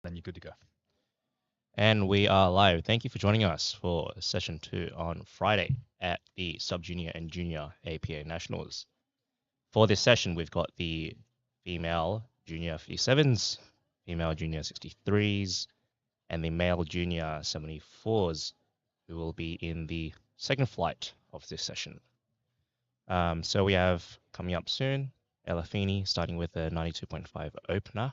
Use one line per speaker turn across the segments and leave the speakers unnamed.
then you're good to go.
And we are live. Thank you for joining us for session 2 on Friday at the Sub-Junior and Junior APA Nationals. For this session, we've got the female Junior 57s, female Junior 63s, and the male Junior 74s who will be in the second flight of this session. So we have coming up soon, Ella Feeney starting with a 92.5 opener.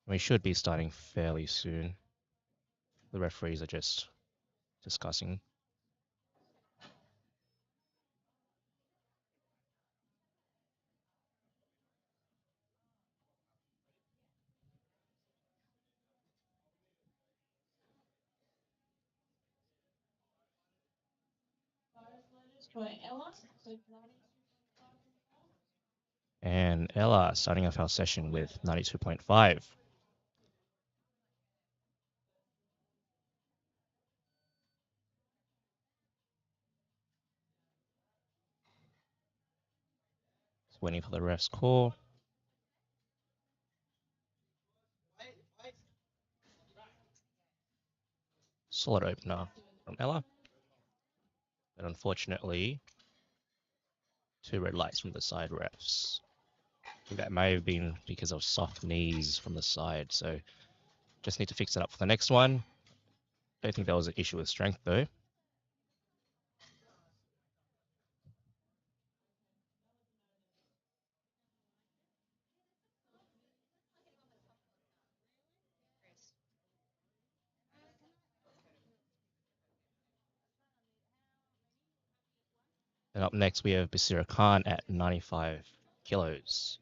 We should be starting fairly soon. The referees are just discussing. And Ella starting off our session with 92.5. Just waiting for the ref's call. Solid opener from Ella. But unfortunately, 2 red lights from the side refs. I think that may have been because of soft knees from the side. So just need to fix it up for the next one. Don't think that was an issue with strength though. And up next we have Basira Khan at 95 kilos.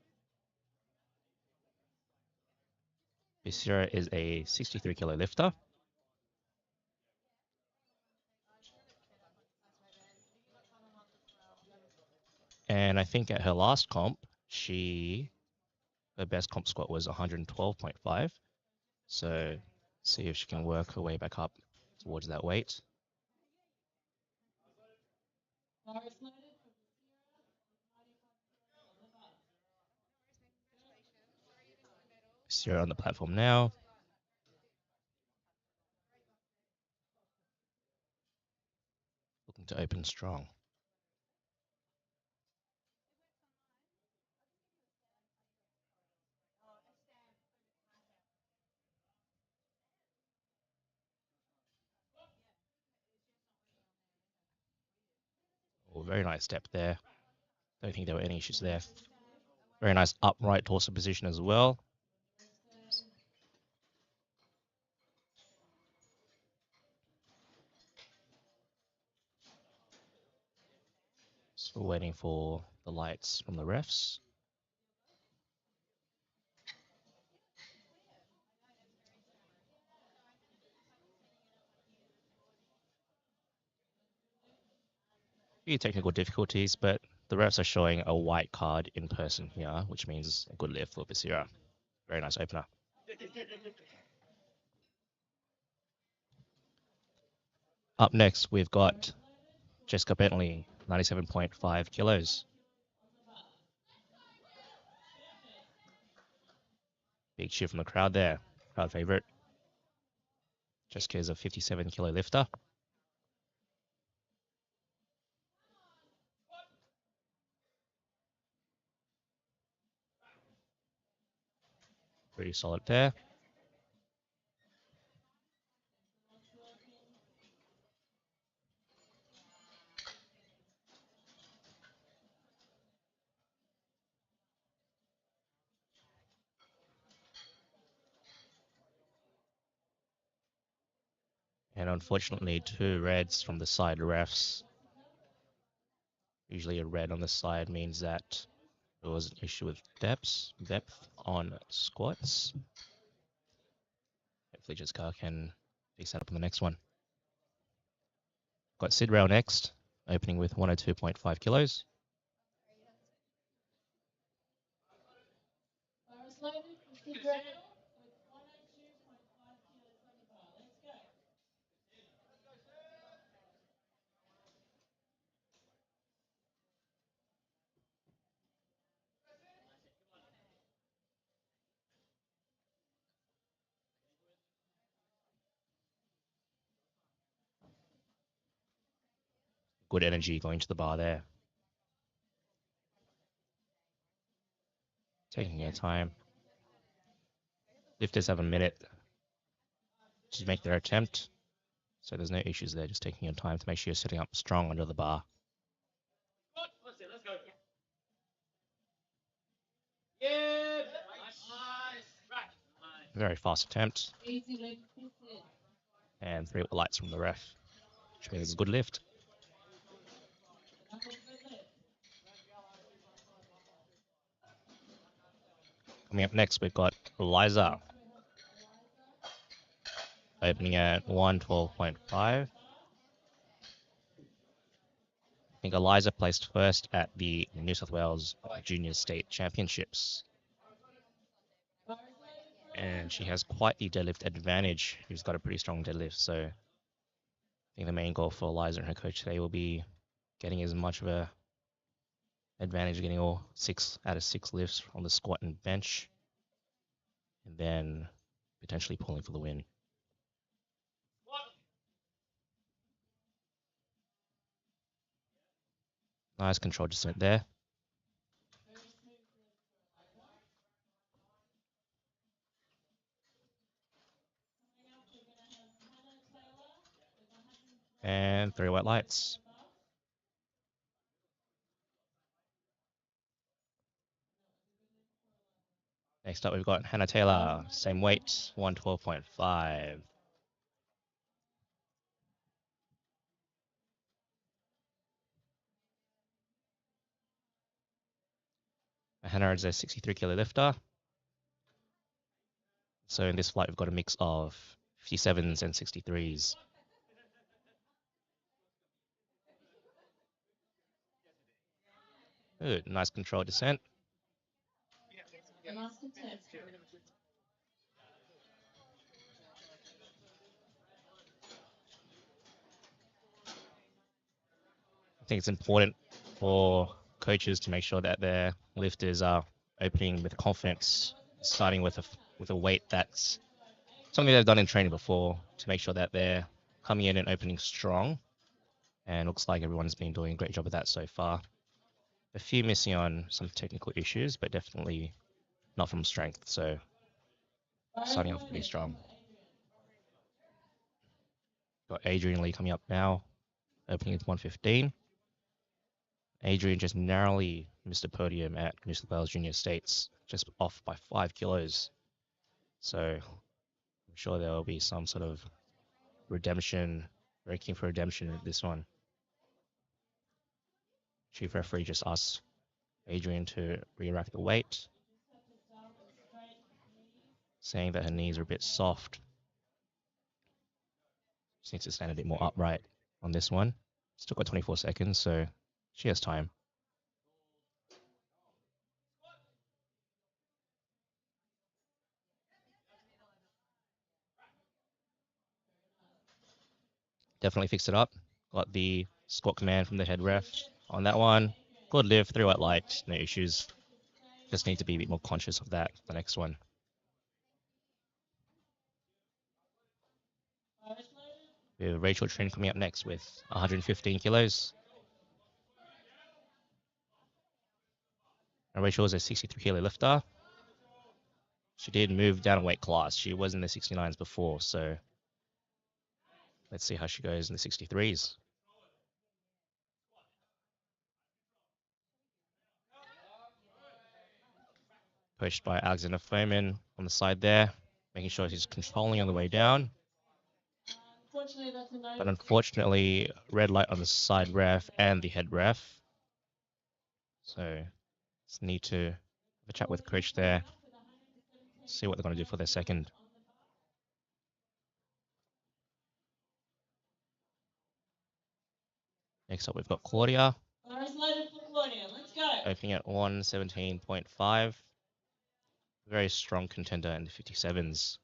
Basira is a 63 kilo lifter. And I think at her last comp, her best comp squat was 112.5. So see if she can work her way back up towards that weight. Basira on the platform now. Looking to open strong. Oh, very nice step there. Don't think there were any issues there. Very nice upright torso position as well. Still waiting for the lights from the refs. Few technical difficulties, but the refs are showing a white card in person here, which means a good lift for Basira. Very nice opener. Up next, we've got Jessica Bentley, 97.5 kilos. Big cheer from the crowd there. Crowd favorite. Jessica is a 57 kilo lifter. Pretty solid there. And unfortunately, 2 reds from the side refs. Usually a red on the side means that there was an issue with depth on squats. Hopefully Jessica can fix that up on the next one. Got Sid Rail next, opening with 102.5 kilos. good energy going to the bar there. Taking their time. Lifters have a minute to make their attempt. So there's no issues there, just taking your time to make sure you're sitting up strong under the bar. Very fast attempt. And 3 lights from the ref, which means it's a good lift. Coming up next, we've got Eliza, opening at 112.5. I think Eliza placed first at the New South Wales Junior State Championships. And she has quite the deadlift advantage. She's got a pretty strong deadlift, so I think the main goal for Eliza and her coach today will be getting as much of a advantage, getting all 6 out of 6 lifts on the squat and bench, and then potentially pulling for the win. Nice controlled descent there. And 3 white lights. Next up, we've got Hannah Taylor, same weight, 112.5. Hannah is a 63 kilo lifter. So in this flight, we've got a mix of 57s and 63s. Good, nice controlled descent. I think it's important for coaches to make sure that their lifters are opening with confidence, starting with a weight that's something they've done in training before, to make sure that they're coming in and opening strong. And looks like everyone's been doing a great job of that so far. A few missing on some technical issues, but definitely not from strength. So starting off pretty strong. Got Adrian Lee coming up now, opening at 115. Adrian just narrowly missed a podium at New South Wales Junior States, just off by 5 kilos. So I'm sure there will be some sort of redemption, breaking for redemption at this one. Chief referee just asked Adrian to re-rack the weight, saying that her knees are a bit soft. She needs to stand a bit more upright on this one. Still got 24 seconds, so she has time. Definitely fixed it up. Got the squat command from the head ref on that one. Good lift, 3 white light, no issues. Just need to be a bit more conscious of that for the next one. We have Rachel Trin coming up next with 115 kilos. And Rachel is a 63 kilo lifter. She did move down a weight class. She was in the 69s before, so let's see how she goes in the 63s. Pushed by Alexander Foreman on the side there, making sure he's controlling on the way down. But unfortunately, red light on the side ref and the head ref. So just need to have a chat with coach there, see what they're going to do for their second. Next up, we've got Claudia. Opening at 117.5. Very strong contender in the 57s.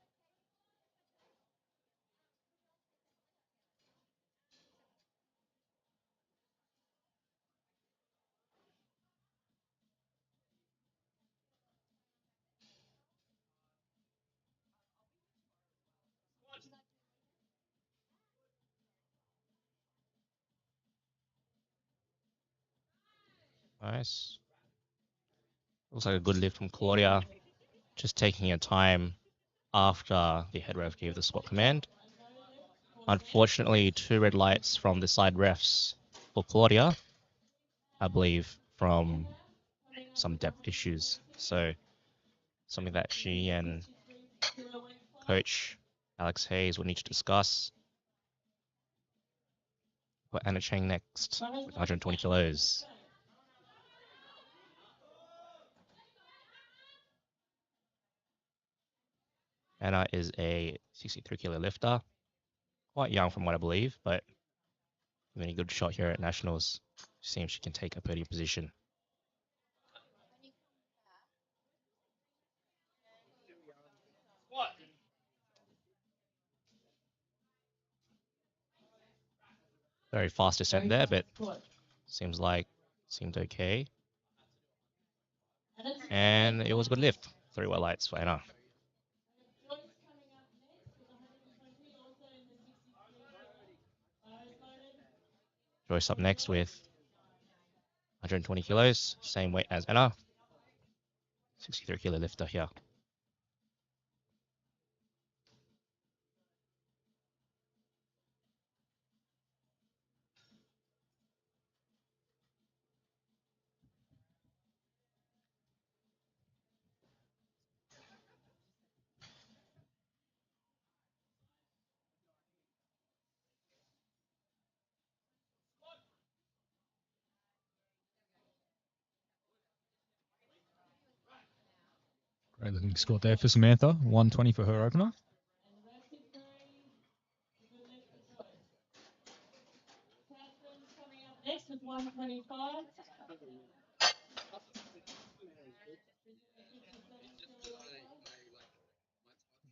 Nice. Looks like a good lift from Claudia. Just taking her time after the head ref gave the squat command. Unfortunately, 2 red lights from the side refs for Claudia, I believe from some depth issues. So something that she and coach Alex Hayes will need to discuss. Got Anna Cheng next with 120 kilos. Anna is a 63 kilo lifter, quite young from what I believe, but given a good shot here at Nationals, seems she can take a podium position. Very fast descent there, but seemed okay. And it was a good lift. 3 white lights for Anna. Joyce up next with 120 kilos, same weight as Anna. 63 kilo lifter here.
Great looking squat there for Samantha. 120 for her opener.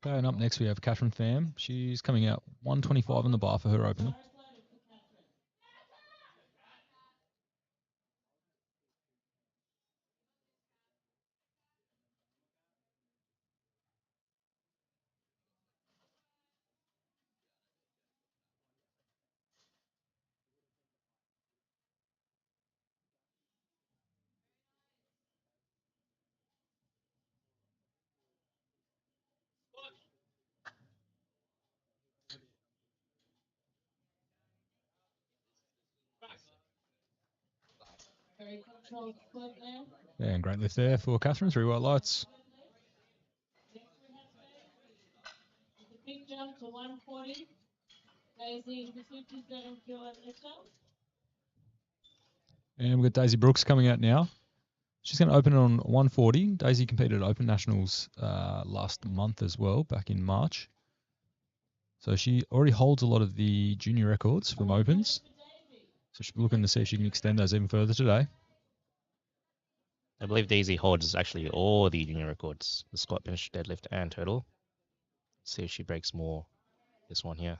Okay, and up next we have Catherine Pham. She's coming out 125 on the bar for her opener. Yeah, and great lift there for Catherine. 3 white lights. And we've got Daisy Brooks coming out now. She's going to open it on 140. Daisy competed at Open Nationals last month as well, back in March. So she already holds a lot of the junior records from Opens. So she'll be looking to see if she can extend those even further today.
I believe Daisy holds actually all the junior records, the squat, bench, deadlift, and total. Let's see if she breaks more this one here.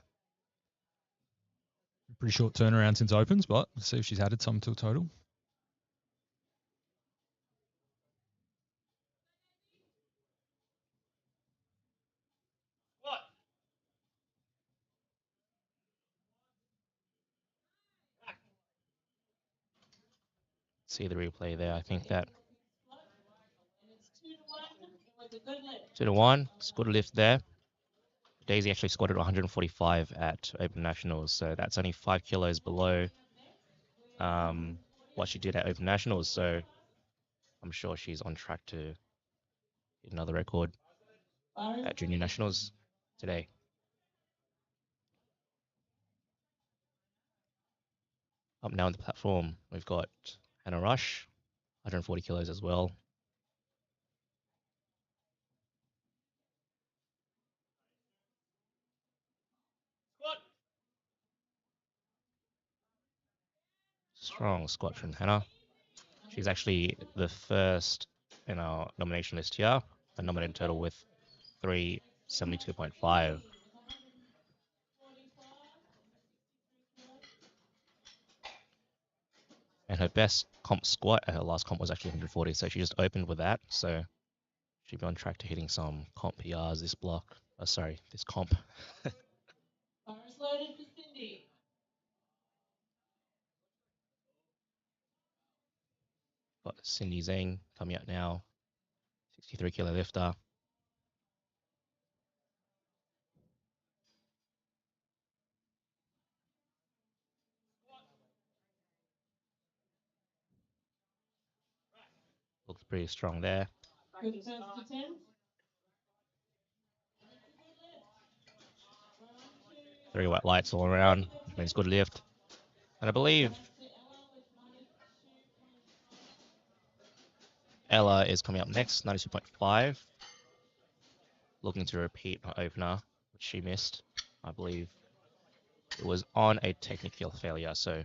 Pretty short turnaround since Opens, but let's see if she's added some to total.
See the replay there. I think that 2-1. It's good lift there. Daisy actually squatted 145 at Open Nationals, so that's only 5 kilos below what she did at Open Nationals. So I'm sure she's on track to hit another record at Junior Nationals today. Up now on the platform, we've got Hannah Rush, 140 kilos as well. Strong squat from Hannah. She's actually the first in our nomination list here, a nominated total with 372.5. And her best comp squat at her last comp was actually 140, so she just opened with that. So she'll be on track to hitting some comp PRs this block. This comp. Got Cindy Zhang coming out now, 63 kilo lifter. Looks pretty strong there. Three white lights all around, which means good lift. And I believe Ella is coming up next, 92.5. Looking to repeat her opener, which she missed. I believe it was on a technical failure, so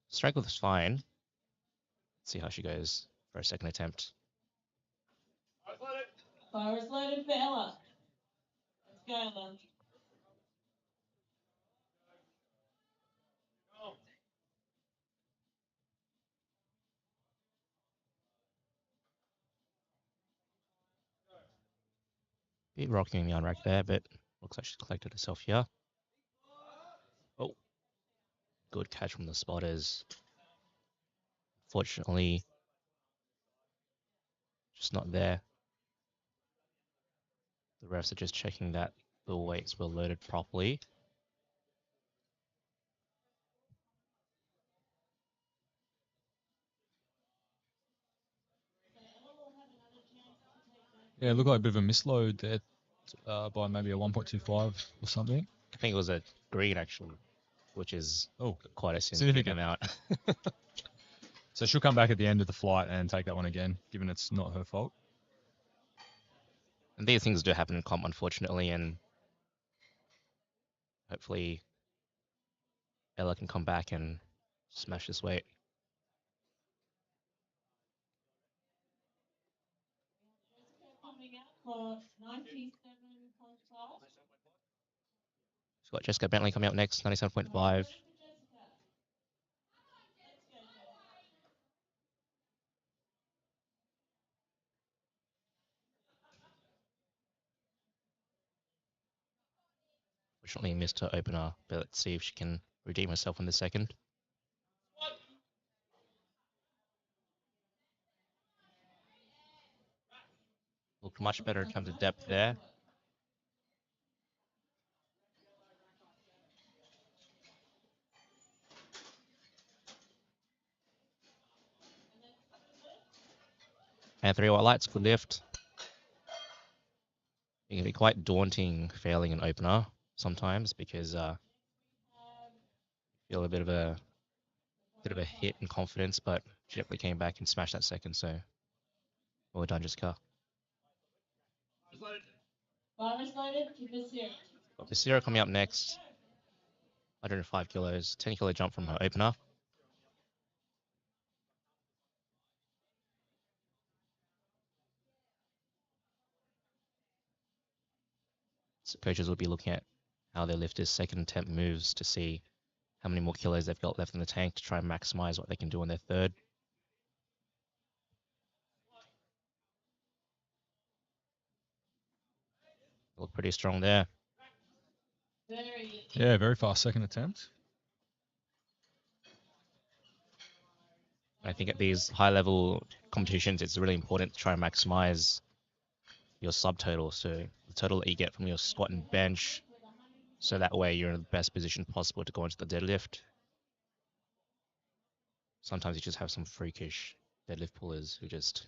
strength was fine. Let's see how she goes for a second attempt.
Fire is loaded for Ella. Let's go, Ella.
Bit rocking the unrack there, but looks like she's collected herself here. Oh, good catch from the spotters. Fortunately, just not there. The refs are just checking that the weights were loaded properly.
Yeah, it looked like a bit of a misload there by maybe a 1.25 or something.
I think it was a green actually, which is quite a significant amount.
So she'll come back at the end of the flight and take that one again, given it's not her fault.
And these things do happen in comp, unfortunately, and hopefully Ella can come back and smash this weight.
Coming out for 97.5.
She's got Jessica Bentley coming up next, 97.5. Fortunately missed her opener, but let's see if she can redeem herself in the second. Looked much better in terms of depth there. And three white lights, good lift. It can be quite daunting failing an opener sometimes because you feel a bit of a hit in confidence, but she definitely came back and smashed that second, so well done, Jessica.
Fire is loaded to Basira.
Got Basira coming up next, 105 kilos, 10 kilo jump from her opener. So coaches will be looking at how their lifters' second attempt moves to see how many more kilos they've got left in the tank to try and maximize what they can do on their third. Look pretty strong there.
Yeah, very fast second attempt.
I think at these high-level competitions, it's really important to try and maximize your subtotal, so the total that you get from your squat and bench, so that way you're in the best position possible to go into the deadlift. Sometimes you just have some freakish deadlift pullers who just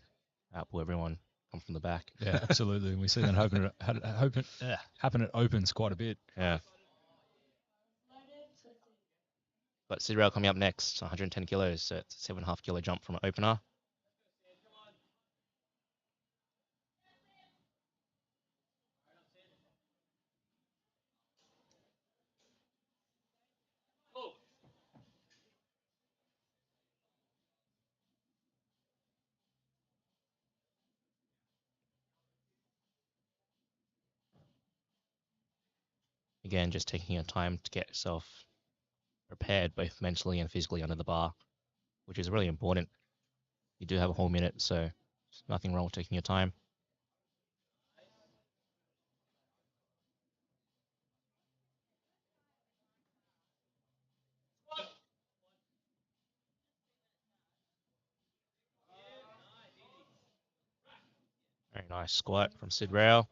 outpull everyone, come from the back.
Yeah, absolutely. And we see that happen at opens quite a bit.
Yeah. But Cyril coming up next, 110 kilos, so it's a 7.5 kilo jump from an opener. Again, just taking your time to get yourself prepared both mentally and physically under the bar, which is really important. You do have a whole minute, so there's nothing wrong with taking your time. Nice squat from Sid Rail.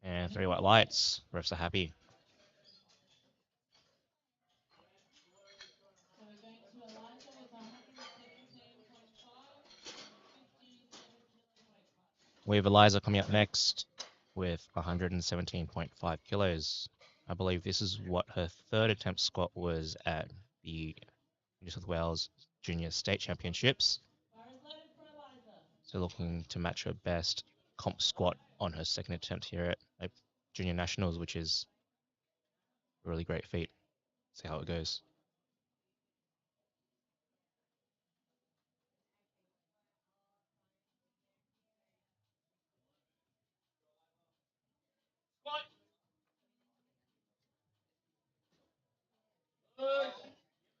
And 3 white lights. Refs are happy.
So we're going to Eliza with 117.5, 57 kilo weight class.
We have Eliza coming up next with 117.5 kilos. I believe this is what her third attempt squat was at the New South Wales Junior State Championships.
Bar is loaded for Eliza.
So looking to match her best comp squat on her second attempt here at Junior Nationals, which is a really great feat. See how it goes.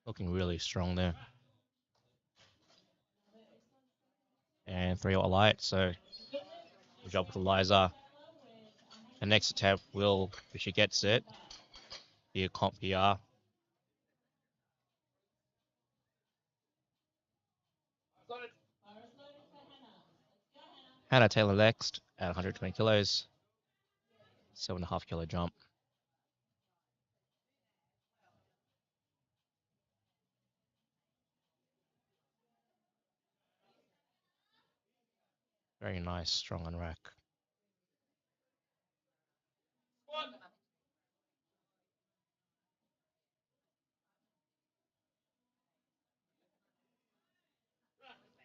Looking really strong there. And 3 white light, so good job with Eliza. Her next attempt will, if she gets it, be a comp PR.
Bar is loaded for Hannah. Let's go, Hannah.
Hannah Taylor next at 120 kilos. 7.5 kilo jump. Very nice, strong on rack.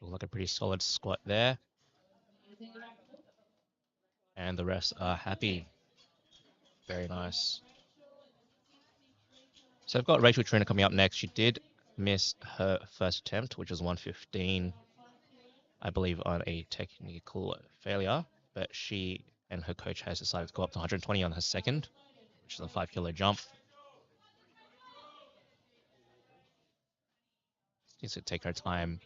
Look like a pretty solid squat there. And the rest are happy. Very nice. So I've got Rachel Trina coming up next. She did miss her first attempt, which was 115, I believe, on a technical failure. But she and her coach has decided to go up to 120 on her second, which is a 5 kilo jump. Needs to take her time.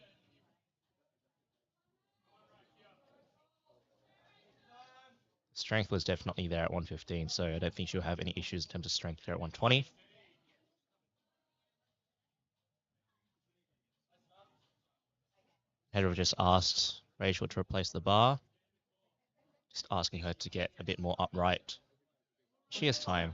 Strength was definitely there at 115, so I don't think she'll have any issues in terms of strength here at 120. Header just asked Rachel to replace the bar, just asking her to get a bit more upright. She has time.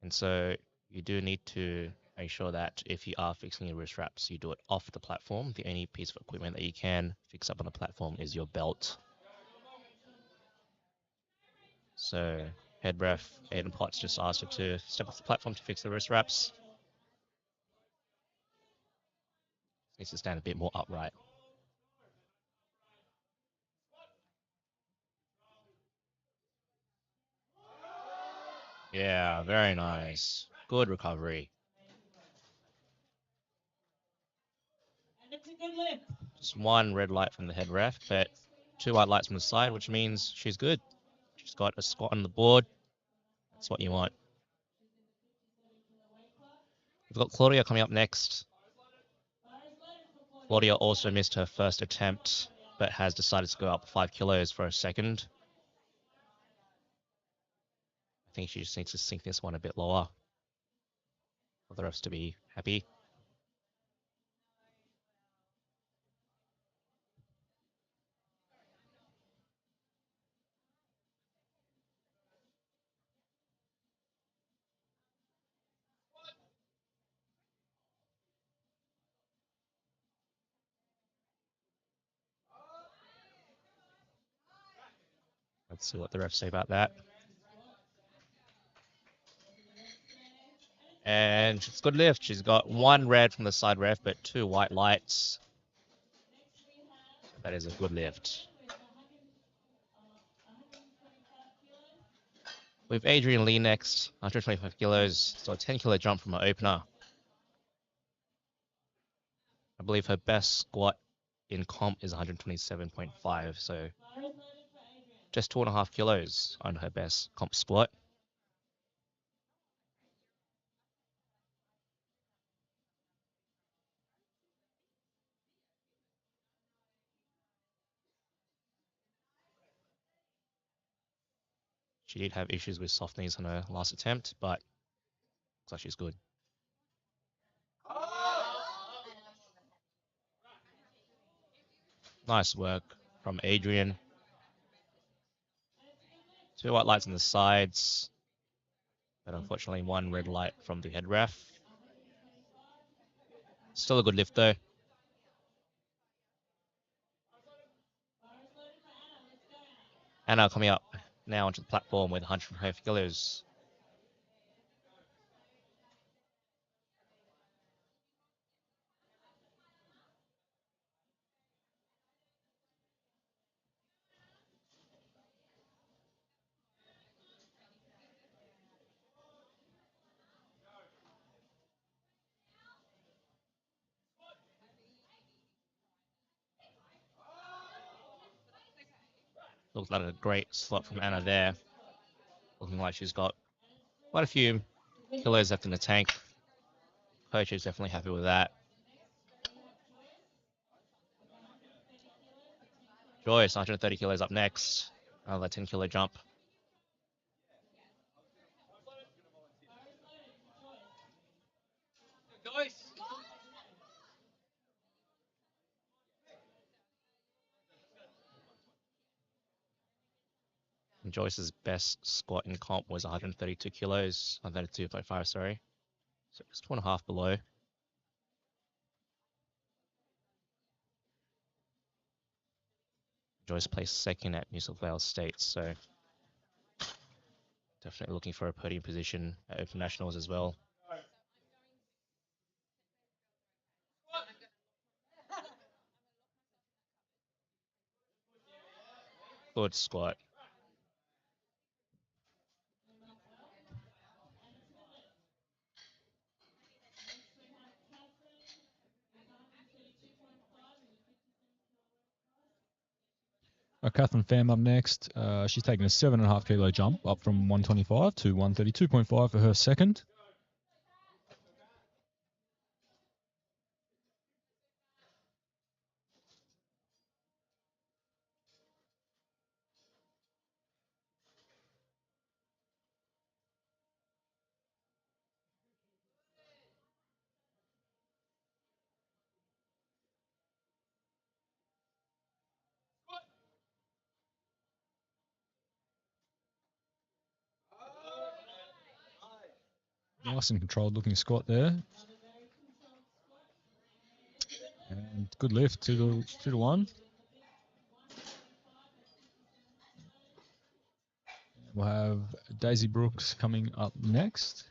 And so you do need to make sure that if you are fixing your wrist wraps, you do it off the platform. The only piece of equipment that you can fix up on the platform is your belt. So head ref Aiden Potts just asked her to step off the platform to fix the wrist wraps. Needs to stand a bit more upright. Yeah, very nice. Good recovery.
And it's a good lift.
Just one red light from the head ref, but 2 white lights from the side, which means she's good. She's got a squat on the board. That's what you want. We've got Claudia coming up next. Claudia also missed her first attempt, but has decided to go up 5 kilos for a second. I think she just needs to sink this one a bit lower for the refs to be happy. Let's see what the refs say about that. And it's a good lift. She's got 1 red from the side ref, but 2 white lights. That is a good lift. We have Adrian Lee next, 125 kilos, so a 10 kilo jump from her opener. I believe her best squat in comp is 127.5, so just 2.5 kilos on her best comp squat. She did have issues with soft knees on her last attempt, but Looks like she's good. Nice work from Adrian. 2 white lights on the sides, but unfortunately 1 red light from the head ref. Still a good lift though. Anna coming up now onto the platform with 105 kilos. Looks like a great slot from Anna there. Looking like she's got quite a few kilos left in the tank. Coach is definitely happy with that. Joyce, 130 kilos up next. Another 10 kilo jump. And Joyce's best squat in comp was 132 kilos, 132.5, sorry. So just 2.5 below. Joyce placed second at New South Wales State, so definitely looking for a podium position at Open Nationals as well. Good squat.
Catherine Pham up next. She's taking a 7.5 kilo jump up from 125 to 132.5 for her second. Nice and controlled looking squat there. And good lift, 2 to 1. We'll have Daisy Brooks coming up next.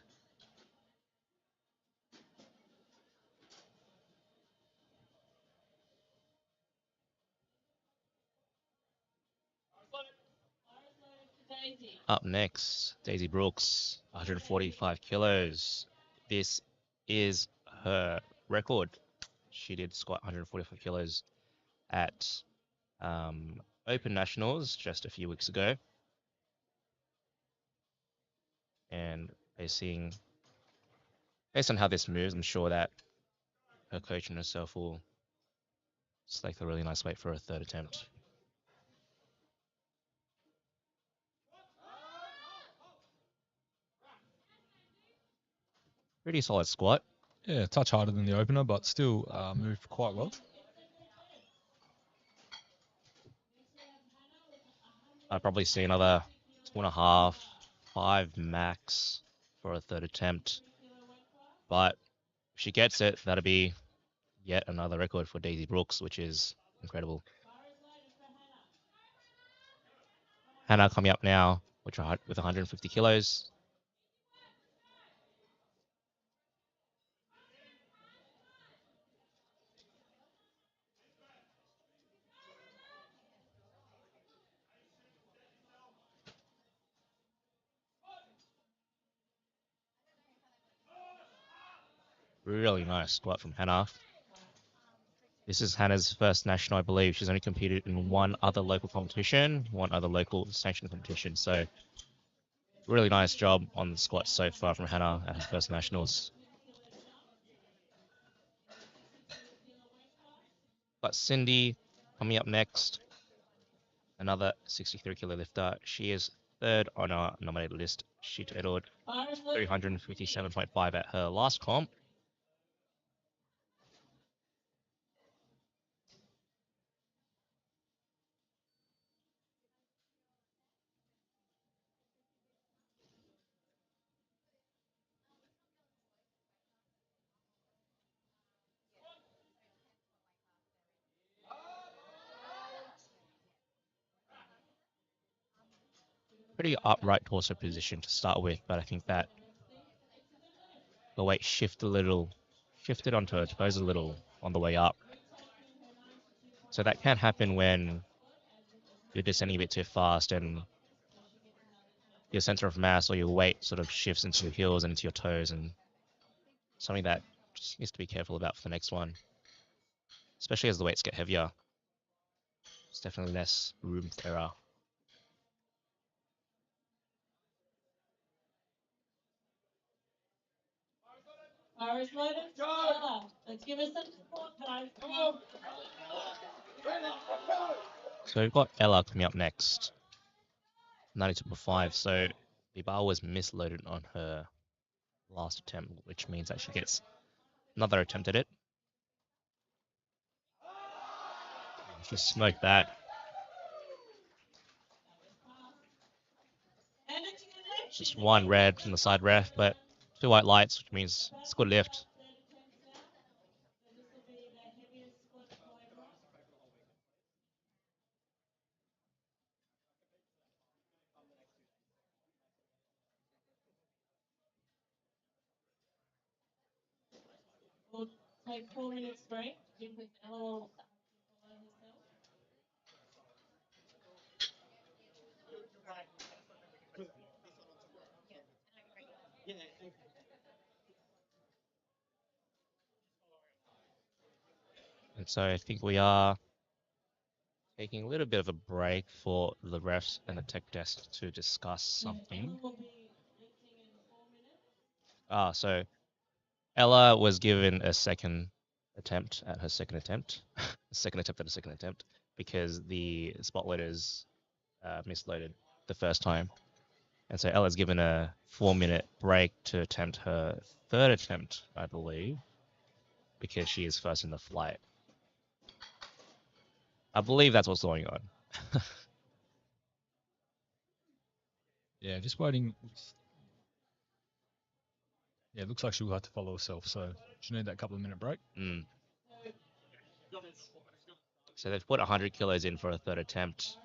Up next, Daisy Brooks, 145 kilos. This is her record. She did squat 145 kilos at Open Nationals just a few weeks ago. And based on how this moves, I'm sure that her coach and herself will select a really nice weight for her third attempt. Pretty solid squat.
Yeah, a touch harder than the opener, but still moved quite well.
I'd probably see another 2.5, 5 max for a third attempt. But if she gets it, that'll be yet another record for Daisy Brooks, which is incredible. Hannah coming up now, with 150 kilos. Really nice squat from Hannah. This is Hannah's first national, I believe. She's only competed in one other local competition, one other local sanctioned competition. So really nice job on the squat so far from Hannah at her first nationals. But Cindy coming up next, another 63 kilo lifter. She is third on our nominated list. She totaled 357.5 at her last comp. Pretty upright torso position to start with, but I think that the weight shifted onto her toes a little on the way up. So that can happen when you're descending a bit too fast and your center of mass or your weight sort of shifts into your heels and into your toes, and something that just needs to be careful about for the next one, especially as the weights get heavier. There's definitely less room for error.
Bar is loaded. Ella, let's give us some support, guys. Come on.
So we've got Ella coming up next, 92.5. So the bar was misloaded on her last attempt, which means that she gets another attempt at it. Just smoke that.
And it's good.
Just one red from the side ref, but 2 white lights, which means it's a good lift.
We'll take 4 minutes break. Ella will follow herself.
And so I think we are taking a little bit of a break for the refs and the tech desk to discuss something.
Ella will be lifting in 4 minutes.
So Ella was given a second attempt at her second attempt, because the spot loaders misloaded the first time. And so Ella's given a 4-minute break to attempt her third attempt, I believe, because she is first in the flight. I believe that's what's going on.
Yeah, just waiting. Yeah, it looks like she'll have to follow herself, so she'll need that couple of minute break.
Mm. So they've put 100 kilos in for a third attempt.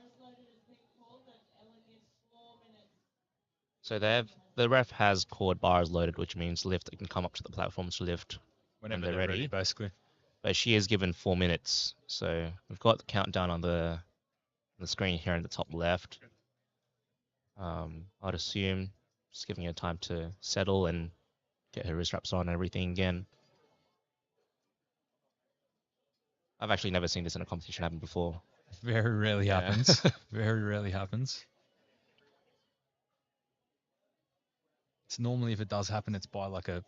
So the ref has called bars loaded, which means lift. It can come up to the platforms to lift
Whenever
when they're ready.
basically.
But she is given 4 minutes. So we've got the countdown on the screen here in the top left. I'd assume just giving her time to settle and get her wrist wraps on and everything again. I've actually never seen this in a competition happen before.
Very rarely happens. Very rarely happens. It's normally, if it does happen, it's by like a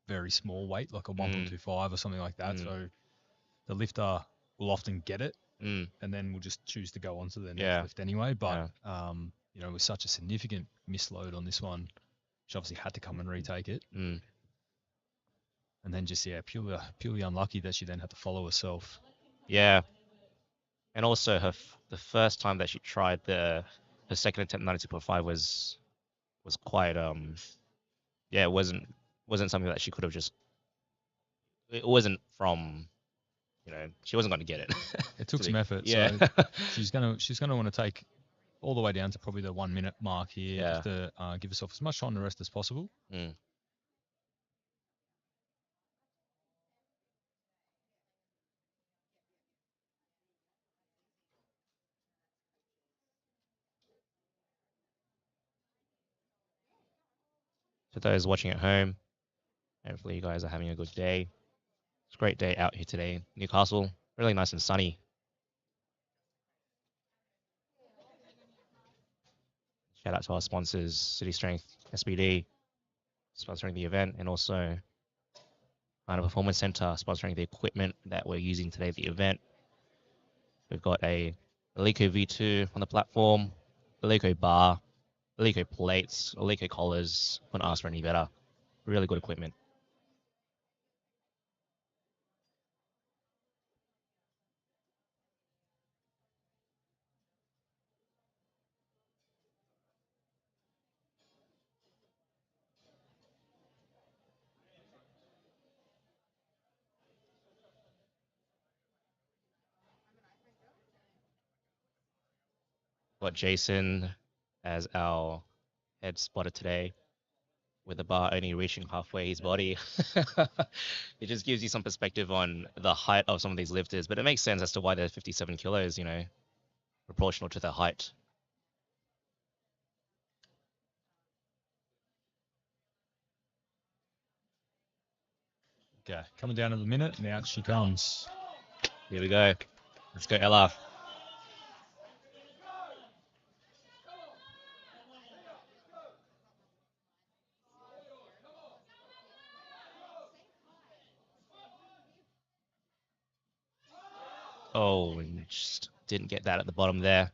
very small weight, like a 1.25 or something like that. So the lifter will often get it, and then we'll just choose to go on to the next lift anyway. But you know, with such a significant misload on this one, she obviously had to come and retake it. And then just purely unlucky that she then had to follow herself.
Yeah, and also the first time that she tried her second attempt 92.5 was quite it wasn't something that she could have just. It wasn't from, she wasn't going to get it.
It took some effort.
Yeah.
So she's gonna want to take all the way down to probably the 1 minute mark here, just to give herself as much time to rest as possible.
For those watching at home, hopefully you guys are having a good day. It's a great day out here today in Newcastle. Really nice and sunny. Shout out to our sponsors, City Strength, SBD, sponsoring the event, and also Minor Performance Center, sponsoring the equipment that we're using today at the event. We've got a Eleiko V2 on the platform, Eleiko bar, Eleiko plates, Eleiko collars. Couldn't ask for any better. Really good equipment. Got Jason as our head spotter today, with the bar only reaching halfway his body. It just gives you some perspective on the height of some of these lifters, but it makes sense as to why they're 57 kilos, you know, proportional to their height.
Okay, coming down to the minute, and out she comes.
Here we go. Let's go, Ella. Oh, and just didn't get that at the bottom there.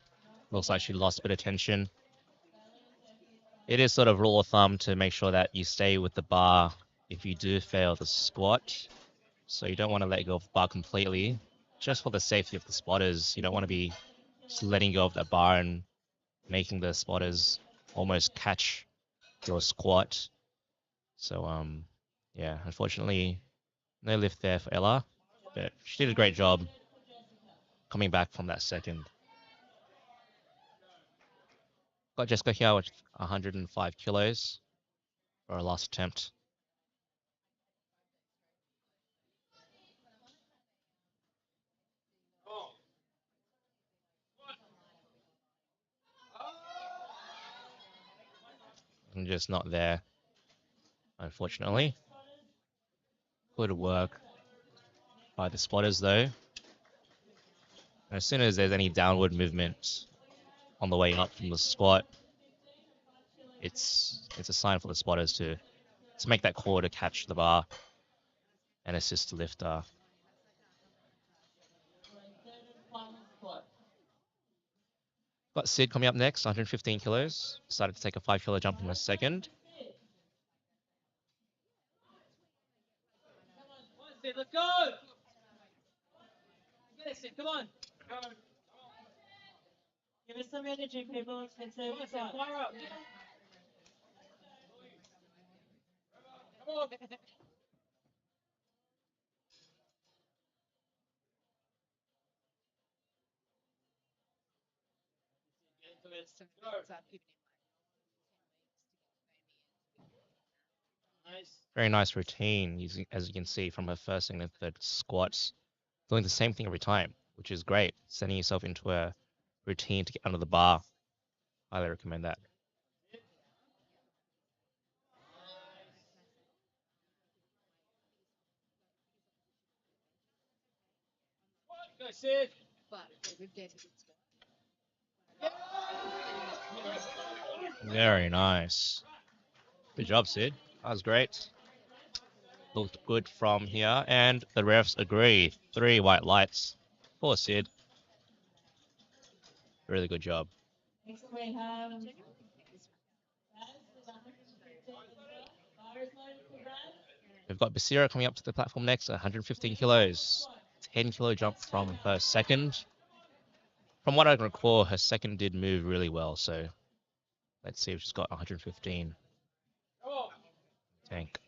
Looks like she lost a bit of tension. It is sort of rule of thumb to make sure that you stay with the bar if you do fail the squat. So you don't want to let go of the bar completely, just for the safety of the spotters. You don't want to be just letting go of that bar and making the spotters almost catch your squat. So yeah, unfortunately, no lift there for Ella, but she did a great job coming back from that second. Got Jessica here with 105 kilos for her last attempt. I'm just not there, unfortunately. Good work by the spotters though. And as soon as there's any downward movement on the way up from the squat, it's a sign for the spotters to make that call to catch the bar and assist the lifter. Got Sid coming up next, 115 kilos. Decided to take a 5-kilo jump in a second.
Come on, Sid, let's go! Get it, Sid, come on. Give us some energy, people. It's a fire up. Come on. Nice.
Very nice routine, as you can see from her first, second, and third squats. Doing the same thing every time, which is great. Setting yourself into a routine to get under the bar. Highly recommend that.
Go, Sid.
Very nice. Good job, Sid. That was great. Looked good from here, and the refs agree. 3 white lights for Sid. Really good job.
Next we have
We've got Basira coming up to the platform next, 115 kilos. 10-kilo jump from her second. From what I can recall, her second did move really well, so let's see if she's got 115. Tank.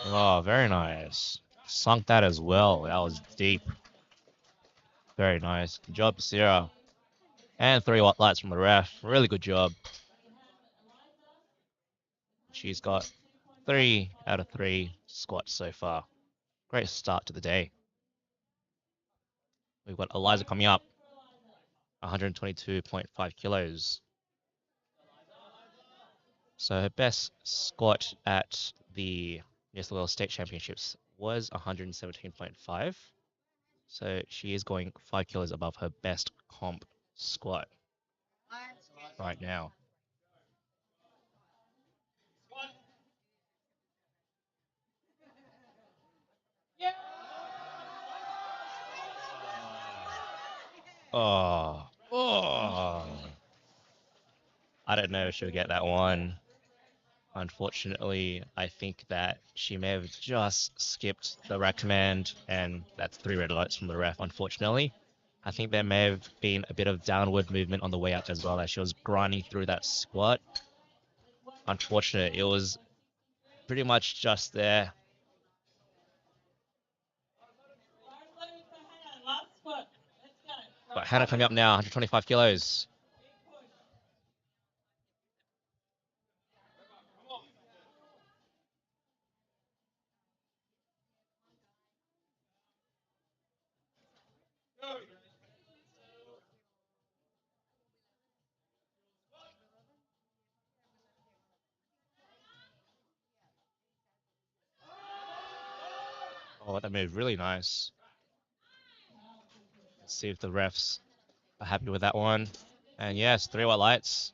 Oh, very nice. Sunk that as well. That was deep. Very nice. Good job, Sarah. And 3 white lights from the ref. Really good job. She's got 3 out of 3 squats so far. Great start to the day. We've got Eliza coming up. 122.5 kilos. So her best squat at the New South Wales State Championships was 117.5. So she is going 5 kilos above her best comp squat. right now. Oh, oh. I don't know if she'll get that one. Unfortunately, I think that she may have just skipped the rack command, and that's 3 red lights from the ref, unfortunately. I think there may have been a bit of downward movement on the way up as well as she was grinding through that squat. Unfortunate, it was pretty much just there. But Hannah coming up now, 125 kilos. Oh, that move, really nice. Let's see if the refs are happy with that one. And yes, 3 white lights.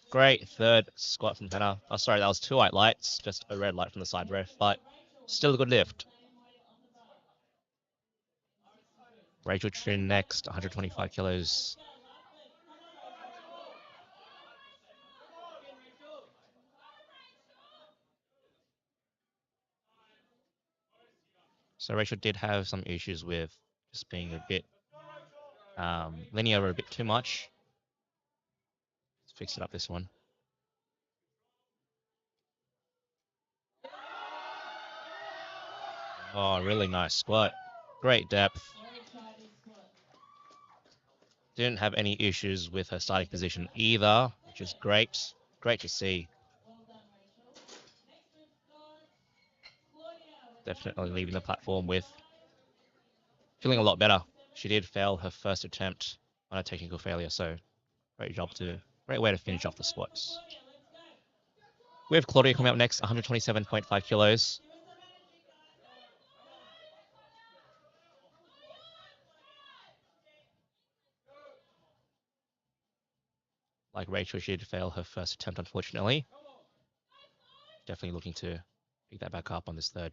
Great third squat from Hannah. Oh, sorry, that was 2 white lights, just a red light from the side ref, but still a good lift. Rachel Trin next, 125 kilos. So Rachel did have some issues with just being a bit leaning over a bit too much. Let's fix it up this one. Oh, really nice squat. Great depth. Didn't have any issues with her starting position either, which is great. Great to see. Definitely leaving the platform with feeling a lot better. She did fail her first attempt on a technical failure, so great way to finish off the squats. We have Claudia coming up next, 127.5 kilos. Like Rachel, she did fail her first attempt, unfortunately. Definitely looking to pick that back up on this third.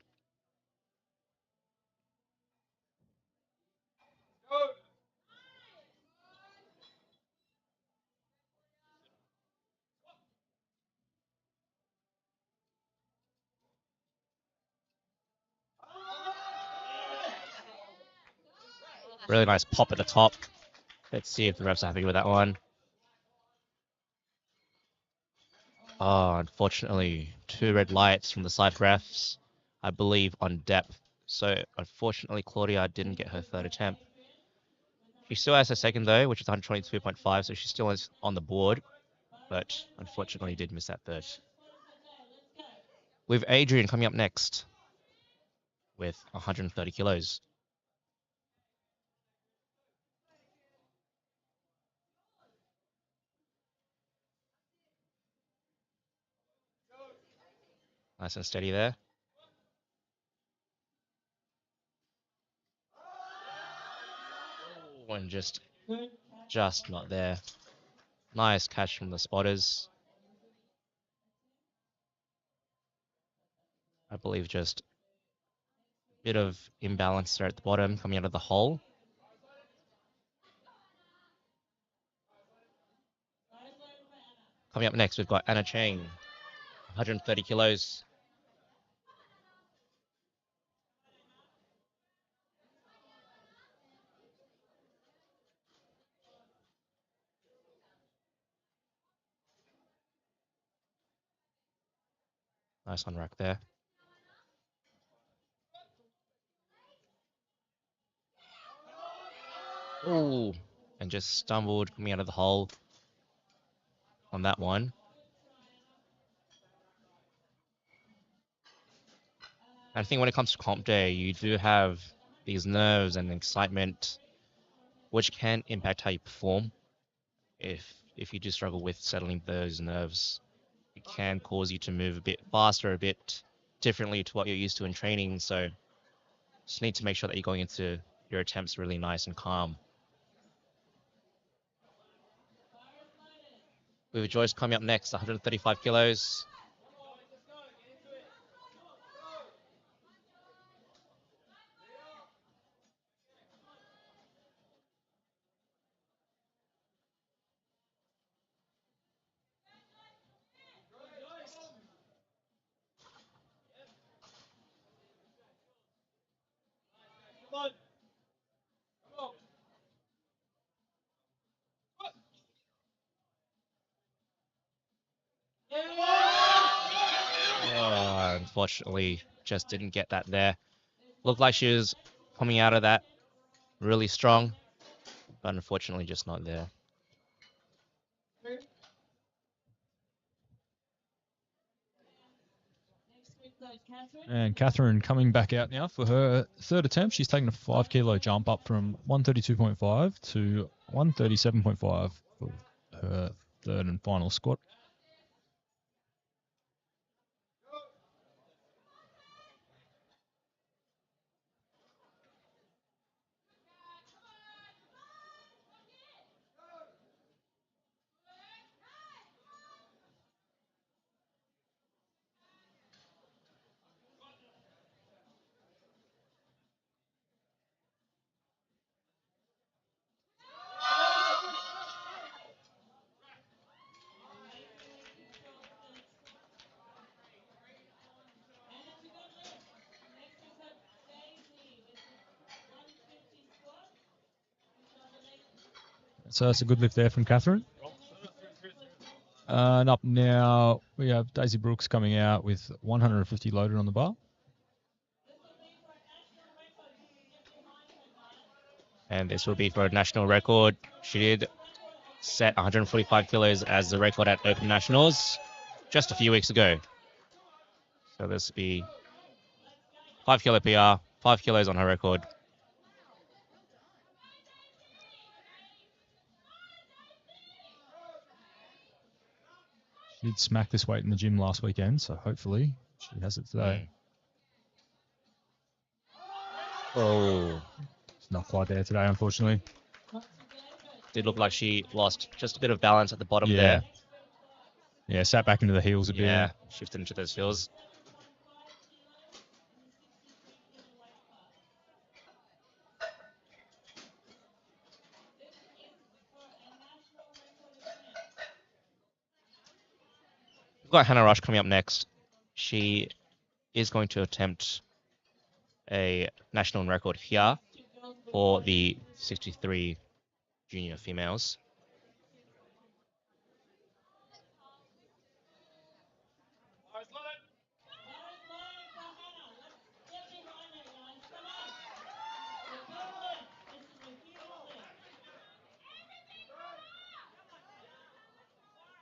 Really nice pop at the top. Let's see if the refs are happy with that one. Oh, unfortunately, 2 red lights from the side refs, I believe, on depth. So, unfortunately, Claudia didn't get her third attempt. She still has her second, though, which is 122.5, so she still is on the board, but unfortunately did miss that third. With Adrian coming up next with 130 kilos. Nice and steady there. Oh, and just not there. Nice catch from the spotters. I believe just a bit of imbalance there at the bottom coming out of the hole. Coming up next, we've got Anna Chang, 130 kilos. Nice on rack there. Ooh, and just stumbled coming out of the hole on that one. I think when it comes to comp day, you do have these nerves and excitement, which can impact how you perform. If you do struggle with settling those nerves, it can cause you to move a bit faster, a bit differently to what you're used to in training. So just need to make sure that you're going into your attempts really nice and calm. With Joyce coming up next, 135 kilos. Unfortunately, just didn't get that there. Looked like she was coming out of that really strong, but unfortunately just not there.
And Catherine coming back out now for her third attempt. She's taken a 5 kilo jump up from 132.5 to 137.5 for her third and final squat. So that's a good lift there from Catherine. And up now, we have Daisy Brooks coming out with 150 loaded on the bar.
And this will be for a national record. She did set 145 kilos as the record at Open Nationals just a few weeks ago. So this will be 5 kilo PR, 5 kilos on her record.
She did smack this weight in the gym last weekend, so hopefully she has it today.
Oh,
It's not quite there today, unfortunately.
did look like she lost just a bit of balance at the bottom
Yeah.
there.
Yeah, sat back into the heels a
Yeah,
bit.
shifted into those heels. We've got Hannah Rush coming up next. She is going to attempt a national record here for the 63 junior females.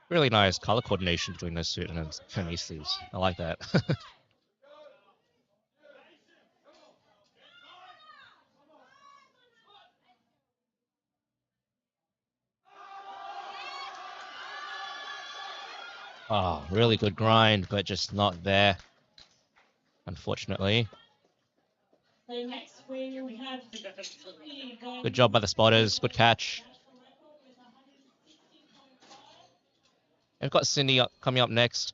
Really nice color coordination between those suit and her knee sleeves. I like that. Oh, really good grind, but just not there, unfortunately. Good job by the spotters. Good catch. We've got Cindy coming up next.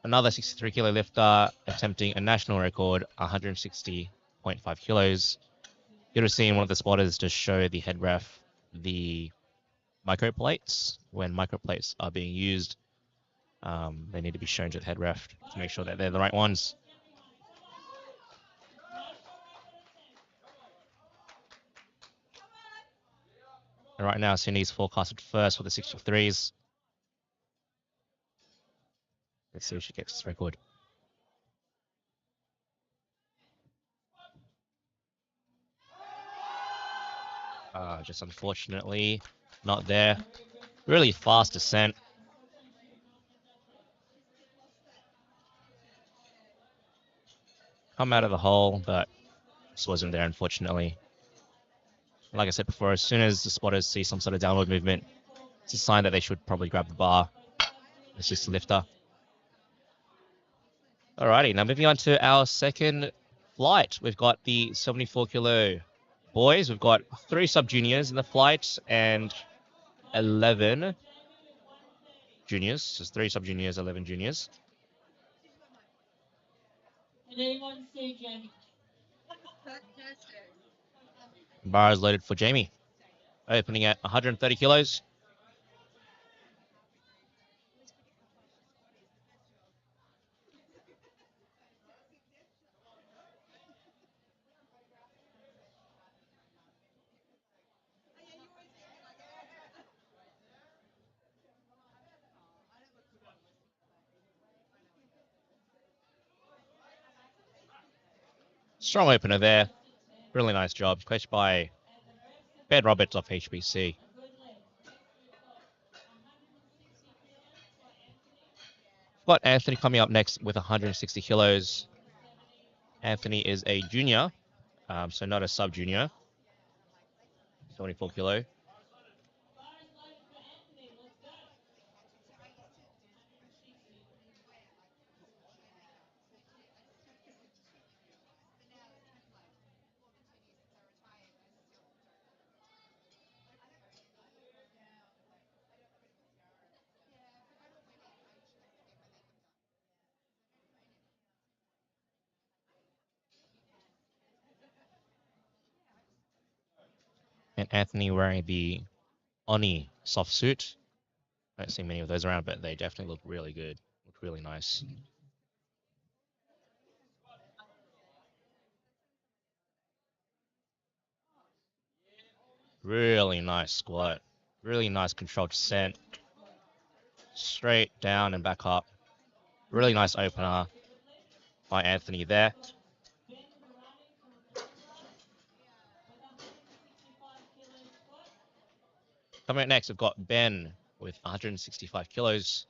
Another 63 kilo lifter attempting a national record, 160.5 kilos. You'd have seen one of the spotters just show the head ref the microplates. When microplates are being used, they need to be shown to the head ref to make sure that they're the right ones. And right now, Cindy's forecasted first for the 63s. Let's see if she gets this record. Just unfortunately not there. Really fast descent. Come out of the hole, but just wasn't there, unfortunately. Like I said before, as soon as the spotters see some sort of downward movement, it's a sign that they should probably grab the bar, assist the lifter. Alrighty, now moving on to our second flight. We've got the 74 kilo boys. We've got 3 sub-juniors in the flight and 11 juniors, just 3 sub-juniors, 11 juniors.
And anyone say Jamie?
Bar is loaded for Jamie. Opening at 130 kilos. Strong opener there. Really nice job. Coached by Ben Roberts of HBC. Got Anthony coming up next with 160 kilos. Anthony is a junior, so not a sub-junior. 74 kilo. And Anthony wearing the Oni soft suit. I don't see many of those around, but they definitely look really good. Look really nice. Really nice squat. Really nice controlled descent. Straight down and back up. Really nice opener by Anthony there. Coming up next, we've got Ben with 165 kilos.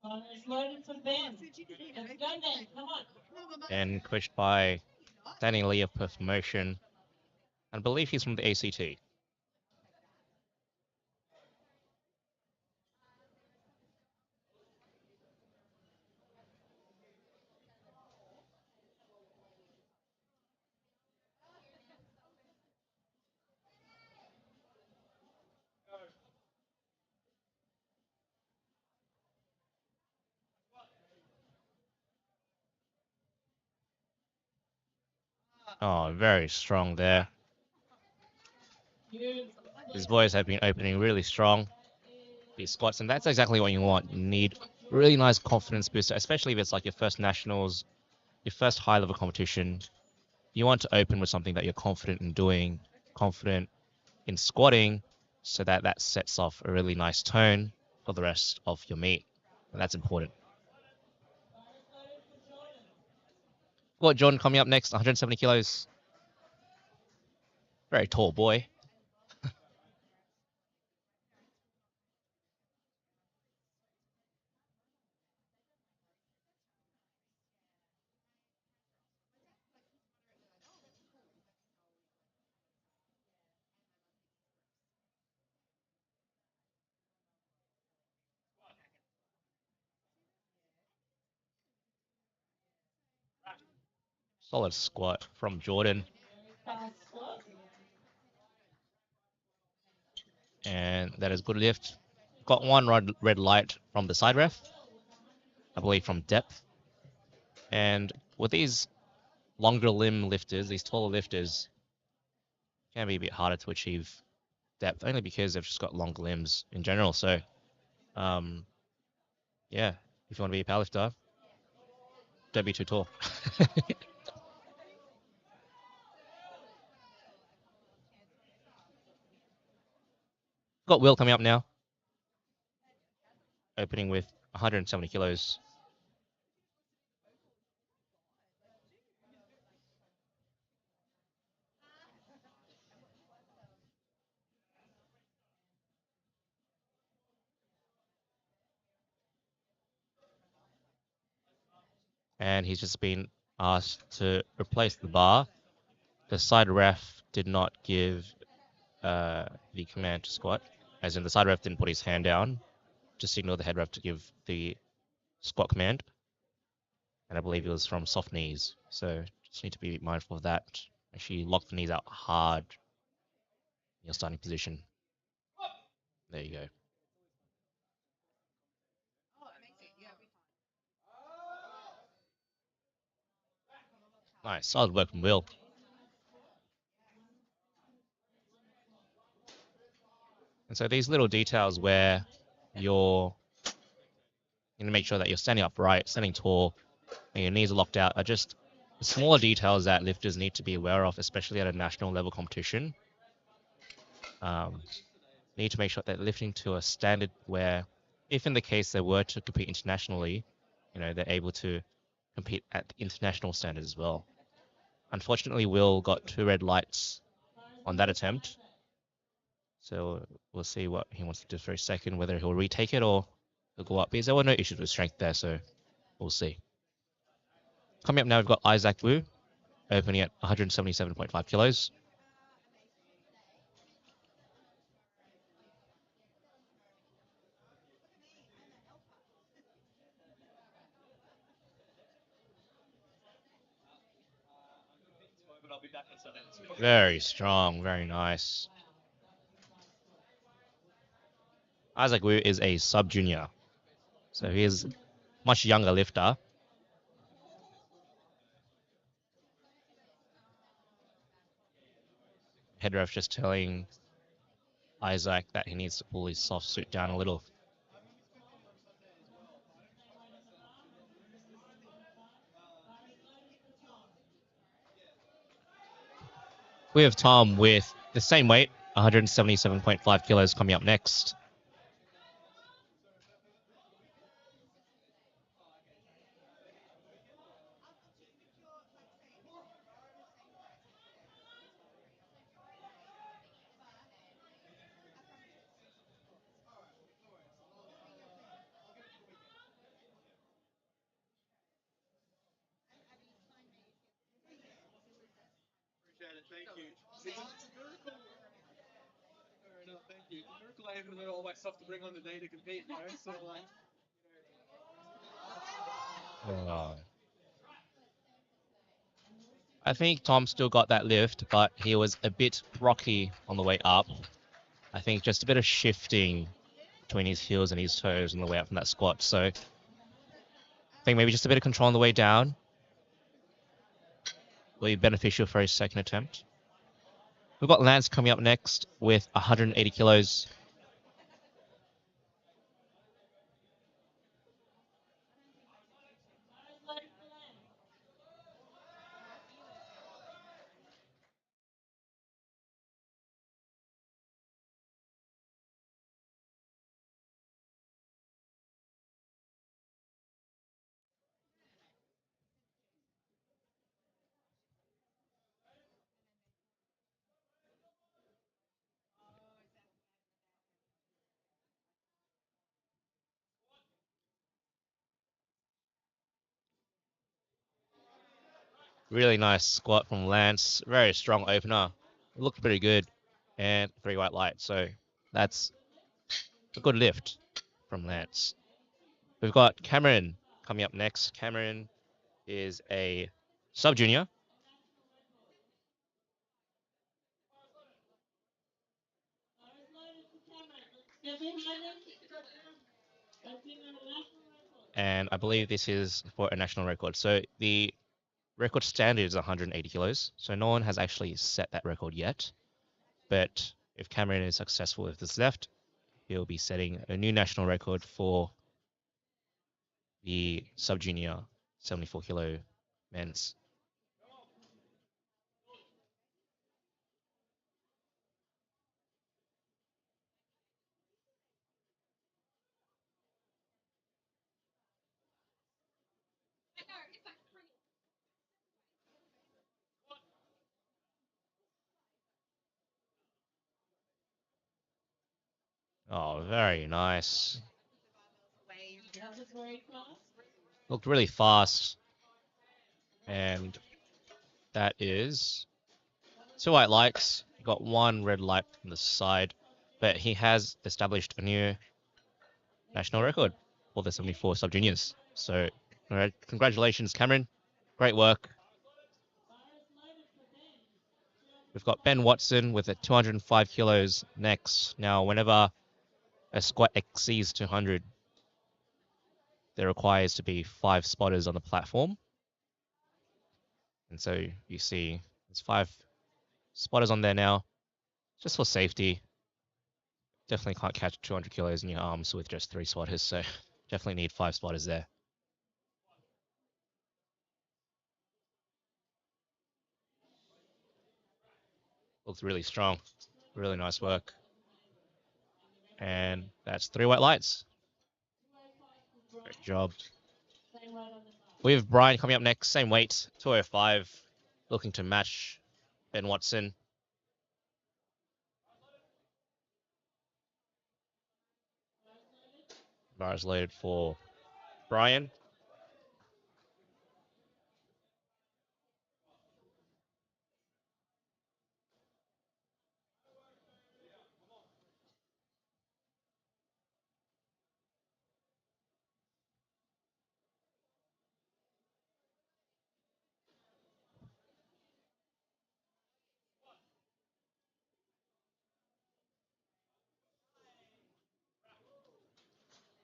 It's loaded for Ben. Let's go, Ben. Come on.
And coached by Danny Lee of Perth Motion. I believe he's from the ACT. Oh, very strong there. His boys have been opening really strong. These squats, and that's exactly what you want. You need really nice confidence booster, especially if it's like your first nationals, your first high level competition. You want to open with something that you're confident in doing, confident in squatting, so that that sets off a really nice tone for the rest of your meet. And that's important. Got John coming up next, 170 kilos. Very tall boy. Solid squat from Jordan. And that is good lift. Got one red light from the side ref, I believe from depth. And with these longer limb lifters, these taller lifters, can be a bit harder to achieve depth, only because they've just got long limbs in general. So, yeah, if you want to be a powerlifter, don't be too tall. Got Will coming up now, opening with 170 kilos. And he's just been asked to replace the bar. The side ref did not give the command to squat, as in the side ref didn't put his hand down to signal the head ref to give the squat command. And I believe it was from soft knees. So just need to be mindful of that. Actually lock the knees out hard. your starting position. There you go. Nice, solid work from Will. And so these little details where you're going to make sure that you're standing upright, standing tall, and your knees are locked out are just smaller details that lifters need to be aware of, especially at a national level competition. Need to make sure that they're lifting to a standard where, if in the case they were to compete internationally, they're able to compete at the international standard as well. Unfortunately, Will got 2 red lights on that attempt. So we'll see what he wants to do for a second, whether he'll retake it or he'll go up. Because there were no issues with strength there, so we'll see. Coming up now, we've got Isaac Wu, opening at 177.5 kilos. Very strong, very nice. Isaac Wu is a sub-junior, so he is much younger lifter. Head ref just telling Isaac that he needs to pull his soft suit down a little. We have Tom with the same weight, 177.5 kilos, coming up next.
Thank you. It's a miracle. Fair enough, thank you. It's a miracle I even know all my stuff to bring on the day to compete, so
I think Tom still got that lift, but he was a bit rocky on the way up. I think just a bit of shifting between his heels and his toes on the way up from that squat. So I think maybe just a bit of control on the way down will be beneficial for his second attempt. We've got Lance coming up next with 180 kilos. Really nice squat from Lance. Very strong opener. Looked pretty good. And 3 white light. So that's a good lift from Lance. We've got Cameron coming up next. Cameron is a sub-junior. And I believe this is for a national record. So the record standard is 180 kilos. So no one has actually set that record yet. But if Cameron is successful with this left, he'll be setting a new national record for the sub-junior 74 kilo men's. Oh, very nice. Looked really fast. And that is 2 white lights. Got 1 red light from the side. But he has established a new national record for the 74 sub-juniors. So congratulations, Cameron. Great work. We've got Ben Watson with a 205 kilos next. Now, whenever a squat exceeds 200, there requires to be 5 spotters on the platform. And so you see there's 5 spotters on there now, just for safety. Definitely can't catch 200 kilos in your arms with just 3 spotters, so definitely need 5 spotters there. Looks really strong. Really nice work. And that's 3 white lights. Great job. We have Brian coming up next, same weight, 205, looking to match Ben Watson. Bars loaded for Brian.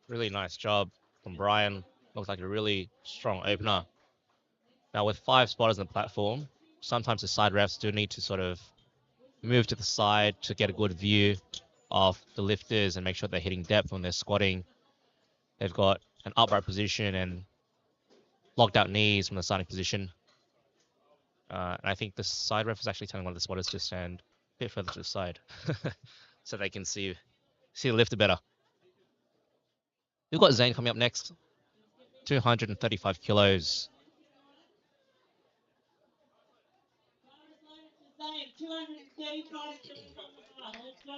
Really nice job from Brian. Looks like a really strong opener. Now with 5 spotters on the platform, sometimes the side refs do need to sort of move to the side to get a good view of the lifters and make sure they're hitting depth when they're squatting. They've got an upright position and locked out knees from the starting position. And I think the side ref is actually telling one of the spotters to stand a bit further to the side so they can see the lifter better. We've got Zane coming up next, 235 kilos.
Zane, 235 kilos on the bar. Let's go.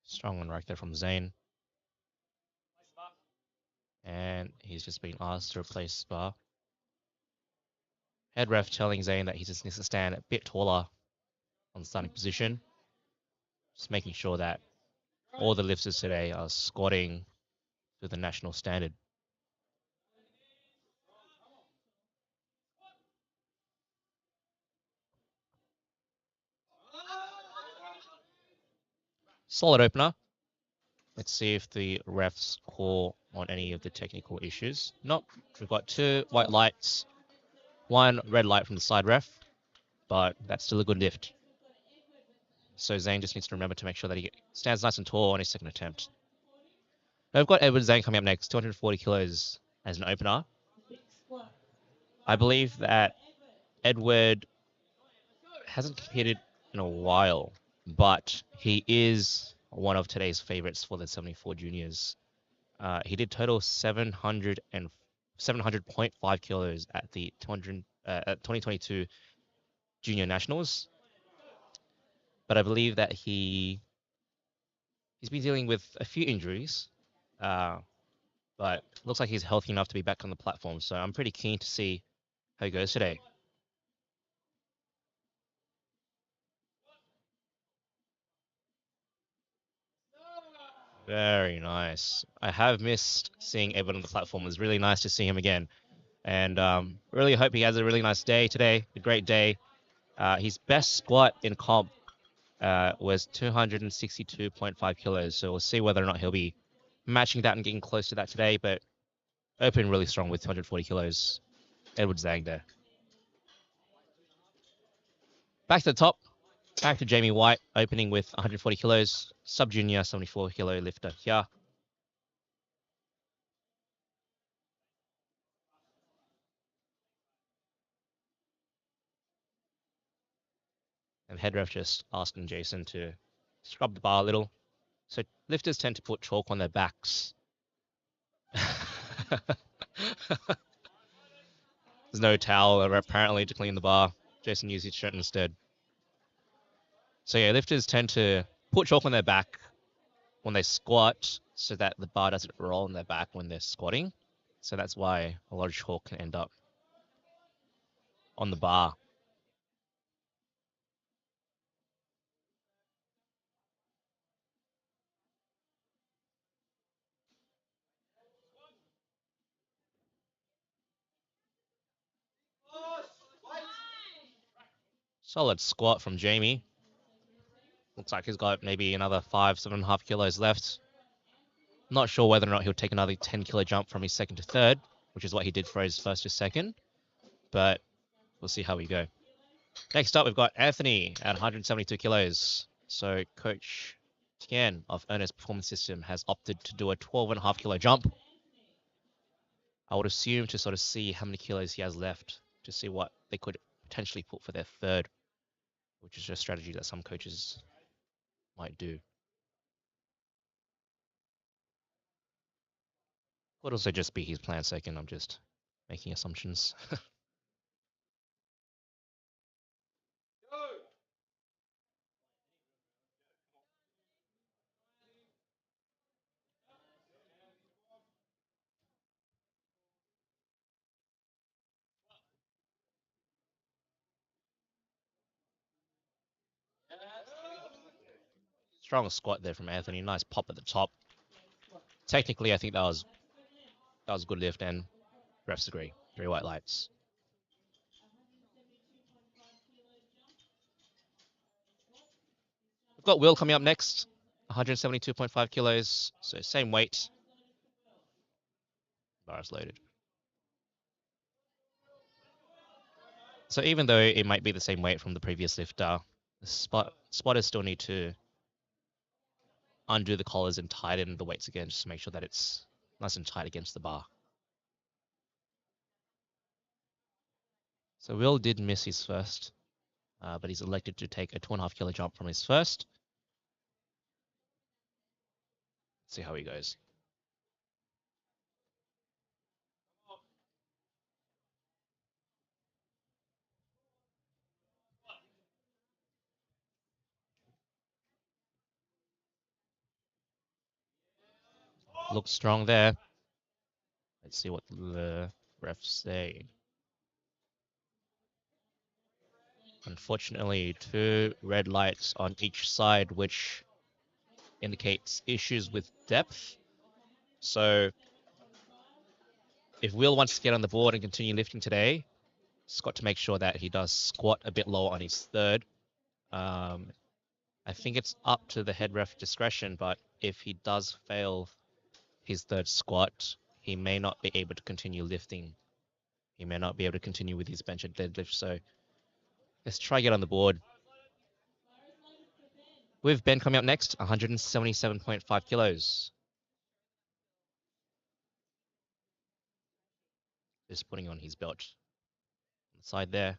Strong one right there from Zane. And he's just been asked to replace bar. Head ref telling Zane that he just needs to stand a bit taller on the starting position. Just making sure that all the lifters today are squatting to the national standard. Solid opener. Let's see if the refs call on any of the technical issues. Nope. We've got 2 white lights, 1 red light from the side ref, but that's still a good lift. So Zane just needs to remember to make sure that he stands nice and tall on his second attempt. Now we've got Edward Zane coming up next, 240 kilos as an opener. I believe that Edward hasn't competed in a while, but he is one of today's favorites for the 74 juniors. He did total 700.5 kilos at the 2022 junior nationals. But I believe that he's been dealing with a few injuries, but looks like he's healthy enough to be back on the platform. So I'm pretty keen to see how he goes today. Very nice. I have missed seeing Edward on the platform. It was really nice to see him again. And really hope he has a really nice day today, a great day. His best squat in comp was 262.5 kilos. So we'll see whether or not he'll be matching that and getting close to that today. But open really strong with 240 kilos. Edward Zhang there. Back to the top. Back to Jamie White, opening with 140 kilos. Sub-junior 74 kilo lifter here. And head ref just asking Jason to scrub the bar a little. So lifters tend to put chalk on their backs. There's no towel apparently to clean the bar. Jason used his shirt instead. So yeah, lifters tend to put chalk on their back when they squat so that the bar doesn't roll on their back when they're squatting. So that's why a lot of chalk can end up on the bar. Solid squat from Jamie. Looks like he's got maybe another 7.5 kilos left. Not sure whether or not he'll take another 10-kilo jump from his second to third, which is what he did for his first to second. But we'll see how we go. Next up, we've got Anthony at 172 kilos. So Coach Tian of Ernest Performance System has opted to do a 12.5-kilo jump. I would assume to sort of see how many kilos he has left to see what they could potentially put for their third, which is a strategy that some coaches might do. Could also just be his plan second. I'm just making assumptions. Strong squat there from Anthony. Nice pop at the top. Technically, I think that was a good lift, and refs agree. 3 white lights. We've got Will coming up next. 172.5 kilos, so same weight. Bar is loaded. So even though it might be the same weight from the previous lifter, the spotters still need to undo the collars and tighten the weights again just to make sure that it's nice and tight against the bar. So Will did miss his first, but he's elected to take a 2.5-kilo jump from his first. See how he goes. Looks strong there. Let's see what the refs say. Unfortunately, 2 red lights on each side, which indicates issues with depth. So if Will wants to get on the board and continue lifting today, he's got to make sure that he does squat a bit lower on his third. I think it's up to the head ref discretion, but if he does fail his third squat, he may not be able to continue lifting. He may not be able to continue with his bench and deadlift. So let's try get on the board. With Ben coming up next, 177.5 kilos. Just putting on his belt on the side there.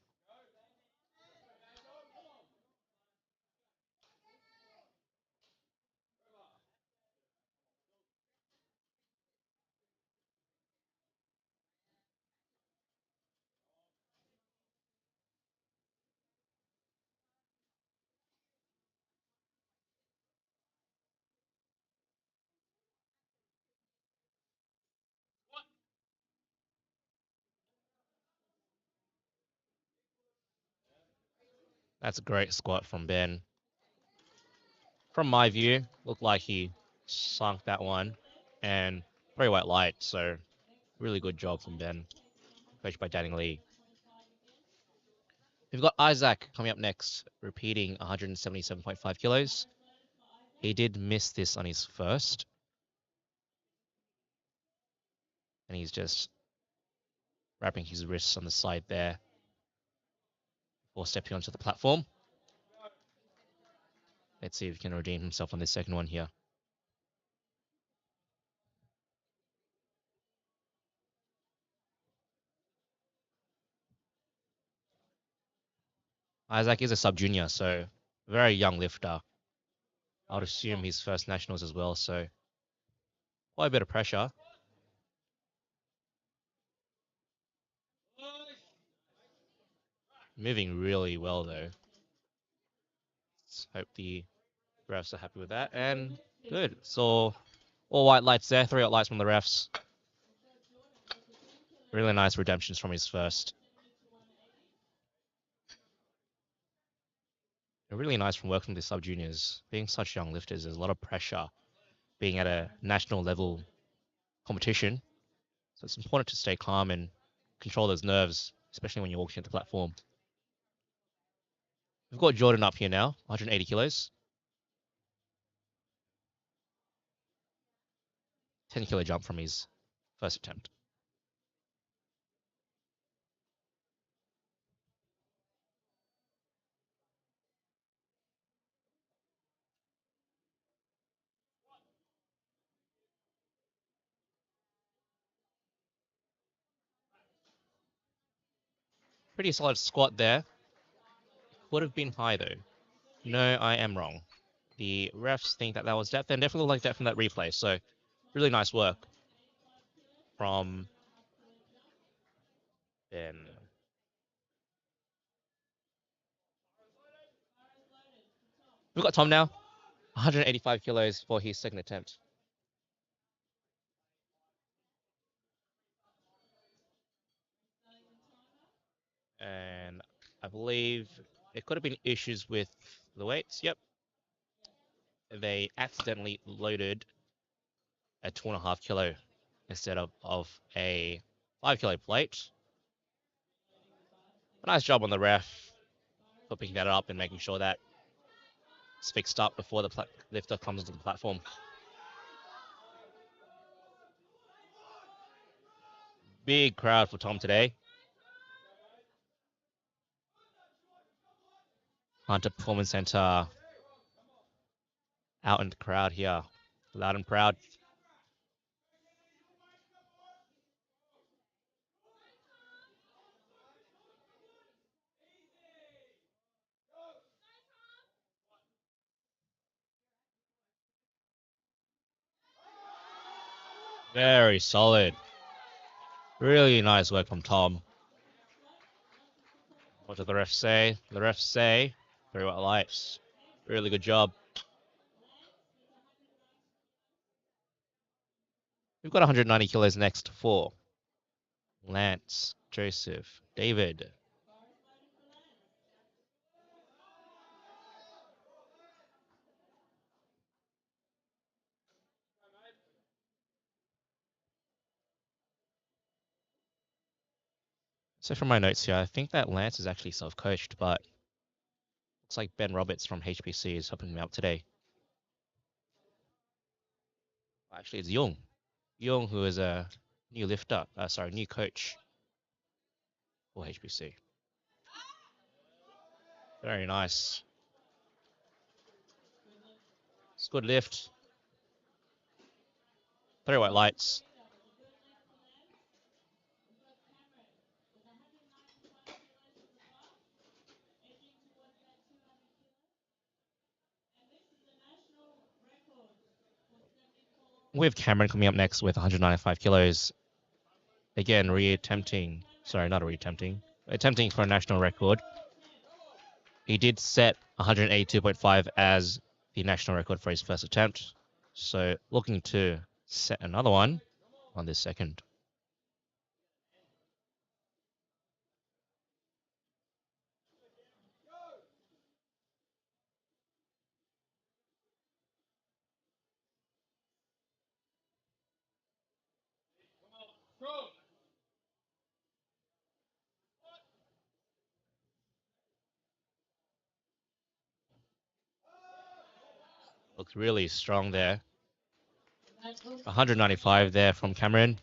That's a great squat from Ben. From my view, looked like he sunk that one, and very white light, so really good job from Ben, coached by Danny Lee. We've got Isaac coming up next, repeating 177.5 kilos. He did miss this on his first, and he's just wrapping his wrists on the side there before stepping onto the platform. Let's see if he can redeem himself on this second one here. Isaac is a sub-junior, so very young lifter. I would assume his first nationals as well, so quite a bit of pressure. Moving really well though. Let's hope the refs are happy with that. And good. So All white lights there, 3 white lights from the refs. Really nice redemptions from his first. Really nice from working with the sub-juniors. Being such young lifters, there's a lot of pressure being at a national level competition. So it's important to stay calm and control those nerves, especially when you're walking at the platform. We've got Jordan up here now, 180 kilos. 10-kilo jump from his first attempt. Pretty solid squat there. Would have been high though. No, I am wrong. The refs think that that was depth, and definitely looked like depth from that replay. So really nice work from Ben. We've got Tom now, 185 kilos for his second attempt. And I believe it could have been issues with the weights. Yep. They accidentally loaded a 2.5 kilo instead of a 5 kilo plate. A nice job on the ref for picking that up and making sure that it's fixed up before the lifter comes onto the platform. Big crowd for Tom today. Hunter Performance Center out in the crowd here, loud and proud. Very solid. Really nice work from Tom. What did the refs say? The refs say, very white lights. Really good job. We've got 190 kilos next for Lance, Joseph, David. So from my notes here, I think that Lance is actually self-coached, but looks like Ben Roberts from HPC is helping him out today. Actually, it's Young. Young, who is a new new coach for HPC. Very nice. It's good lift. 3 white lights. We have Cameron coming up next with 195 kilos. Again, attempting for a national record. He did set 182.5 as the national record for his first attempt. So looking to set another one on this second. Looks really strong there. 195 there from Cameron.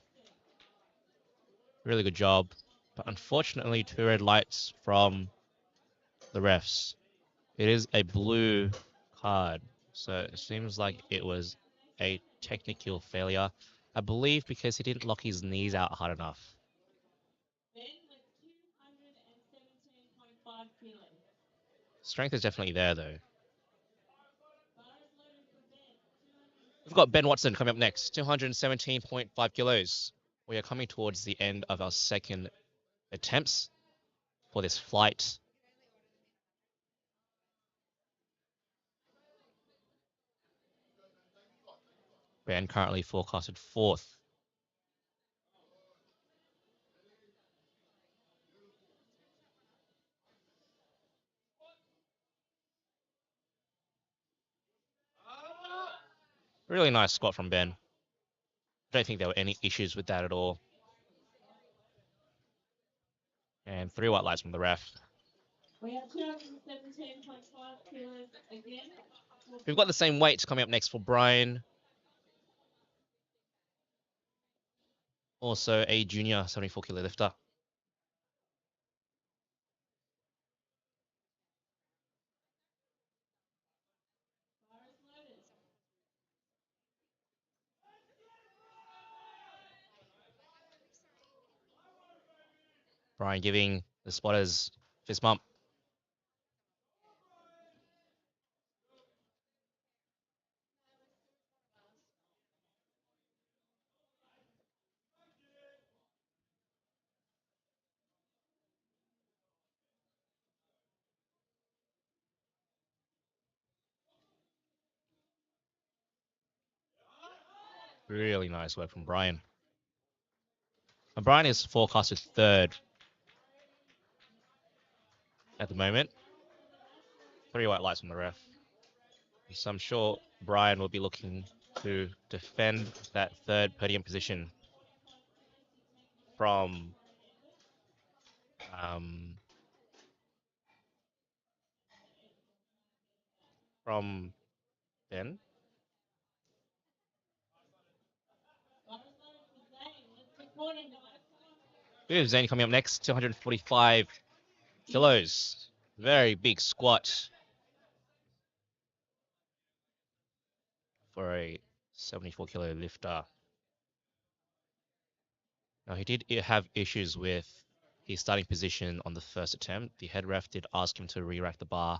Really good job. But unfortunately, 2 red lights from the refs. It is a blue card. So it seems like it was a technical failure. I believe because he didn't lock his knees out hard enough. Strength is definitely there though. We've got Ben Watson coming up next, 217.5 kilos. We are coming towards the end of our second attempts for this flight. Ben currently forecasted 4th. Really nice squat from Ben. I don't think there were any issues with that at all. And 3 white lights from the ref.
We have 217.5 kilos again.
We've got the same weights coming up next for Brian. Also a junior 74 kilo lifter. Brian giving the spotters fist bump. Really nice work from Brian. And Brian is forecasted 3rd at the moment. 3 white lights from the ref. So I'm sure Brian will be looking to defend that 3rd podium position from Ben. We have Zane coming up next, 245 kilos. Very big squat for a 74 kilo lifter. Now, he did have issues with his starting position on the first attempt. The head ref did ask him to re-rack the bar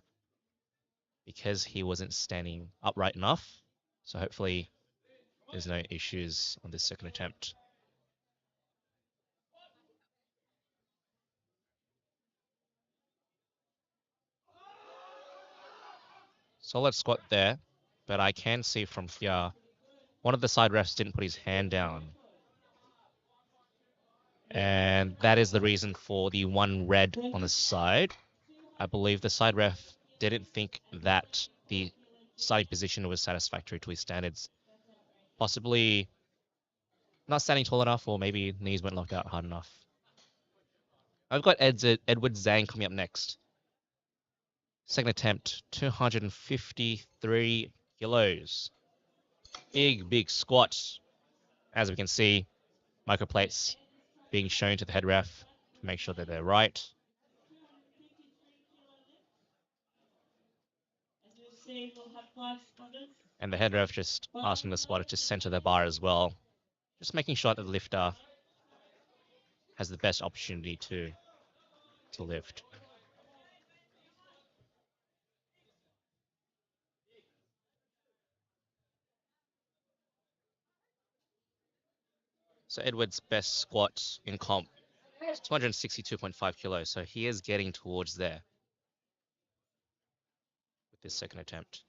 because he wasn't standing upright enough. So hopefully there's no issues on this second attempt. Solid squat there, but I can see from here, one of the side refs didn't put his hand down. And that is the reason for the 1 red on the side. I believe the side ref didn't think that the starting position was satisfactory to his standards. Possibly not standing tall enough, or maybe knees weren't locked out hard enough. I've got Edward Zhang coming up next. Second attempt, 253 kilos. Big squat. As we can see, microplates being shown to the head ref to make sure that they're right. And the head ref just asking the spotter to center the bar as well. Just making sure that the lifter has the best opportunity to lift. So Edward's best squat in comp is 262.5 kilos. So he is getting towards there with this second attempt.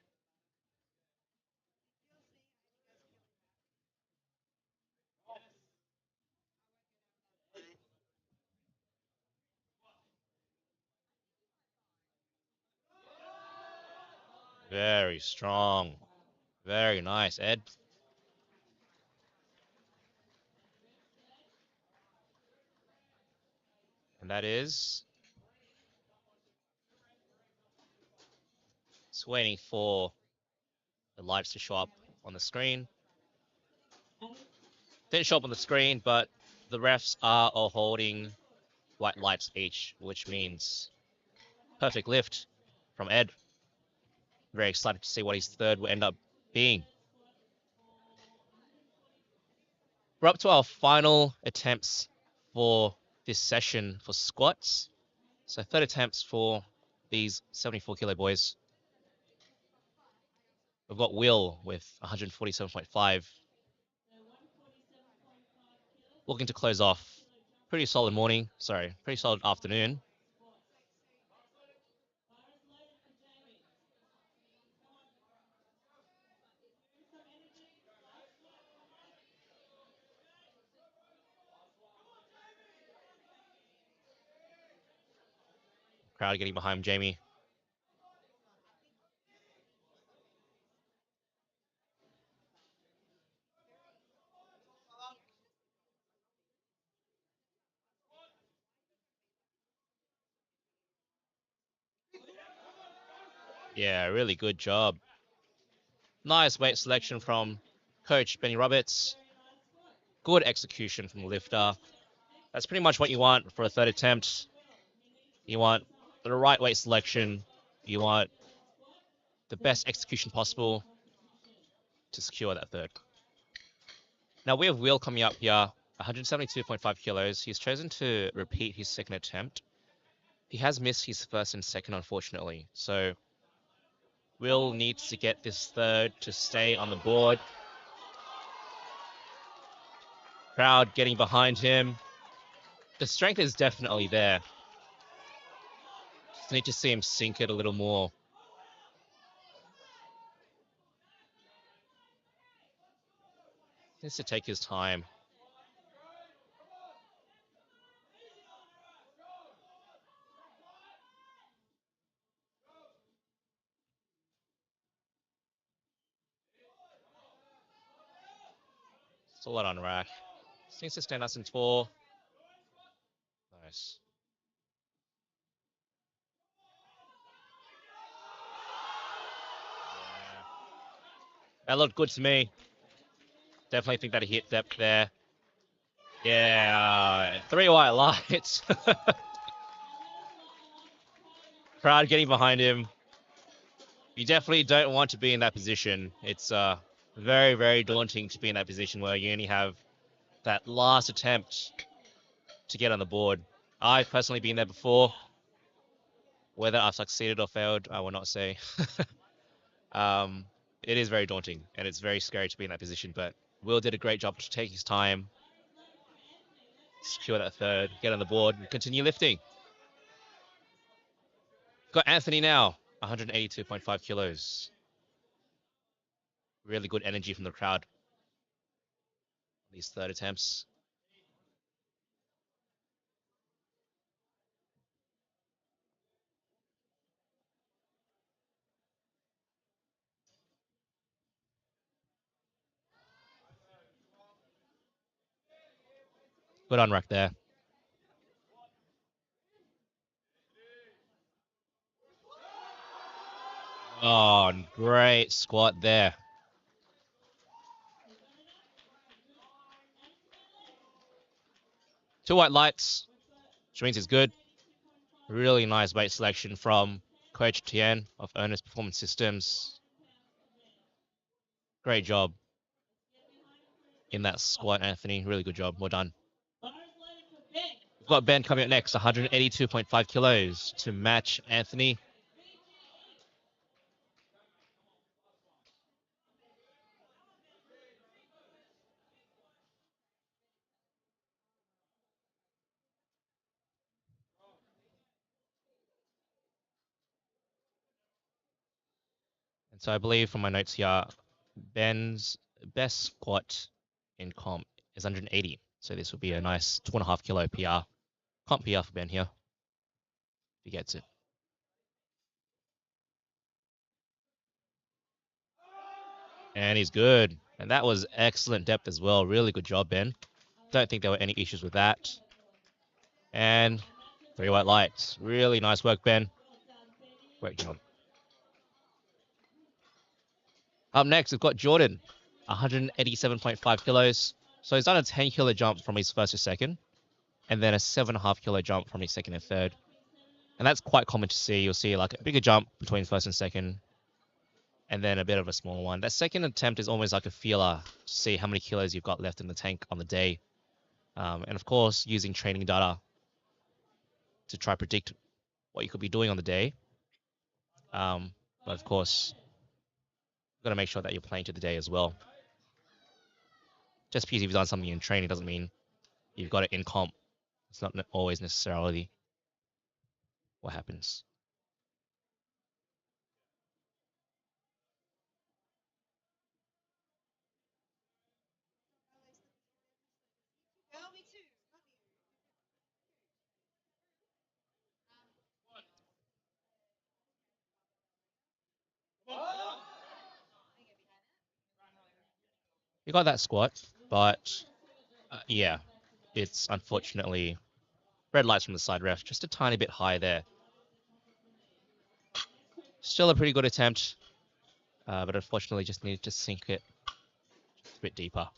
Very strong. Very nice, Ed. And that is... It's waiting for the lights to show up on the screen. Didn't show up on the screen, but the refs are all holding white lights each, which means perfect lift from Ed. Very excited to see what his 3rd will end up being. We're up to our final attempts for this session for squats. So 3rd attempts for these 74 kilo boys. We've got Will with 147.5. Looking to close off. Pretty solid morning. Sorry, pretty solid afternoon. Crowd getting behind Jamie. Yeah, really good job. Nice weight selection from Coach Benny Roberts. Good execution from the lifter. That's pretty much what you want for a third attempt. You want the right weight selection. You want the best execution possible to secure that third. Now we have Will coming up here, 172.5 kilos. He's chosen to repeat his second attempt. He has missed his first and second, unfortunately. So Will needs to get this third to stay on the board. Crowd getting behind him. The strength is definitely there. Just need to see him sink it a little more. Needs to take his time. It's a lot on rack. Needs to stand nice and tall. Nice. Yeah. That looked good to me. Definitely think that he hit depth there. Yeah, 3 white lights. Crowd getting behind him. You definitely don't want to be in that position. It's very, very daunting to be in that position where you only have that last attempt to get on the board. I've personally been there before. Whether I've succeeded or failed, I will not say. It is very daunting, and it's very scary to be in that position, but Will did a great job to take his time, secure that third, get on the board, and continue lifting. Got Anthony now, 182.5 kilos. Really good energy from the crowd. These third attempts. Good on rack there. Oh, great squat there. Two white lights, which means it's good. Really nice weight selection from Coach Tien of Earnest Performance Systems. Great job in that squat, Anthony. Really good job. Well done. We've got Ben coming up next, 182.5 kilos to match Anthony. And so I believe from my notes here, Ben's best squat in comp is 180. So this will be a nice 2.5 kilo PR. Comp PR for Ben here. If he gets it. And he's good. And that was excellent depth as well. Really good job, Ben. Don't think there were any issues with that. And 3 white lights. Really nice work, Ben. Great job. Up next, we've got Jordan, 187.5 kilos. So he's done a 10 kilo jump from his first to second, and then a 7.5 kilo jump from his second and third. And that's quite common to see. You'll see like a bigger jump between first and second, and then a bit of a small one. That second attempt is almost like a feeler to see how many kilos you've got left in the tank on the day. And of course, using training data to try predict what you could be doing on the day. But of course, you've got to make sure that you're playing to the day as well. Just because you've done something in training doesn't mean you've got it in comp. It's not always necessarily what happens. He got that squat, but yeah, it's unfortunately red lights from the side ref, just a tiny bit high there. Still a pretty good attempt, but unfortunately just needed to sink it just a bit deeper.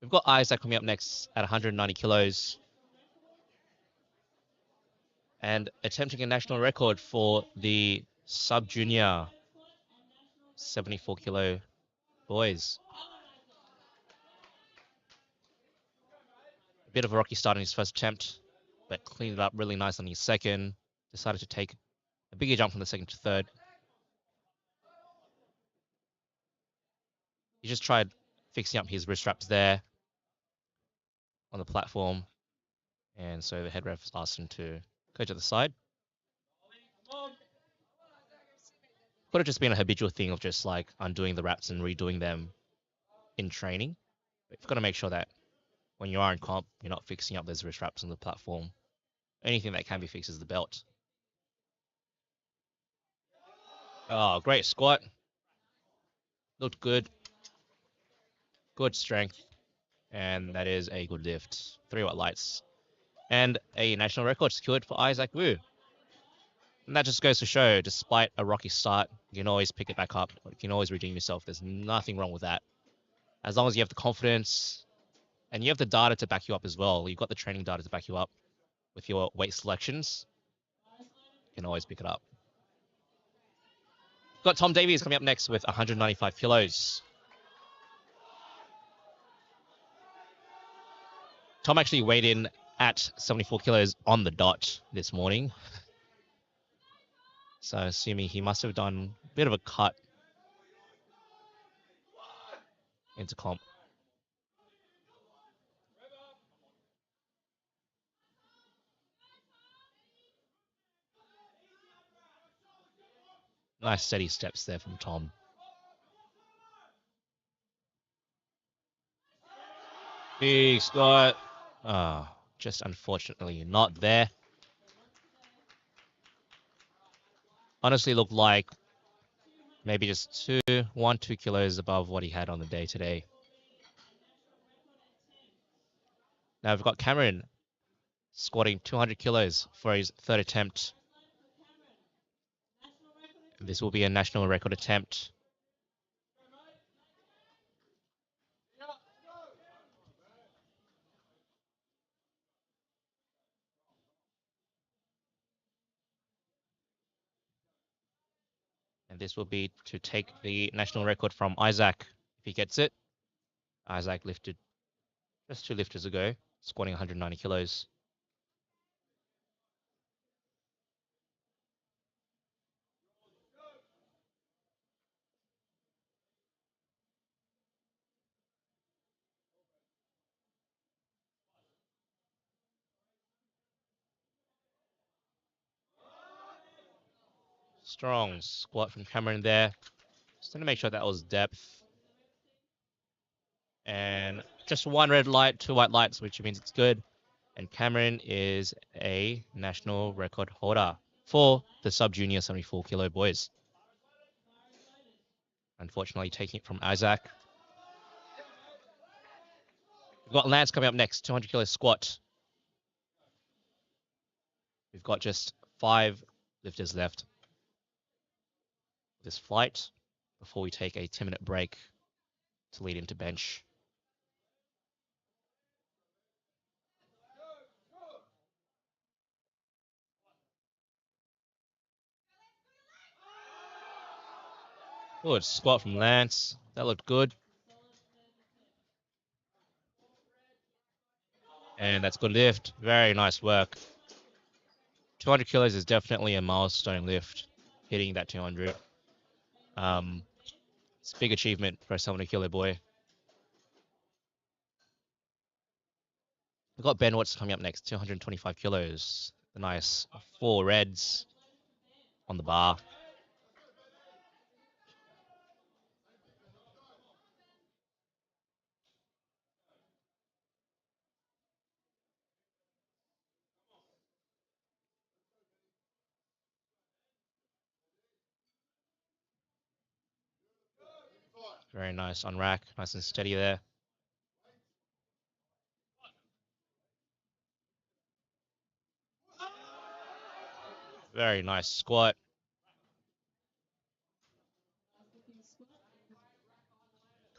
We've got Isaac coming up next at 190 kilos and attempting a national record for the sub-junior 74 kilo boys. A bit of a rocky start on his first attempt, but cleaned it up really nice on his second. Decided to take a bigger jump from the second to third. He just tried fixing up his wrist straps there on the platform, and so the head ref asked him to go to the side. Could have just been a habitual thing of just like undoing the wraps and redoing them in training. But you've got to make sure that when you are in comp, you're not fixing up those wrist wraps on the platform. Anything that can be fixed is the belt. Oh, great squat. Looked good. Good strength. And that is a good lift. 3 white lights. And a national record secured for Isaac Wu. And that just goes to show, despite a rocky start, you can always pick it back up. You can always redeem yourself. There's nothing wrong with that. As long as you have the confidence and you have the data to back you up as well. You've got the training data to back you up with your weight selections. You can always pick it up. We've got Tom Davies coming up next with 195 kilos. Tom actually weighed in at 74 kilos on the dot this morning. So assuming he must have done a bit of a cut into comp. Nice steady steps there from Tom. Big squat. Just unfortunately not there. Honestly looked like maybe just 2 kilos above what he had on the day today. Now we've got Cameron squatting 200 kilos for his third attempt. This will be a national record attempt. And this will be to take the national record from Isaac if he gets it. Isaac lifted just 2 lifters ago, squatting 190 kilos. Strong squat from Cameron there. Just to make sure that was depth. And just 1 red light, 2 white lights, which means it's good. And Cameron is a national record holder for the sub-junior 74 kilo boys. Unfortunately, taking it from Isaac. We've got Lance coming up next, 200 kilo squat. We've got just 5 lifters left this flight before we take a 10-minute break to lead into bench. Good squat from Lance. That looked good. And that's good lift. Very nice work. 200 kilos is definitely a milestone lift, hitting that 200. It's a big achievement for a 70 kilo boy. We've got Ben Watts coming up next, 225 kilos. The nice 4 reds on the bar. Very nice on rack. Nice and steady there. Very nice squat.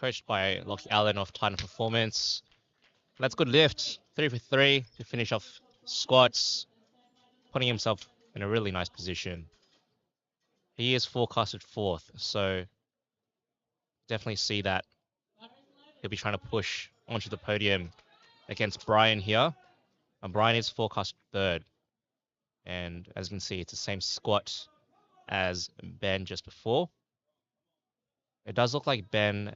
Coached by Lockie Allen of Titan Performance. That's good lift. 3 for 3 to finish off squats. Putting himself in a really nice position. He is forecasted 4th, so definitely see that he'll be trying to push onto the podium against Brian here. And Brian is forecast 3rd. And as you can see, it's the same squat as Ben just before. It does look like Ben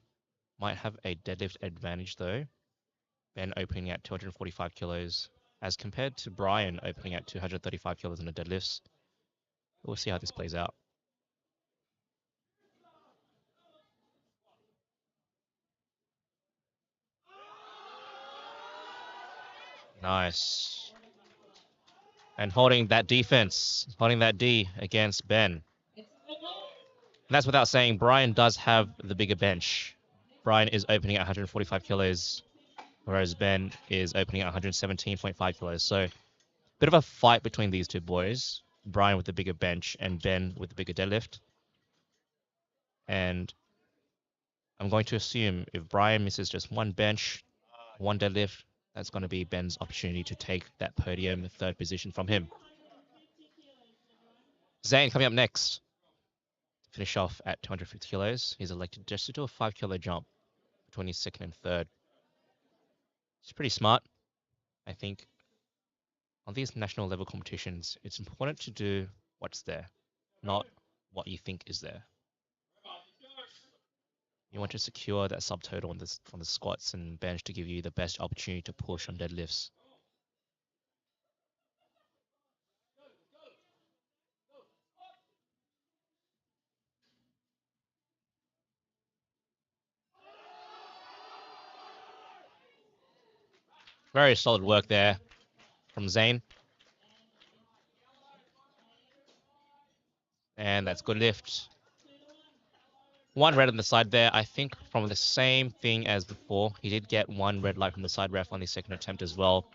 might have a deadlift advantage though. Ben opening at 245 kilos as compared to Brian opening at 235 kilos in the deadlifts. We'll see how this plays out. Nice. And holding that defense, holding that D against Ben. And that's without saying Brian does have the bigger bench. Brian is opening at 145 kilos, whereas Ben is opening at 117.5 kilos. So bit of a fight between these two boys. Brian with the bigger bench and Ben with the bigger deadlift. And I'm going to assume if Brian misses just one bench, one deadlift, that's going to be Ben's opportunity to take that podium 3rd position from him. Zane coming up next. To finish off at 250 kilos. He's elected just to do a 5 kilo jump between his 2nd and 3rd. It's pretty smart. I think on these national level competitions, it's important to do what's there, not what you think is there. You want to secure that subtotal on the squats and bench to give you the best opportunity to push on deadlifts. Very solid work there from Zane. And that's good lift. 1 red on the side there, I think from the same thing as before. He did get 1 red light from the side ref on the 2nd attempt as well.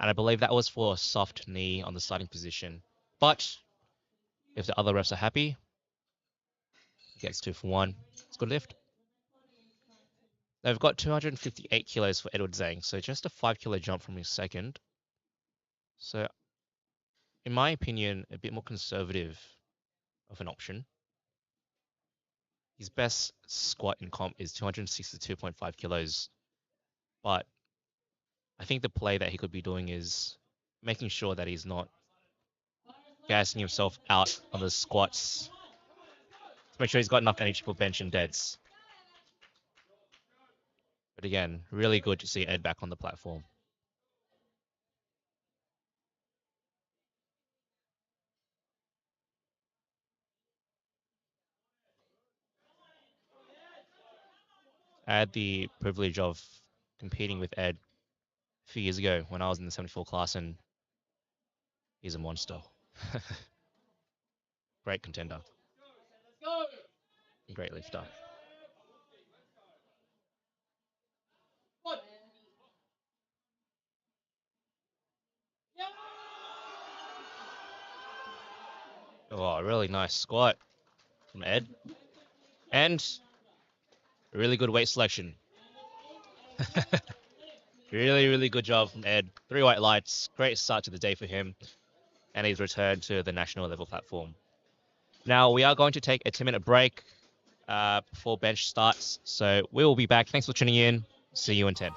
And I believe that was for a soft knee on the starting position. But if the other refs are happy, he gets 2 for 1. It's good lift. They've got 258 kilos for Edward Zhang, so just a 5 kilo jump from his 2nd. So, in my opinion, a bit more conservative of an option. His best squat in comp is 262.5 kilos. But I think the play that he could be doing is making sure that he's not gassing himself out on the squats. To make sure he's got enough energy for bench and deads. But again, really good to see Ed back on the platform. I had the privilege of competing with Ed a few years ago when I was in the 74 class, and he's a monster. Great contender. Great lifter. Oh, really nice squat from Ed. And a really good weight selection. Really, really good job from Ed. 3 white lights. Great start to the day for him. And he's returned to the national level platform. Now, we are going to take a 10-minute break before bench starts. So we will be back. Thanks for tuning in. See you in 10.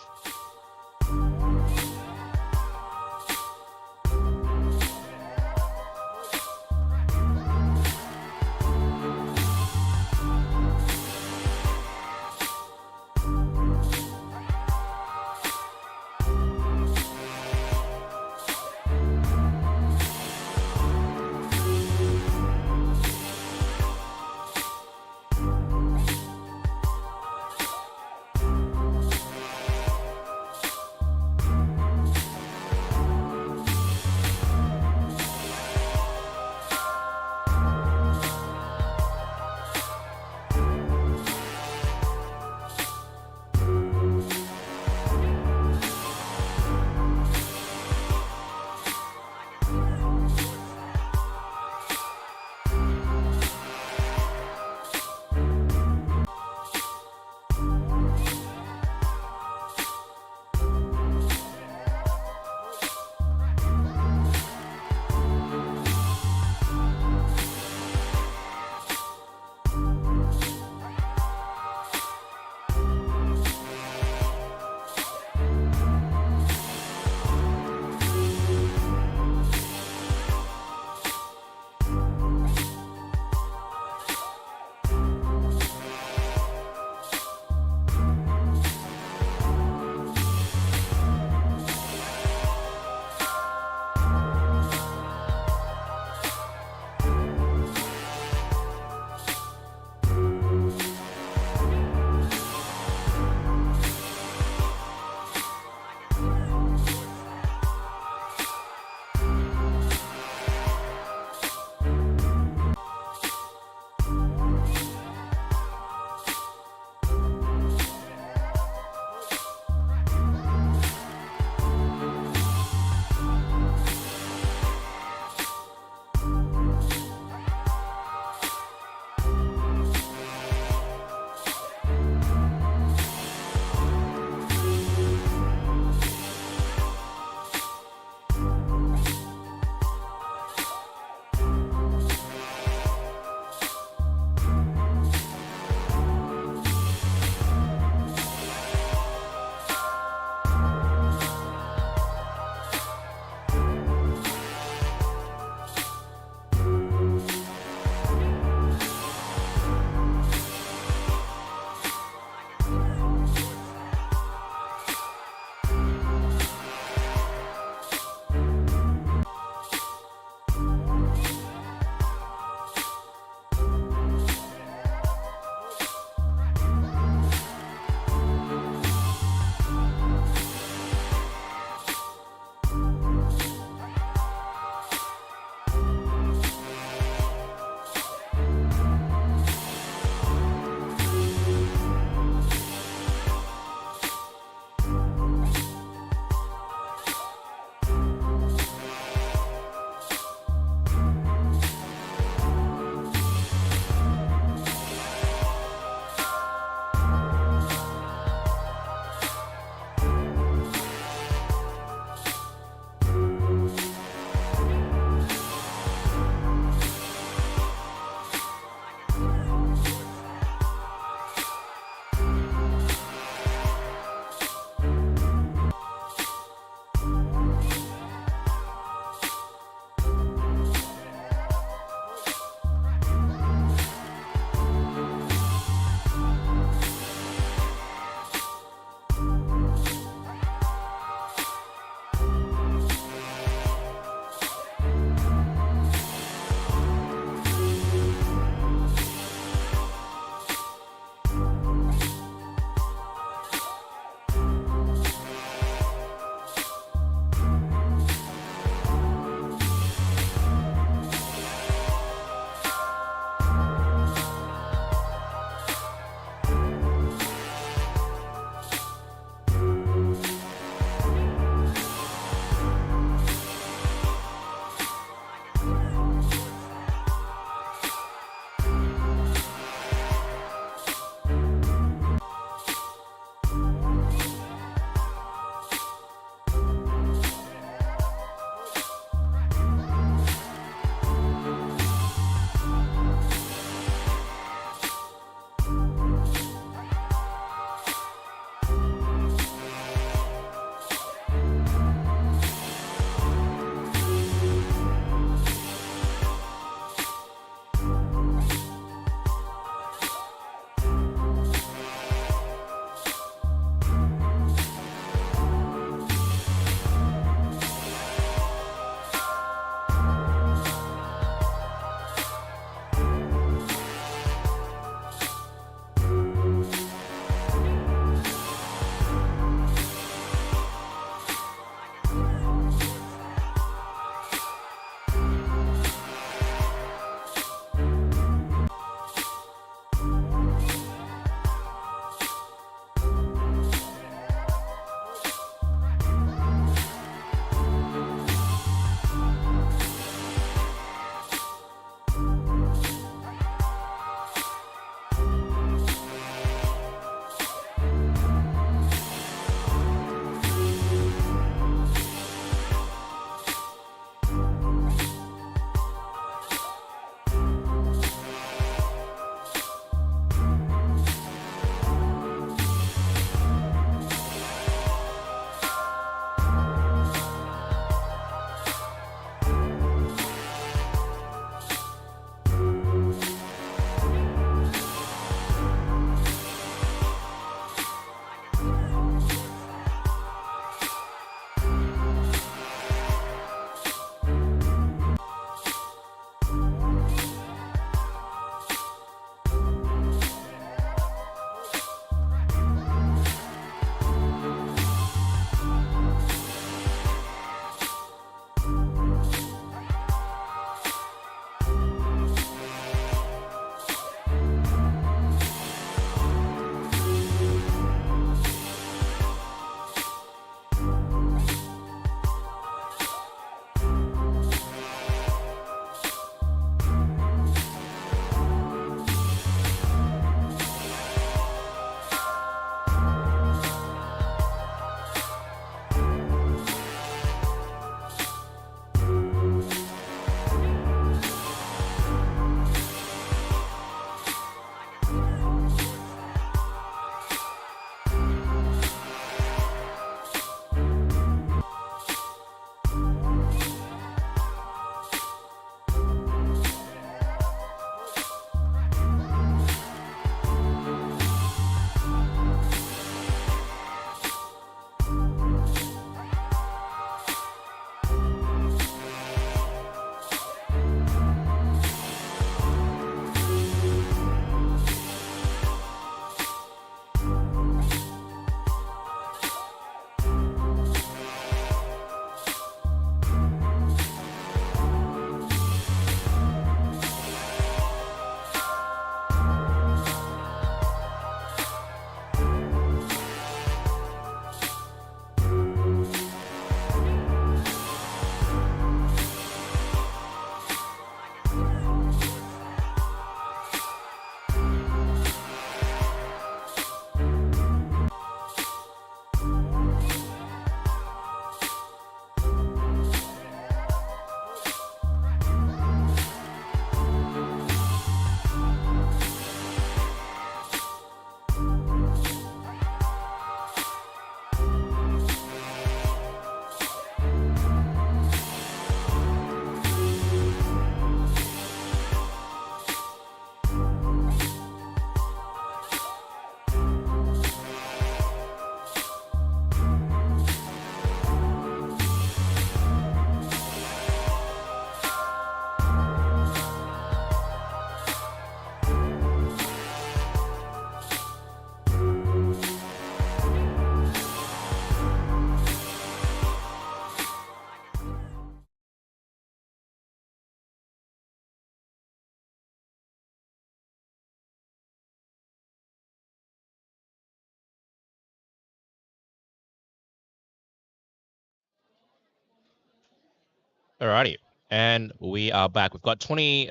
Alrighty, and we are back. We've got 20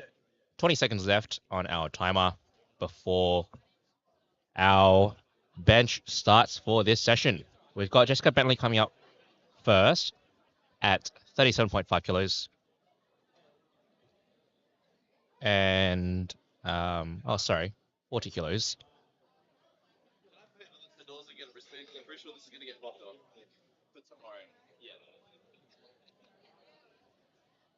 seconds left on our timer before our bench starts for this session. We've got Jessica Bentley coming up first at 37.5 kilos. And, 40 kilos.
Unless the doors are getting respected, I'm pretty sure this is going to get blocked off for tomorrow. Yeah.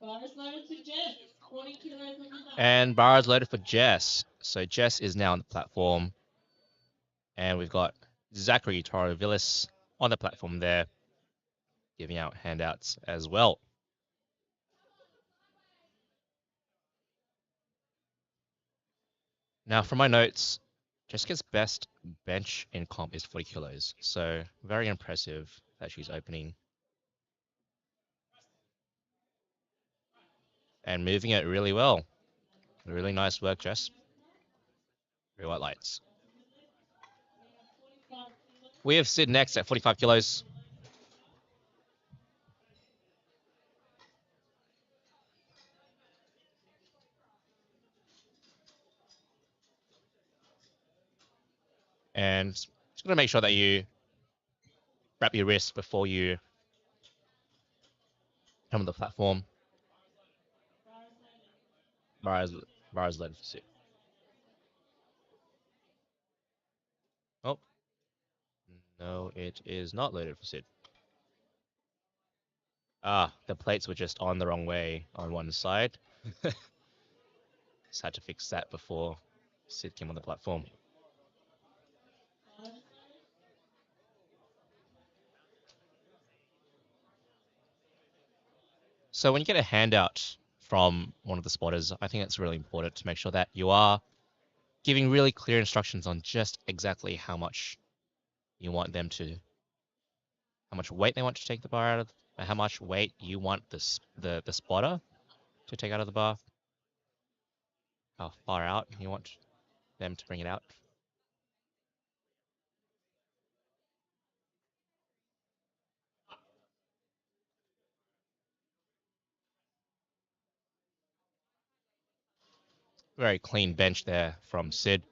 Bars loaded to Jess. 40 kilos on the bar.
And bars loaded for Jess. So Jess is now on the platform. And we've got Zachary Torovillis on the platform there, giving out handouts as well. Now, from my notes, Jessica's best bench in comp is 40 kilos. So very impressive that she's opening and moving it really well. Really nice work, Jess. Very white lights. We have Sid next at 45 kilos. And just going to make sure that you wrap your wrist before you come on the platform. Bars loaded for Sid. Oh, no, it is not loaded for Sid. Ah, the plates were just on the wrong way on one side. Just had to fix that before Sid came on the platform. So when you get a handout from one of the spotters, I think it's really important to make sure that you are giving really clear instructions on just exactly how much you want them to, how much weight they want to take the bar out of, and how much weight you want the spotter to take out of the bar, how far out you want them to bring it out. Very clean bench there from Sid.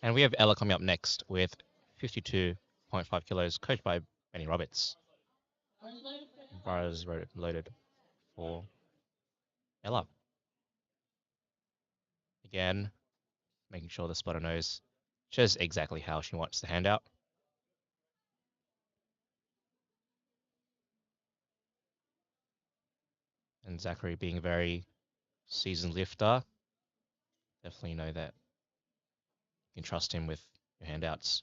And we have Ella coming up next with 52.5 kilos, coached by Benny Roberts. Bars loaded for Ella. Again, making sure the spotter knows just exactly how she wants the handout. And Zachary being a very seasoned lifter, definitely know that you can trust him with your handouts.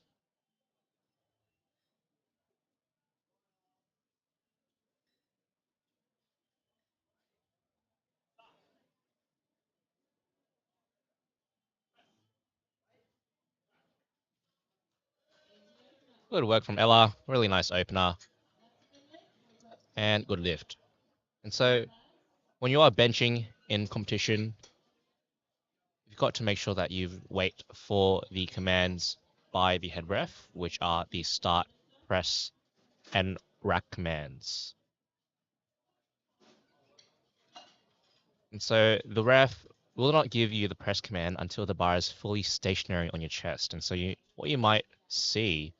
Good work from Ella, really nice opener, and good lift. And so when you are benching in competition, you've got to make sure that you wait for the commands by the head ref, which are the start, press, and rack commands. And so the ref will not give you the press command until the bar is fully stationary on your chest. And so what you might see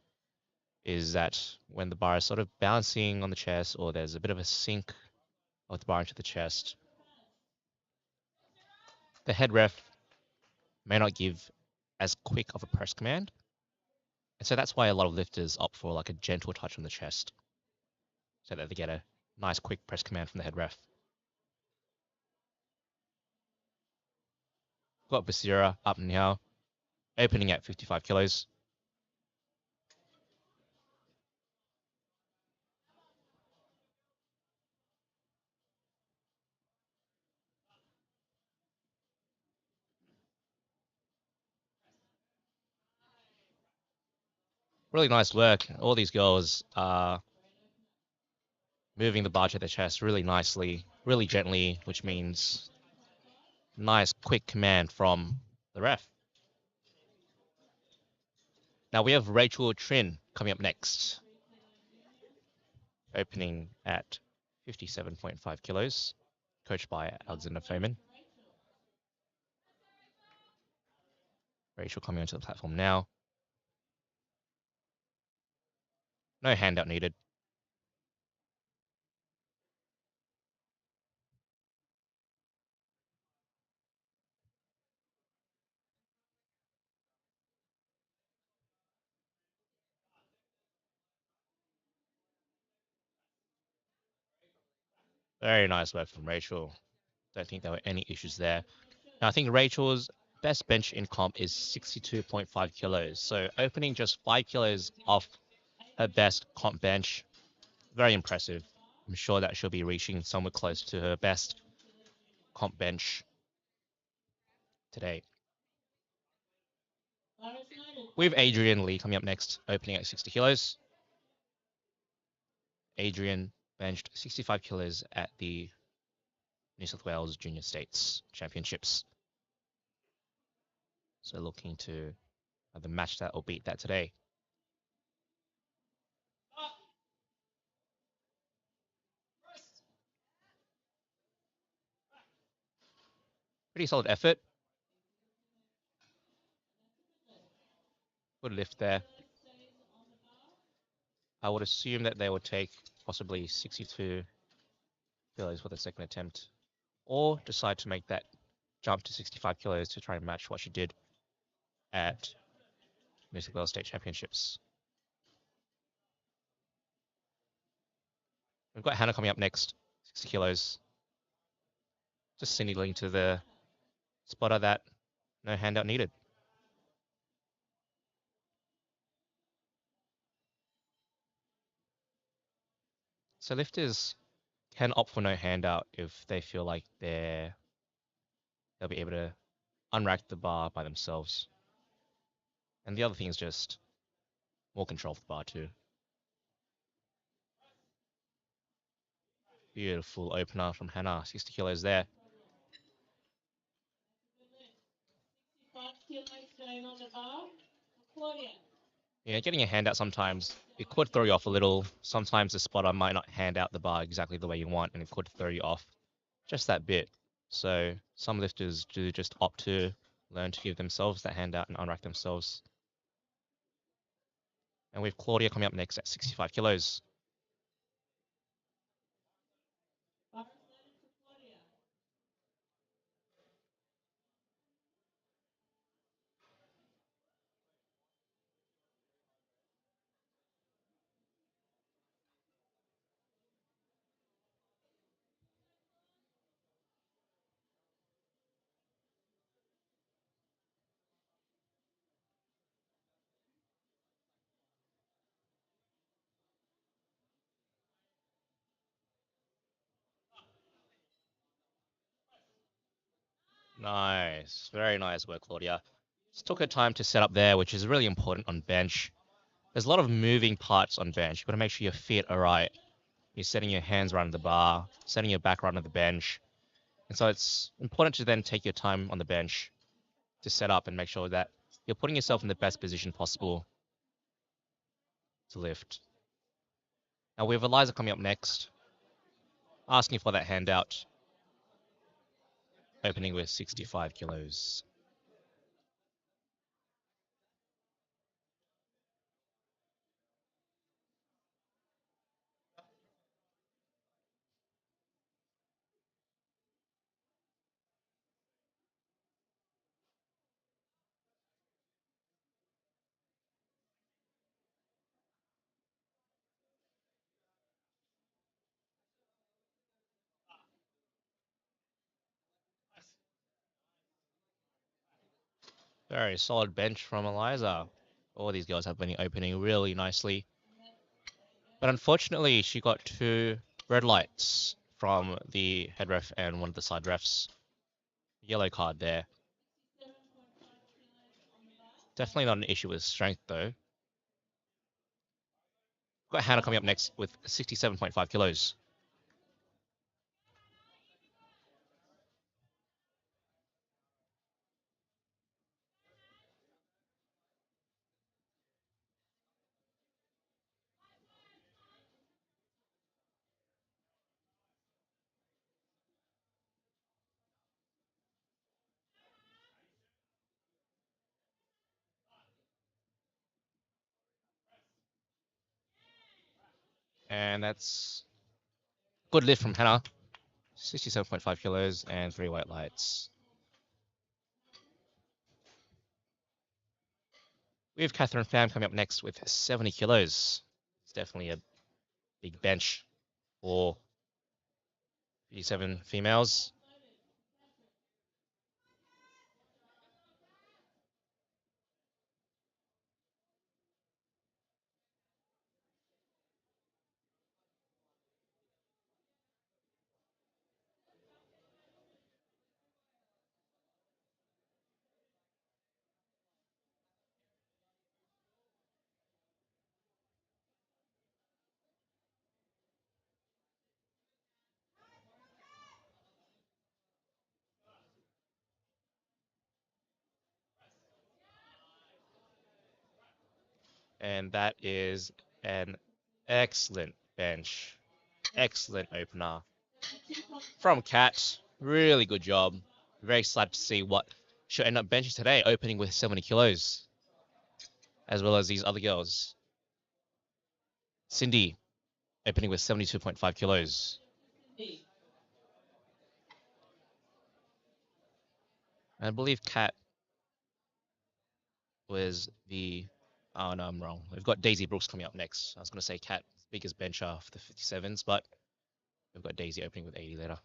is that when the bar is sort of bouncing on the chest, or there's a bit of a sink of the bar into the chest, the head ref may not give as quick of a press command. And so that's why a lot of lifters opt for like a gentle touch on the chest, so that they get a nice quick press command from the head ref. Got Basira up now, opening at 55 kilos. Really nice work. All these girls are moving the bar to their chest really nicely, really gently, which means Nice quick command from the ref. Now we have Rachel Trin coming up next. Opening at 57.5 kilos, coached by Alexander Feynman. Rachel coming onto the platform now. No handout needed. Very nice work from Rachel. Don't think there were any issues there. Now I think Rachel's best bench in comp is 62.5 kilos. So opening just 5 kilos off her best comp bench, very impressive. I'm sure that she'll be reaching somewhere close to her best comp bench today. We have Adrian Lee coming up next, opening at 60 kilos. Adrian benched 65 kilos at the New South Wales Junior States Championships. So looking to either match that or beat that today. Pretty solid effort. Good lift there. I would assume that they would take possibly 62 kilos for the second attempt, or decide to make that jump to 65 kilos to try and match what she did at New South Wales State Championships. We've got Hannah coming up next, 60 kilos. Just signaling to the spotter that no handout needed. So lifters can opt for no handout if they feel like they'll be able to unrack the bar by themselves. And the other thing is just more control of the bar too. Beautiful opener from Hannah, 60 kilos there.
65 kilos going on the bar. Claudia.
Yeah, getting a handout sometimes, it could throw you off a little. Sometimes the spotter might not hand out the bar exactly the way you want, and it could throw you off just that bit. So some lifters do just opt to learn to give themselves that handout and unrack themselves. And we have Claudia coming up next at 65 kilos. Nice, very nice work, Claudia. Just took her time to set up there, which is really important on bench. There's a lot of moving parts on bench. You've got to make sure your feet are right. You're setting your hands right on the bar, setting your back right on the bench. And so it's important to then take your time on the bench to set up and make sure that you're putting yourself in the best position possible to lift. Now we have Eliza coming up next, asking for that handout, opening with 65 kilos. Very solid bench from Eliza. All these girls have been opening really nicely. But unfortunately, she got 2 red lights from the head ref and one of the side refs. Yellow card there. Definitely not an issue with strength though. Got Hannah coming up next with 67.5 kilos. And that's good lift from Hannah. 67.5 kilos and 3 white lights. We have Catherine Pham coming up next with 70 kilos. It's definitely a big bench for 57 females. And that is an excellent bench. Excellent opener from Kat. Really good job. Very excited to see what she'll end up benching today, opening with 70 kilos, as well as these other girls. Cindy opening with 72.5 kilos. I believe Kat was the... Oh, no, I'm wrong. We've got Daisy Brooks coming up next. I was going to say Kat, biggest bencher for the 57s, but we've got Daisy opening with 80 later.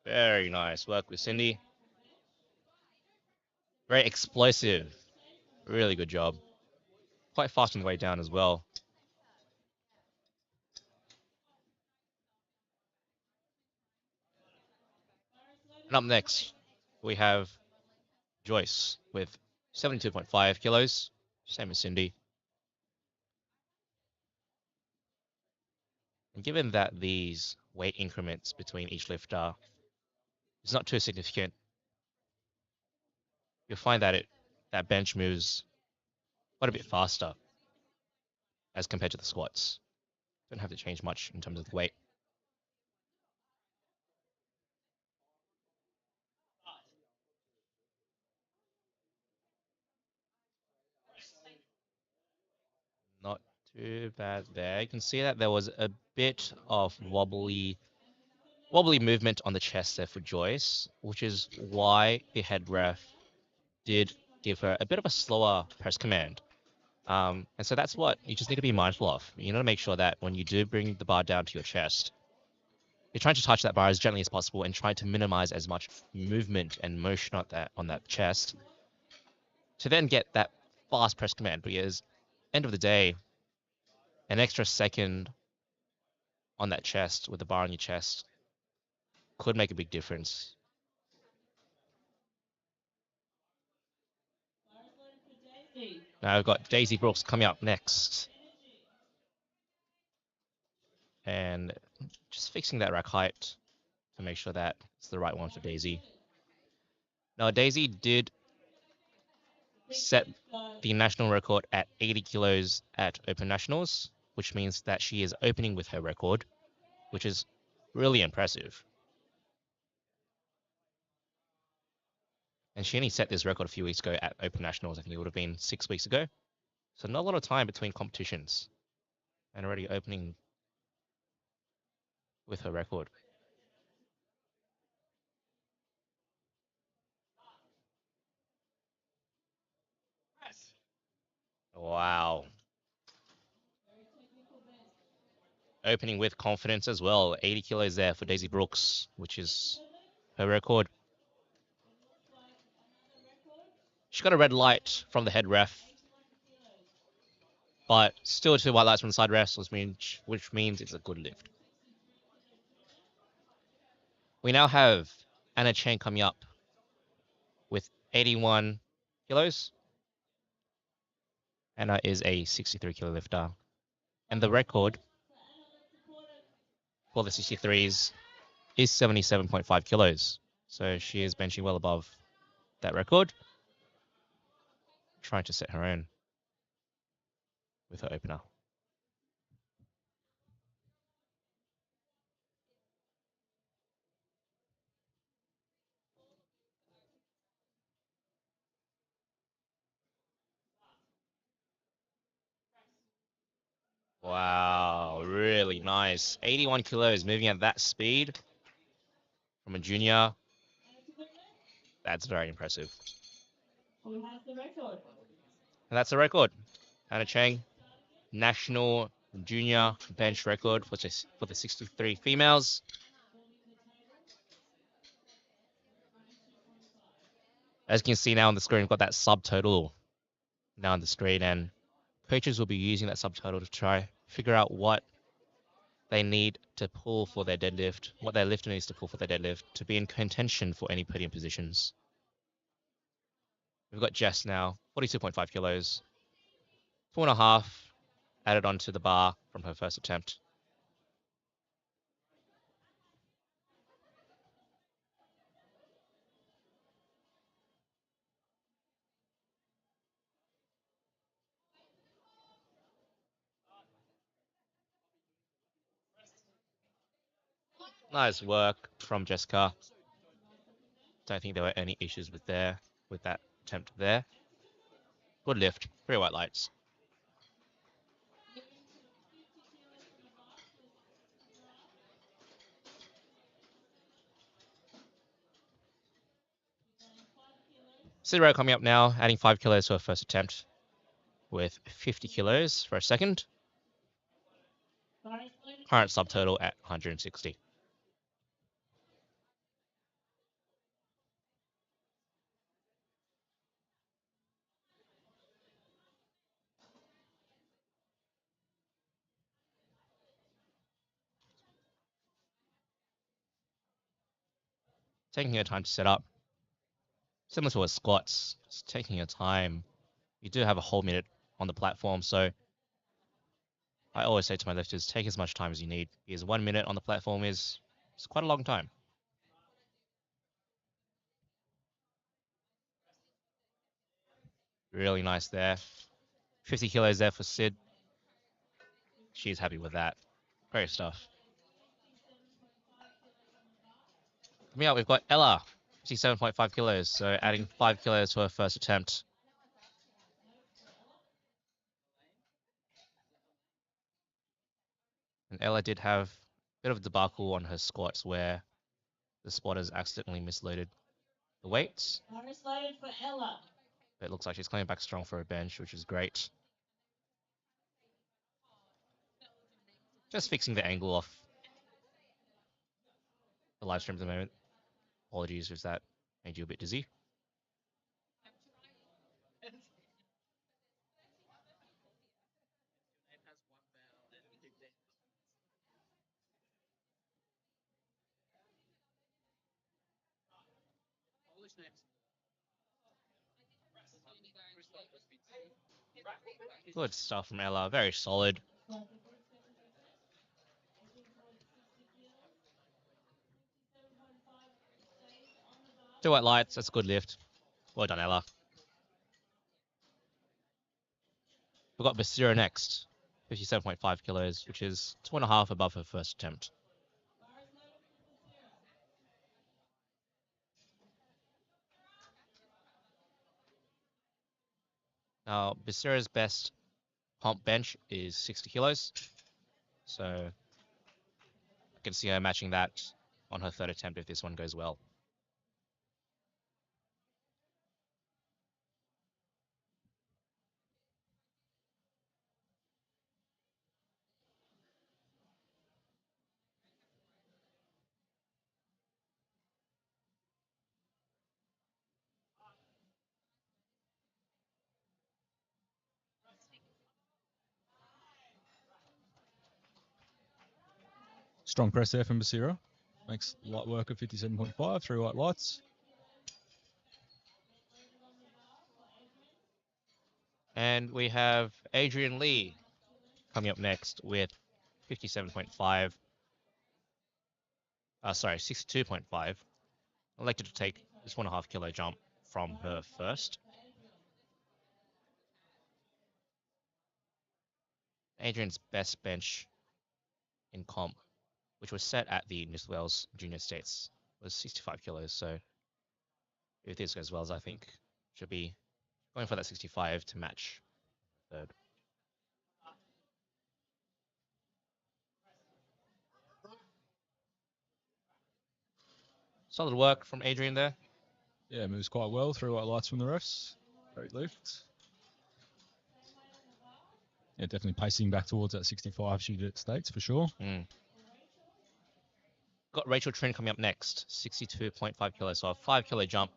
Very nice work with Cindy. Very explosive. Really good job. Quite fast on the way down as well. And up next, we have Joyce with 72.5 kilos, same as Cindy. And given that these weight increments between each lifter is not too significant, you'll find that that bench moves quite a bit faster as compared to the squats. Don't have to change much in terms of the weight. Not too bad there. You can see that there was a bit of wobbly movement on the chest there for Joyce, which is why the head ref did give her a bit of a slower press command. And so that's what you just need to be mindful of. You need to make sure that when you do bring the bar down to your chest, you're trying to touch that bar as gently as possible and try to minimize as much movement and motion on that chest to then get that fast press command. Because end of the day, an extra second on that chest with the bar on your chest could make a big difference. Now we've got Daisy Brooks coming up next. And just fixing that rack height to make sure that it's the right one for Daisy. Now Daisy did set the national record at 80 kilos at Open Nationals, which means that she is opening with her record, which is really impressive. And she only set this record a few weeks ago at Open Nationals. I think it would have been 6 weeks ago. So not a lot of time between competitions and already opening with her record. Wow. Opening with confidence as well. 80 kilos there for Daisy Brooks, which is her record. She got a red light from the head ref, but still 2 white lights from the side refs, which means it's a good lift. We now have Anna Chen coming up with 81 kilos. Anna is a 63 kilo lifter. And the record for the 63s is 77.5 kilos. So she is benching well above that record. Trying to set her own with her opener. Wow, really nice. 81 kilos moving at that speed from a junior. That's very impressive.
We have the record.
And that's a record. Anna Chang, national junior bench record for the 63 females. As you can see now on the screen, we've got that subtotal now on the screen, and coaches will be using that subtotal to try figure out what they need to pull for their deadlift, what their lifter needs to pull for their deadlift to be in contention for any podium positions. We've got Jess now, 42.5 kilos, 4.5 added onto the bar from her first attempt. Nice work from Jessica. Don't think there were any issues with that attempt there. Good lift, 3 white lights. Ciro coming up now, adding 5 kilos to her first attempt with 50 kilos for a second. Current subtotal at 160. Taking her time to set up. Similar to her squats, just taking your time. You do have a whole minute on the platform, so I always say to my lifters, take as much time as you need, because 1 minute on the platform is quite a long time. Really nice there. 50 kilos there for Sid. She's happy with that. Great stuff. Coming up, we've got Ella, 57.5 kilos, so adding 5 kilos to her first attempt. And Ella did have a bit of a debacle on her squats where the spotters accidentally misloaded the weights.
Misloaded for Ella.
But it looks like she's coming back strong for a bench, which is great. Just fixing the angle off the live stream at the moment. Apologies if that made you a bit dizzy. Good stuff from Ella, very solid. 2 white lights, that's a good lift. Well done, Ella. We've got Basira next, 57.5 kilos, which is 2.5 above her first attempt. Now, Basira's best pump bench is 60 kilos, so I can see her matching that on her third attempt if this one goes well.
Strong press there from Basira. Makes light work of 57.5, 3 white lights.
And we have Adrian Lee coming up next with 57.5. 62.5. Elected to take this 1.5 kilo jump from her first. Adrian's best bench in comp, which was set at the New South Wales Junior States, was 65 kilos. So if this goes well, I think she'll be going for that 65 to match third. Solid work from Adrian there.
Yeah, moves quite well. 3 white lights from the refs. Great lift. Yeah, definitely pacing back towards that 65 she did at States for sure.
Got Rachel Trin coming up next, 62.5 kilos, so a 5 kilo jump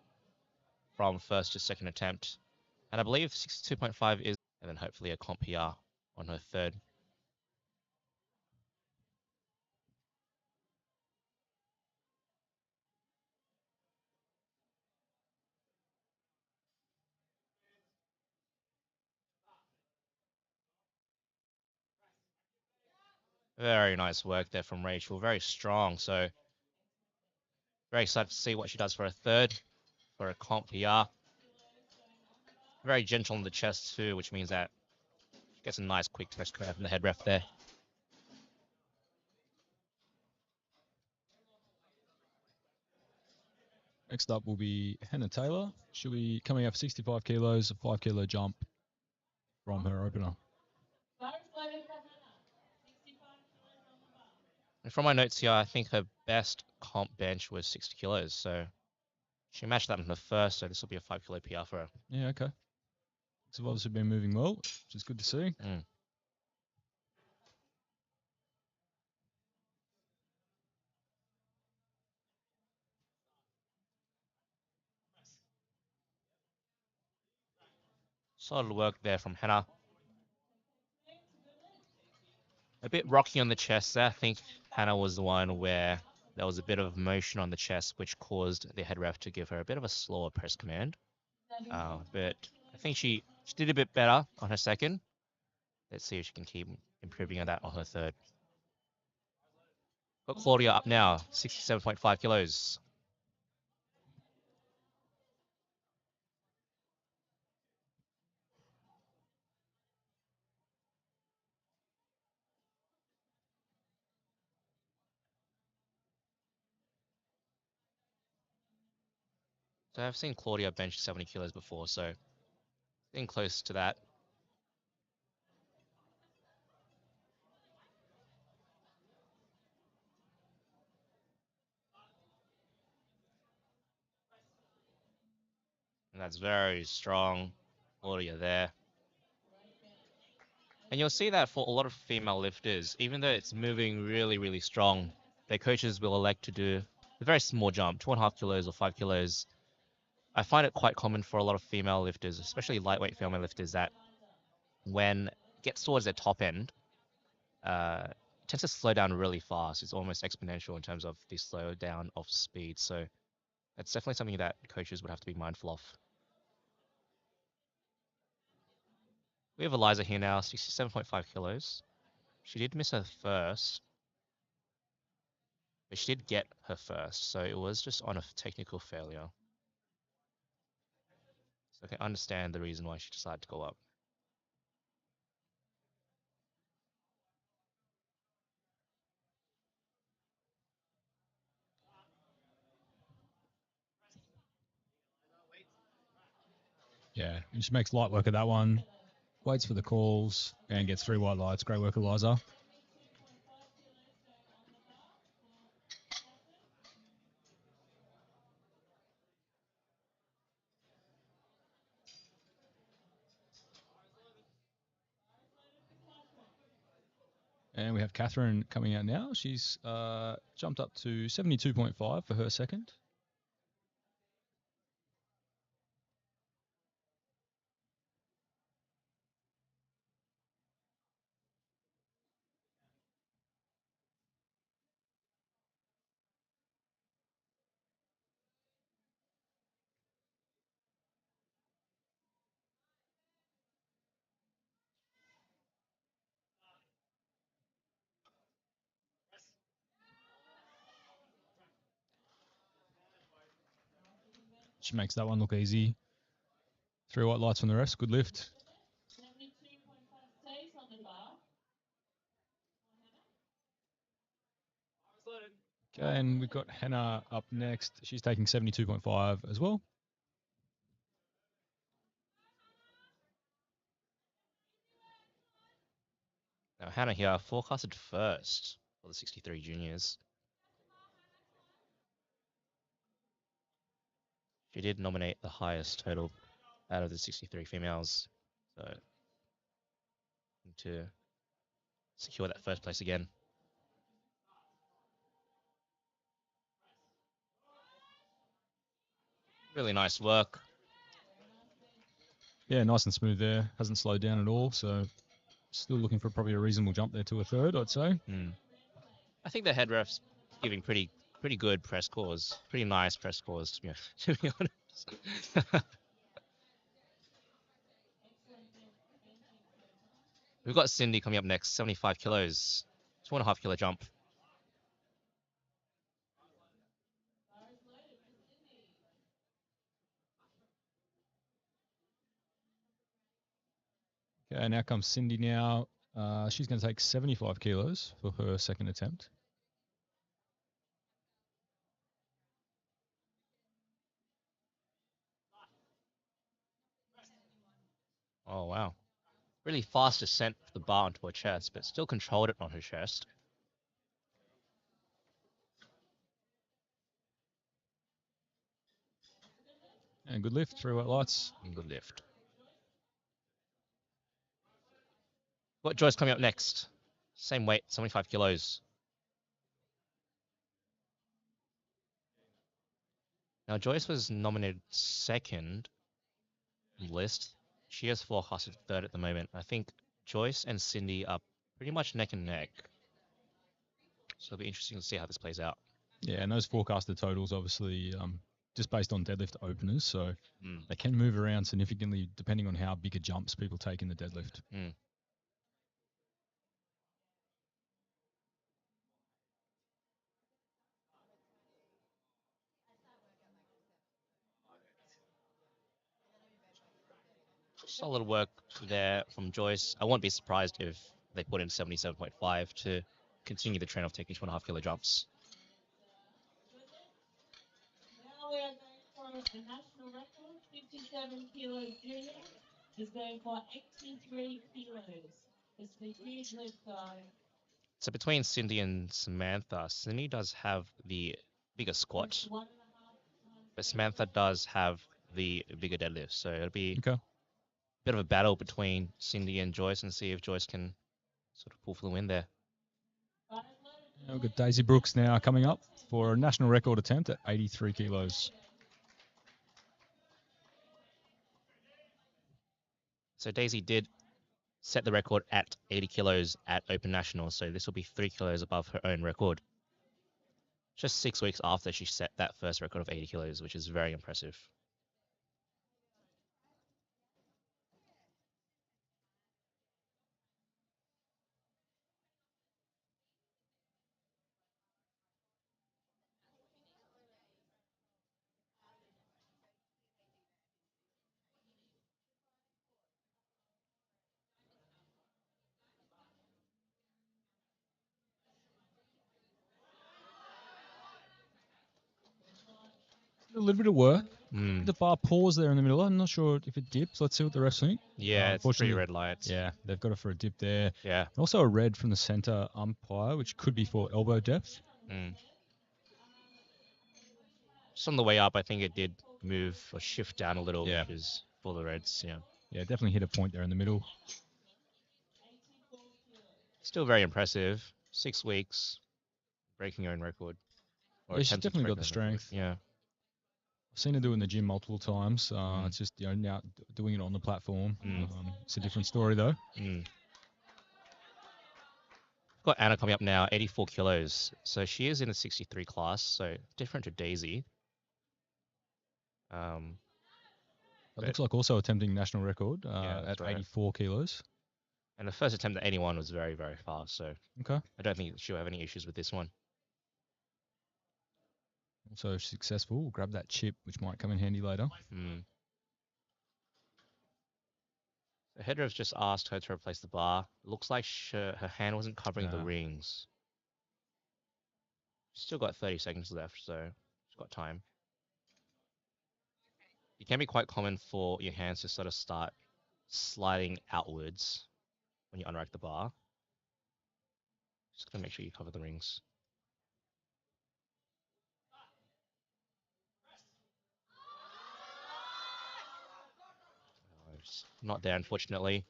from first to second attempt. And I believe 62.5 is, and then hopefully a comp PR on her third. Very nice work there from Rachel, very strong. So very excited to see what she does for a third, for a comp PR. Very gentle on the chest too, which means that she gets a nice quick test curve from the head ref there.
Next up will be Hannah Taylor. She'll be coming up 65 kilos, a 5 kilo jump from her opener.
And from my notes here, I think her best comp bench was 60 kilos. So she matched that in the first, so this will be a 5 kilo PR for her.
Yeah, okay. So obviously been moving well, which is good to see.
Solid work there from Hannah. A bit rocky on the chest there. I think Hannah was the one where there was a bit of motion on the chest, which caused the head ref to give her a bit of a slower press command. But I think she did a bit better on her second. Let's see if she can keep improving on that on her third. Got Claudia up now, 67.5 kilos. So I've seen Claudia bench 70 kilos before, so getting close to that. And that's very strong, Claudia there. And you'll see that for a lot of female lifters, even though it's moving really, really strong, their coaches will elect to do a very small jump, 2.5 kilos or 5 kilos. I find it quite common for a lot of female lifters, especially lightweight female lifters, that when it gets towards their top end, it tends to slow down really fast. It's almost exponential in terms of the slow down of speed. So that's definitely something that coaches would have to be mindful of. We have Eliza here now, 67.5 kilos. She did miss her first, but she did get her first, so it was just on a technical failure. So I can understand the reason why she decided to go up.
Yeah, and she makes light work of that one. Waits for the calls and gets 3 white lights. Great work, Eliza. And we have Catherine coming out now. She's jumped up to 72.5 for her second. She makes that one look easy. 3 white lights from the rest. Good lift. Okay, and we've got Hannah up next. She's taking 72.5 as well.
Now Hannah here forecasted first for the 63 juniors. She did nominate the highest total out of the 63 females. So to secure that first place again. Really nice work.
Yeah, nice and smooth there. Hasn't slowed down at all. So still looking for probably a reasonable jump there to a third, I'd say.
I think the head ref's giving pretty good press scores. Pretty nice press scores, to be honest. We've got Cindy coming up next, 75 kilos, 2.5 kilo jump.
Okay, now comes Cindy now. She's going to take 75 kilos for her second attempt.
Oh, wow. Really fast descent of the bar onto her chest, but still controlled it on her chest.
And good lift, 3 white lights.
And good lift. Got Joyce coming up next. Same weight, 75 kilos. Now, Joyce was nominated second on the list. She has forecasted third at the moment. I think Joyce and Cindy are pretty much neck and neck. So it'll be interesting to see how this plays out.
Yeah, and those forecasted totals, obviously, just based on deadlift openers. So they can move around significantly depending on how big a jumps people take in the deadlift.
Solid work there from Joyce. I won't be surprised if they put in 77.5 to continue the trend of taking 2.5 kilo jumps.
Now we are going for a national record. 57 kilos junior is going for 83 kilos. It's the huge lift, guys.
So between Cindy and Samantha, Cindy does have the bigger squat, but Samantha does have the bigger deadlift. So it'll be a bit of a battle between Cindy and Joyce and see if Joyce can sort of pull for the win there.
Now we've got Daisy Brooks now coming up for a national record attempt at 83 kilos.
So Daisy did set the record at 80 kilos at Open Nationals, so this will be 3 kilos above her own record. Just 6 weeks after she set that first record of 80 kilos, which is very impressive.
A little bit of work. The bar pause there in the middle. I'm not sure if it dips. Let's see what the refs think.
Yeah, it's pretty red lights.
Yeah, they've got it for a dip there.
Yeah.
Also a red from the center umpire, which could be for elbow depth.
Just on the way up, I think it did move or shift down a little, which is for the Reds. Yeah.
Yeah, definitely hit a point there in the middle.
Still very impressive. 6 weeks, breaking her own record.
Yeah, she's definitely got the strength.
Yeah.
I've seen her do it in the gym multiple times. It's just now doing it on the platform. It's a different story though.
Got Anna coming up now, 84 kilos. So she is in the 63 class, so different to Daisy.
It looks like also attempting national record at 84 kilos.
And the first attempt at 81 was very, very fast. So
I
don't think she'll have any issues with this one.
Also successful. We'll grab that chip, which might come in handy later.
The header has just asked her to replace the bar. Looks like her hand wasn't covering the rings. Still got 30 seconds left, so she's got time. It can be quite common for your hands to sort of start sliding outwards when you unrack the bar. Just gonna make sure you cover the rings. not there, unfortunately.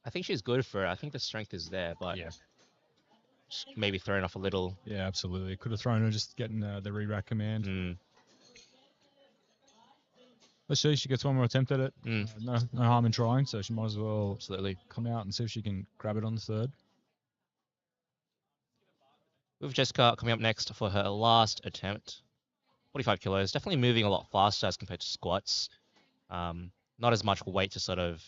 I think she's good for it. I think the strength is there, but
Yeah.
just maybe throwing off a little.
Yeah, absolutely. Could have thrown her just getting the re-rack command.
Mm.
Let's see. She gets one more attempt at it. No harm in trying, so she might as well
Absolutely.
come out and see if she can grab it on the third.
We've Jessica coming up next for her last attempt. 45 kilos. Definitely moving a lot faster as compared to squats. Not as much weight to sort of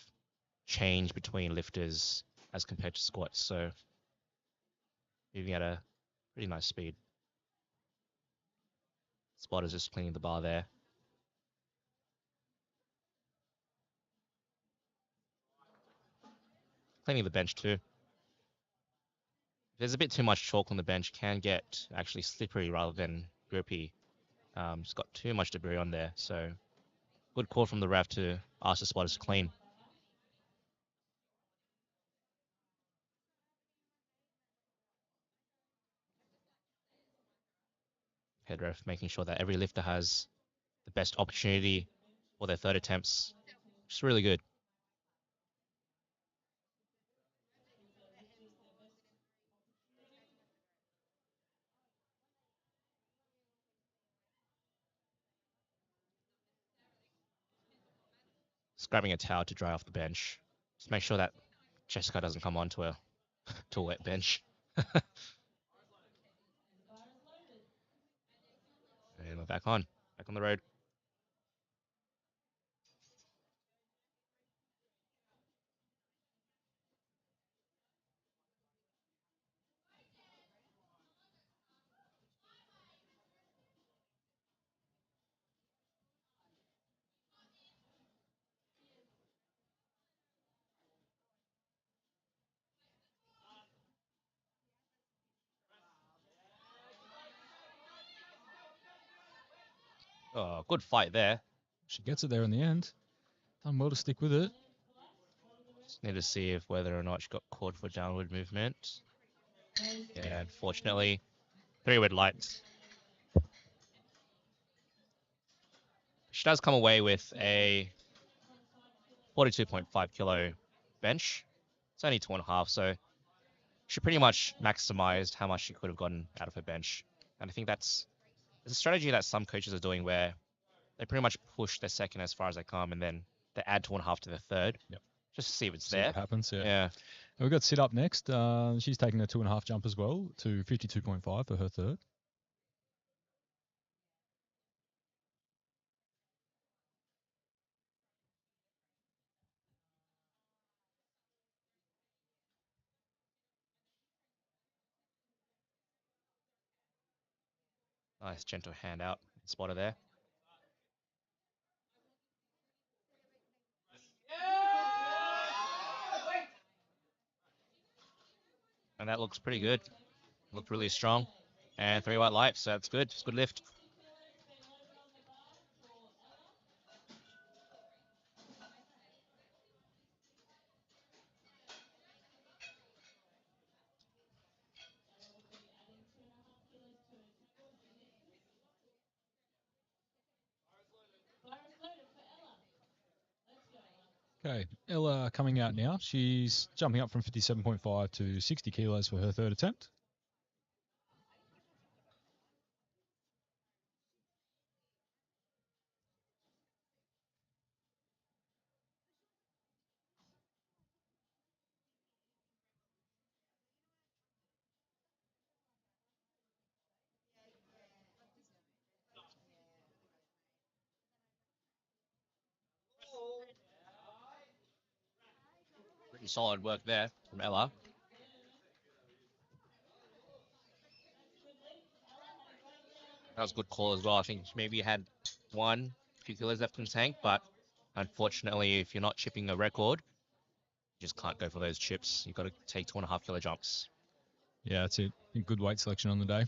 change between lifters as compared to squats. So moving at a pretty nice speed. Spot is just cleaning the bar there. Cleaning the bench too. If there's a bit too much chalk on the bench, can get actually slippery rather than grippy. It's got too much debris on there. So good call from the ref to ask the spotters to clean. Head ref making sure that every lifter has the best opportunity for their third attempts. It's really good. Just grabbing a towel to dry off the bench. Just make sure that Jessica doesn't come onto a to a wet bench. And we're back on the road. Oh, good fight there.
She gets it there in the end. Done well to stick with it.
Just need to see if whether or not she got caught for downward movement. Yeah, unfortunately, 3 red lights. She does come away with a 42.5 kilo bench. It's only 2.5, so she pretty much maximized how much she could have gotten out of her bench. And I think it's a strategy that some coaches are doing where they pretty much push their second as far as they come, and then they add 2.5 to the third.
Yep.
Just to see if it's
See
there.
what happens. Yeah.
Yeah.
And we've got Sit up next. She's taking a 2.5 jump as well to 52.5 for her third.
Nice gentle hand out. Spotter there. And that looks pretty good. Looked really strong. And 3 white lights, so that's good. It's a good lift.
Okay, Ella coming out now. She's jumping up from 57.5 to 60 kilos for her third attempt.
Pretty solid work there from Ella. That was a good call as well. I think maybe you had a few kilos left in the tank, but unfortunately, if you're not chipping a record, you just can't go for those chips. You've got to take 2.5 kilo jumps.
Yeah, that's it. Good weight selection on the day.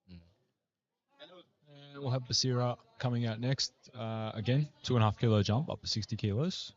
And we'll have Basira coming out next. Again, 2.5 kilo jump up to 60 kilos.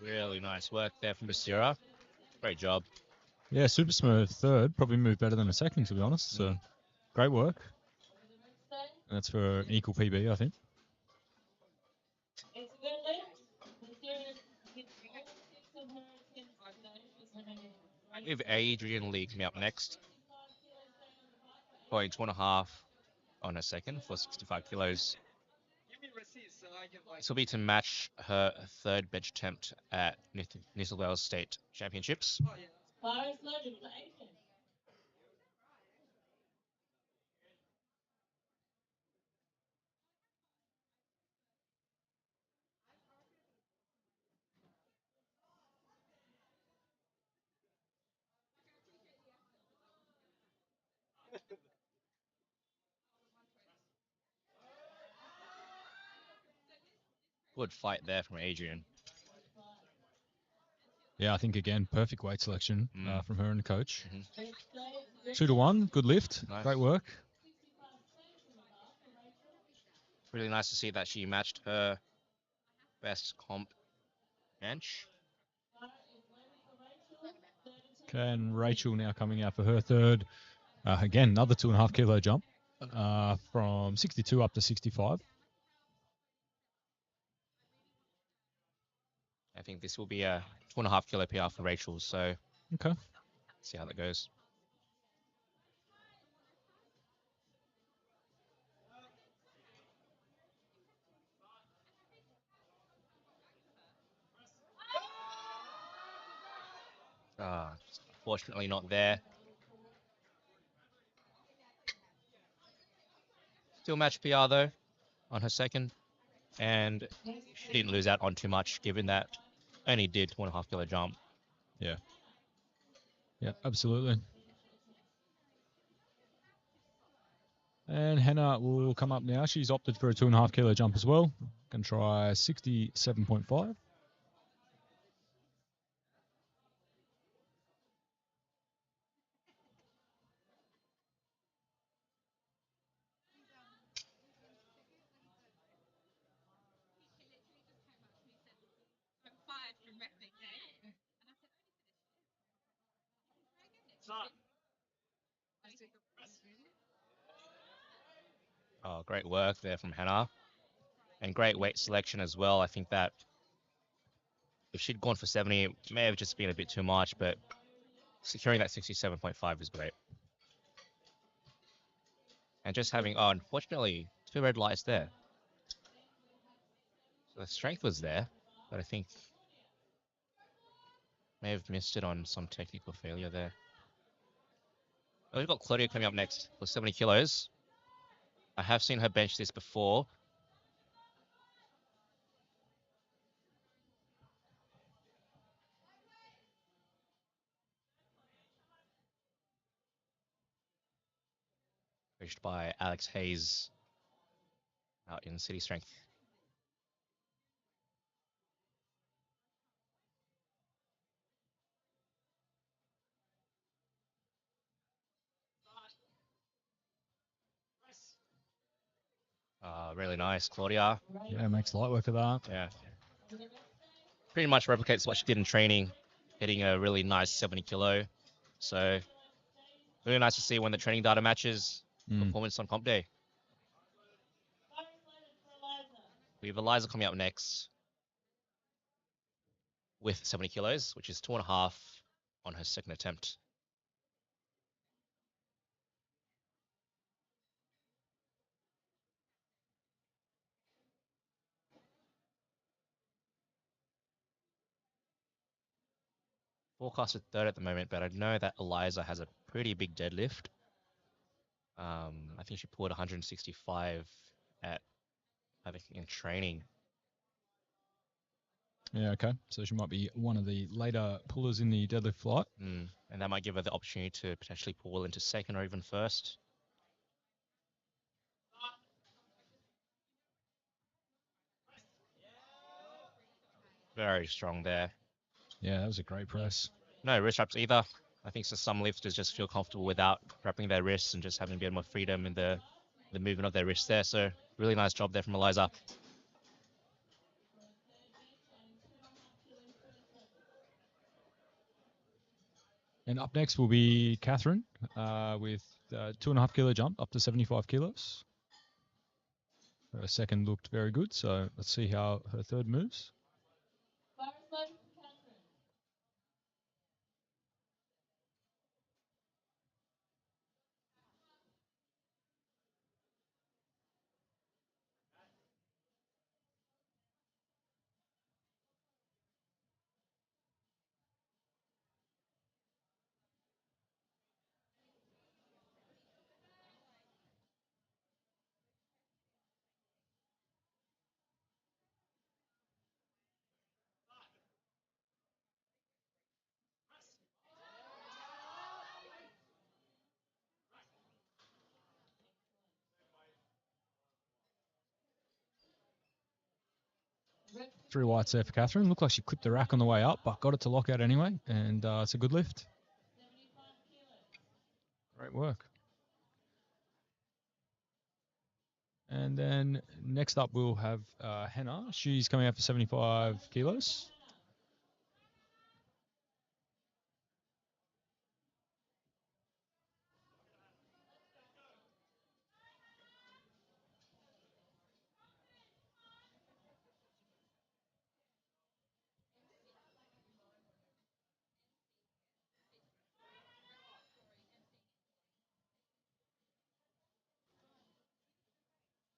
Really nice work there from Basira. Great job.
Yeah, super smooth third. Probably moved better than a second, to be honest. So great work. And that's for an equal PB, I think.
It's a good lift. Basira gets all 6 of her attempts today. She's winning.
We have Adrian Lee coming up next. Point 2.5 on a second for 65 kilos.
Give me receipts so I can like.
This will be to match her third bench attempt at New South Wales State Championships.
Oh yeah.
Forest loaded for Adrian.
Good fight there from Adrian.
Yeah, I think again, perfect weight selection from her and the coach.
Big stage.
2-1, good lift,
Nice.
great work.
65 cents in the bar for Rachel.
Really nice to see that she matched her best comp bench.
Bar is loaded for Rachel. 32.
Okay, and Rachel now coming out for her third. Again, another 2.5 kilo jump from 62 up to 65.
I think this will be a 2.5 kilo PR for Rachel, so
Okay.
see how that goes. Fortunately not there. Still match PR though on her second, and she didn't lose out on too much given that only did 2.5 kilo jump.
Yeah. Yeah, absolutely. And Hannah will come up now. She's opted for a 2.5 kilo jump as well. Can try 67.5.
Oh, great work there from Hannah, and great weight selection as well. I think that if she'd gone for 70, it may have just been a bit too much, but securing that 67.5 is great. And just having, unfortunately, 2 red lights there. So the strength was there, but I think may have missed it on some technical failure there. Oh, we've got Claudia coming up next for 70 kilos. I have seen her bench this before. Coached by Alex Hayes out in City Strength. Really nice, Claudia.
Yeah, makes light work of that.
Yeah. Pretty much replicates what she did in training, hitting a really nice 70 kilo. So really nice to see when the training data matches performance on comp day.
Forest loaded for Eliza.
We have Eliza coming up next with 70 kilos, which is 2.5 on her second attempt. Forecasted third at the moment, but I know that Eliza has a pretty big deadlift. I think she pulled 165 I think in training.
Yeah, okay. So she might be one of the later pullers in the deadlift flight.
And that might give her the opportunity to potentially pull into second or even first. Very strong there.
Yeah, that was a great press.
No wrist wraps either. I think some lifters just feel comfortable without wrapping their wrists and just having a bit more freedom in the movement of their wrists there. So really nice job there from Eliza.
And up next will be Catherine with 2.5 kilo jump up to 75 kilos. Her second looked very good, so let's see how her third moves.
Bar is loaded for Catherine. Red
3 whites there for Catherine. Looked like she clipped the rack on the way up, but got it to lock out anyway, and it's a good lift.
75 kilos.
Great work. And then next up we'll have Hannah. She's coming out for 75 kilos.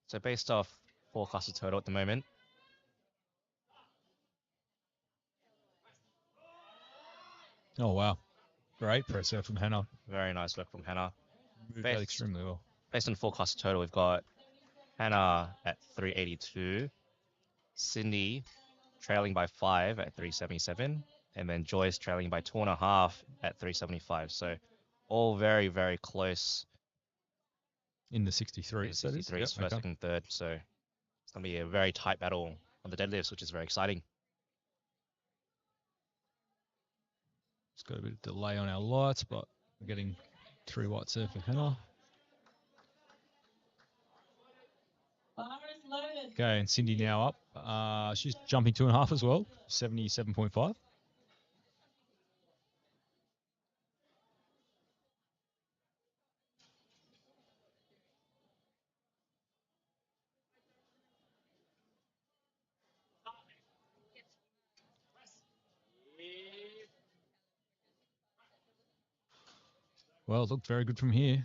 So based off forecasted total at the moment,
Oh, wow. Great press there from Hannah.
very nice work from Hannah.
Moved
Best-
out extremely well.
Based on forecasted total, we've got Hannah at 382, Cindy trailing by 5 at 377, and then Joyce trailing by 2.5 at 375. So all very, very close
In the 63.
in 63s, first, second, third. So it's going to be a very tight battle on the deadlifts, which is very exciting.
Just got a bit of delay on our lights, but we're getting 3 whites there for Hannah.
Bar is loaded.
Okay, and Cindy now up. She's jumping 2.5 as well, 77.5. Well, it looked very good from here.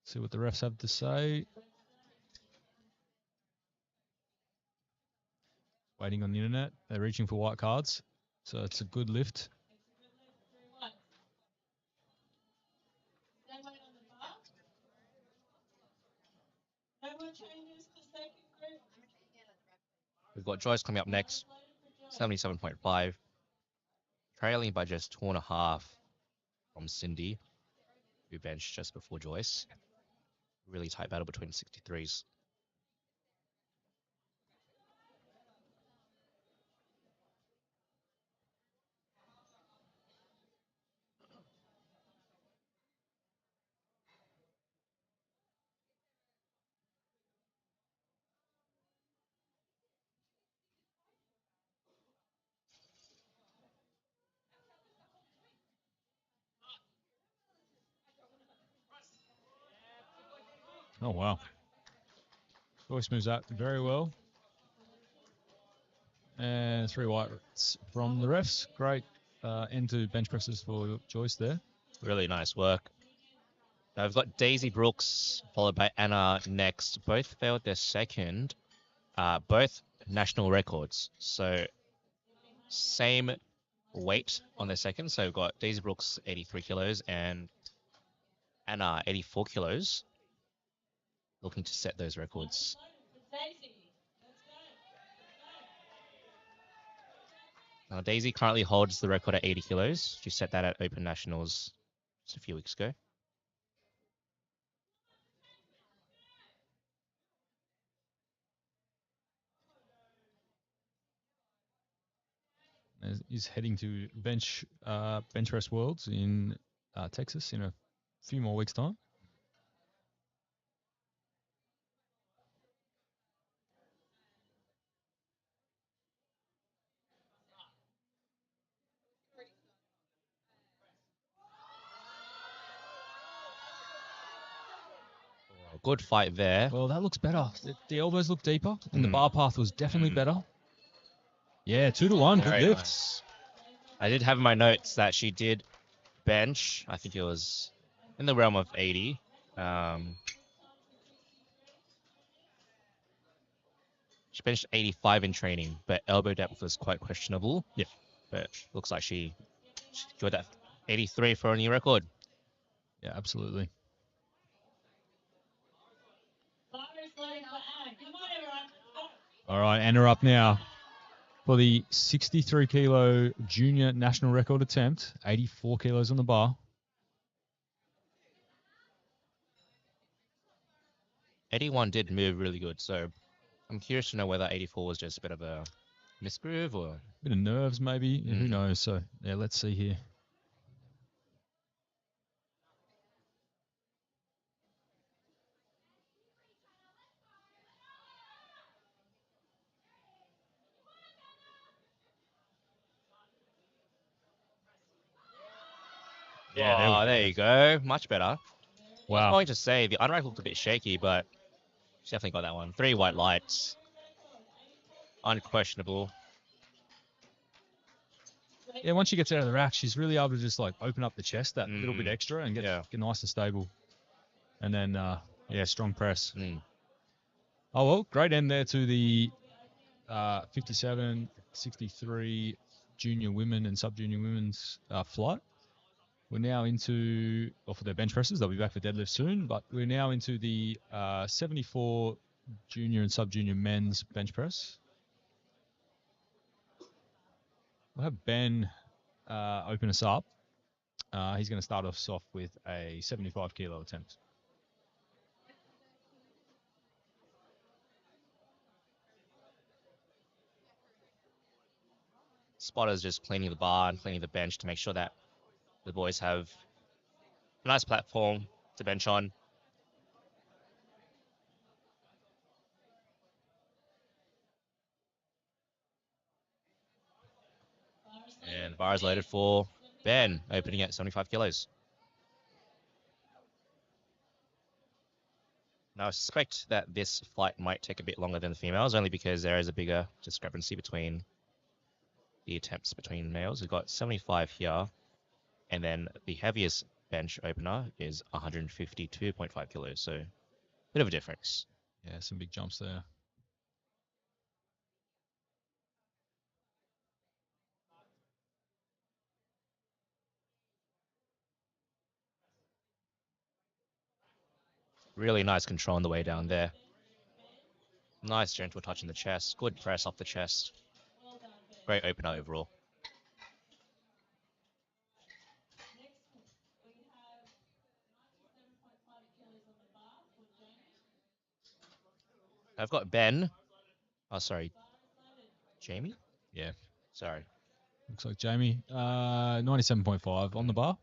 See what the refs have to say. Waiting on the internet. They're reaching for white cards. So it's a good lift.
What? Same weight on the bar. No more changes to second group.
We've got Joyce coming up next,
Bar is loaded for Joyce.
77.5, trailing by just 2.5 from Cindy, who benched just before Joyce. Really tight battle between 63s.
Oh, wow. Joyce moves that very well. And 3 whites from the refs. Great end to bench presses for Joyce there.
Really nice work. Now we've got Daisy Brooks followed by Anna next. Both failed their second, both national records. So same weight on their second. So we've got Daisy Brooks 83 kilos and Anna 84 kilos, looking to set those records.
Daisy. Let's go.
Now Daisy currently holds the record at 80 kilos. She set that at Open Nationals just a few weeks ago.
Is heading to bench press worlds in Texas in a few more weeks' time.
good fight there.
Well, that looks better. The elbows look deeper, and the
Mm.
bar path was definitely better. Yeah, 2-1. Good
Very
lift.
nice. I did have in my notes that she did bench. I think it was in the realm of 80. She benched 85 in training, but elbow depth was quite questionable.
Yeah.
But looks like she got that 83 for a new record.
Yeah, absolutely. All right, and her up now for the 63 kilo junior national record attempt. 84 kilos on the bar.
81 did move really good, so I'm curious to know whether 84 was just a bit of a misgroove or...
Bit of nerves, maybe. Who knows? So, yeah, let's see here.
Yeah, there you go. Much better. I was
Wow.
going to say the unrack looked a bit shaky, but she definitely got that one. 3 white lights. Unquestionable.
Yeah, once she gets out of the rack, she's really able to just like open up the chest that little bit extra and get nice and stable. And then, yeah, strong press. Oh, well, great end there to the 57, 63 junior women and sub-junior women's flight. We're now into, well, for their bench presses, they'll be back for deadlift soon, but we're now into the 74 junior and sub-junior men's bench press. We'll have Ben open us up. He's going to start us off with a 75 kilo attempt.
Spotter's just cleaning the bar and cleaning the bench to make sure that the boys have a nice platform to bench on. And the bar is loaded for Ben, opening at 75 kilos. Now, I suspect that this flight might take a bit longer than the females, only because there is a bigger discrepancy between the attempts between males. We've got 75 here, and then the heaviest bench opener is 152.5 kilos, so a bit of a difference.
Yeah, some big jumps there.
Really nice control on the way down there. Nice gentle touch in the chest. Good press off the chest. Great opener overall. I've got Ben. Oh, sorry. Jamie?
Yeah.
Sorry.
Looks like Jamie. 97.5 on the bar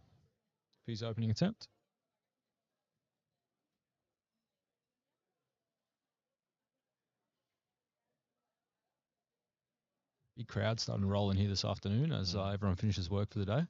for his opening attempt. Big crowd starting to roll in here this afternoon as everyone finishes work for the day.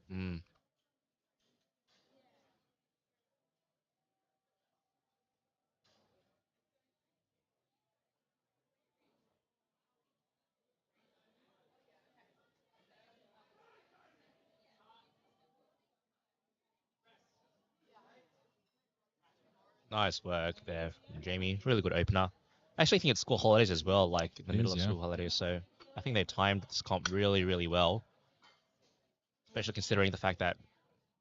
Nice work there from Jamie. Really good opener. I actually think it's school holidays as well, like in the middle of school holidays. So I think they timed this comp really, really well. Especially considering the fact that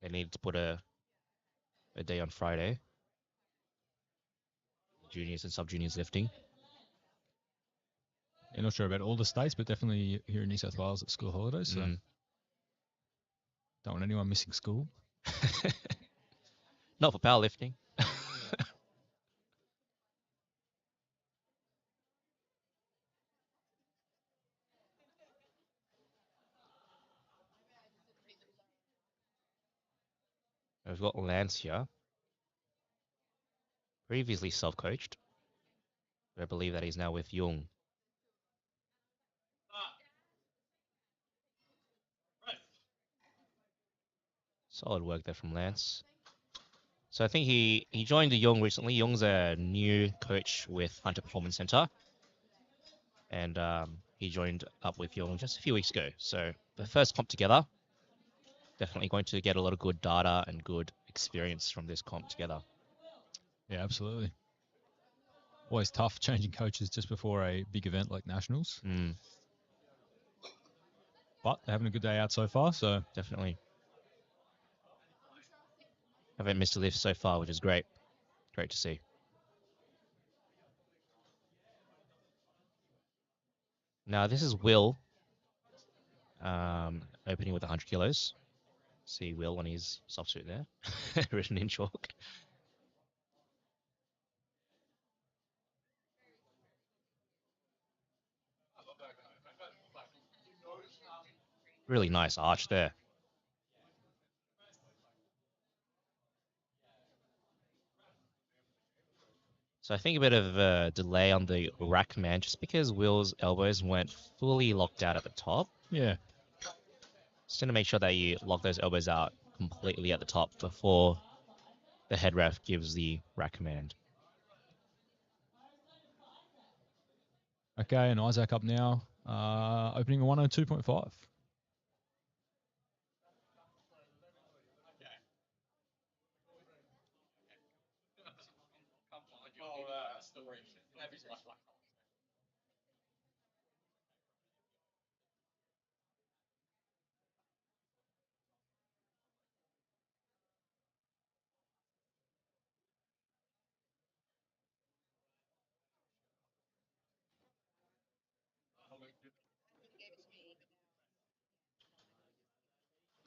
they needed to put a day on Friday. Juniors and sub-juniors lifting.
Yeah, not sure about all the states, but definitely here in New South Wales at school holidays. So don't want anyone missing school.
Not for powerlifting. We've got Lance here. Previously self-coached. I believe that he's now with Jung. Solid work there from Lance. So I think he joined the Young recently. Young's a new coach with Hunter Performance Center, and he joined up with Young just a few weeks ago. So the first comp together, definitely going to get a lot of good data and good experience from this comp together.
Yeah, absolutely. Always tough changing coaches just before a big event like Nationals.
Mm,
But they're having a good day out so far, so
definitely. Haven't missed a lift so far, which is great. Great to see. Now this is Will opening with 100 kilos. See Will on his soft suit there, written in chalk. Really nice arch there. So I think a bit of a delay on the rack command just because Will's elbows weren't fully locked out at the top.
yeah.
Just want to make sure that you lock those elbows out completely at the top before the head ref gives the rack command.
Okay, and Isaac up now, opening a 102.5.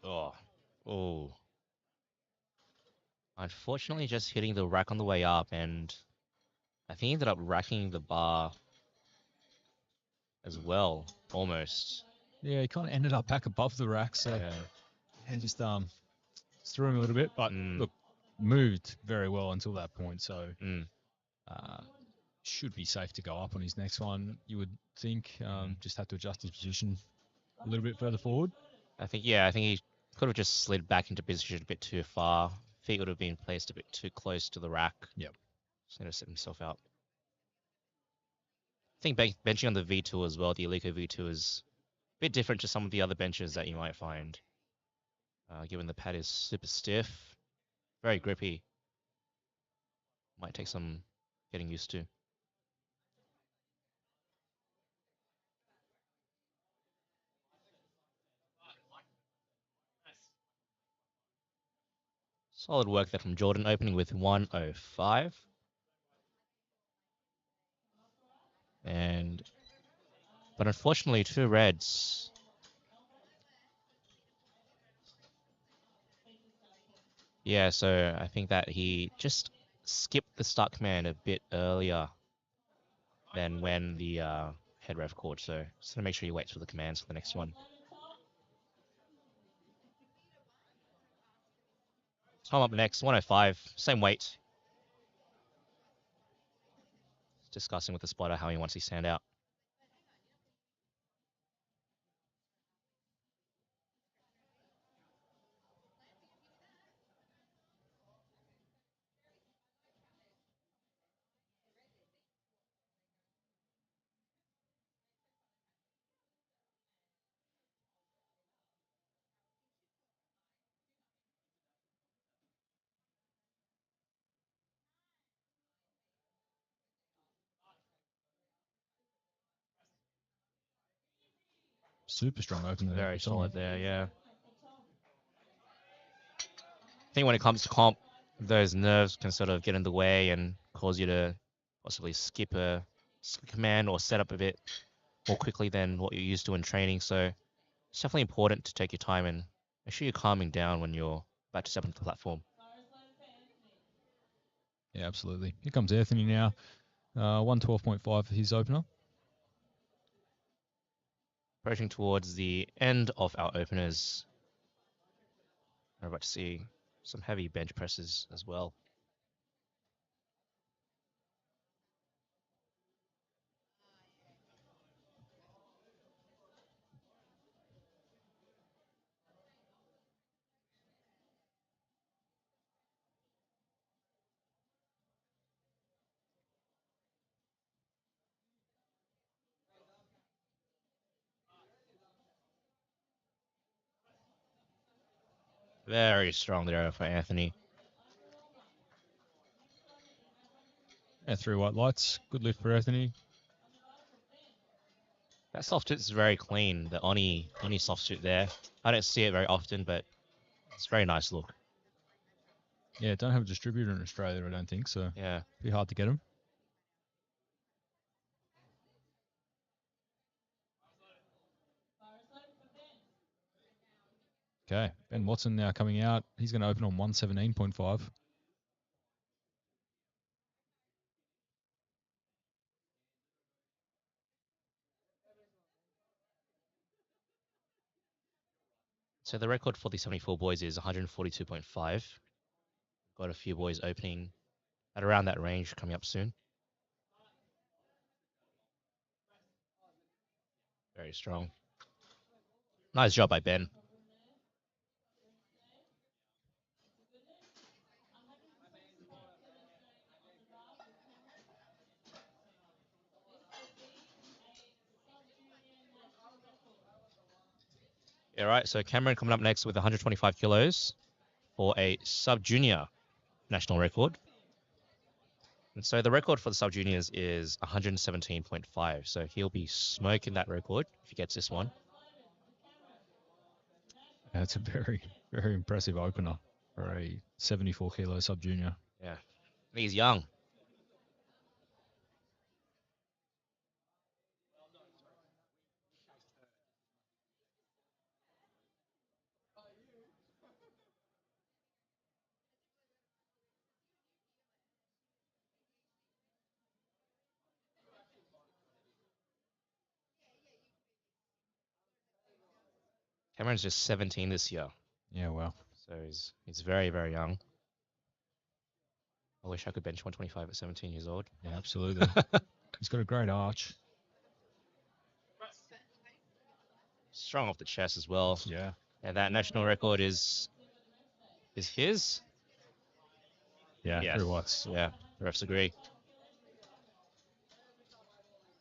Oh, oh. Unfortunately, just hitting the rack on the way up, and I think he ended up racking the bar as well, almost.
Yeah, he kind of ended up back above the rack, so
Yeah.
and just threw him a little bit, but
Mm,
look, moved very well until that point, so
mm.
should be safe to go up on his next one, you would think. Just have to adjust his position a little bit further forward.
I think he could have just slid back into position a bit too far. Feet would have been placed a bit too close to the rack.
Yep.
Just going to set himself out. I think benching on the V2 as well, the Eleiko V2 is a bit different to some of the other benches that you might find. Given the pad is super stiff, very grippy. Might take some getting used to. Solid work there from Jordan, opening with 105. But unfortunately, two reds. Yeah, so I think that he just skipped the start command a bit earlier than when the head ref called. So just to make sure you wait for the commands for the next one. Time up next, 105, same weight. Discussing with the spotter how he wants to stand out.
Super strong opener.
Very solid there, yeah. I think when it comes to comp, those nerves can sort of get in the way and cause you to possibly skip a command or set up a bit more quickly than what you're used to in training. So it's definitely important to take your time and make sure you're calming down when you're about to step onto the platform.
Yeah, absolutely. Here comes Anthony now. 112.5 for his opener.
Approaching towards the end of our openers. We're about to see some heavy bench presses as well. Very strong there for Anthony.
Yeah, 3 white lights. Good lift for Anthony.
That soft shoot is very clean. The Oni soft shoot there. I don't see it very often, but it's a very nice look.
Yeah, don't have a distributor in Australia, I don't think, so
Yeah.
be hard to get them. Okay, Ben Watson now coming out. He's going to open on 117.5.
So the record for the 74 boys is 142.5. Got a few boys opening at around that range coming up soon. Very strong. Nice job by Ben. All right, so Cameron coming up next with 125 kilos for a sub-junior national record. And so the record for the sub-juniors is 117.5. So he'll be smoking that record if he gets this one.
That's a very, very impressive opener for a 74 kilo sub junior.
Yeah, he's young. Cameron's just 17 this year.
Yeah, well.
So he's very, very young. I wish I could bench 125 at 17 years old.
Yeah, absolutely. He's got a great arch.
Strong off the chest as well.
Yeah.
And that national record is his?
Yeah,
Yes.
3 whites.
Yeah, the refs agree.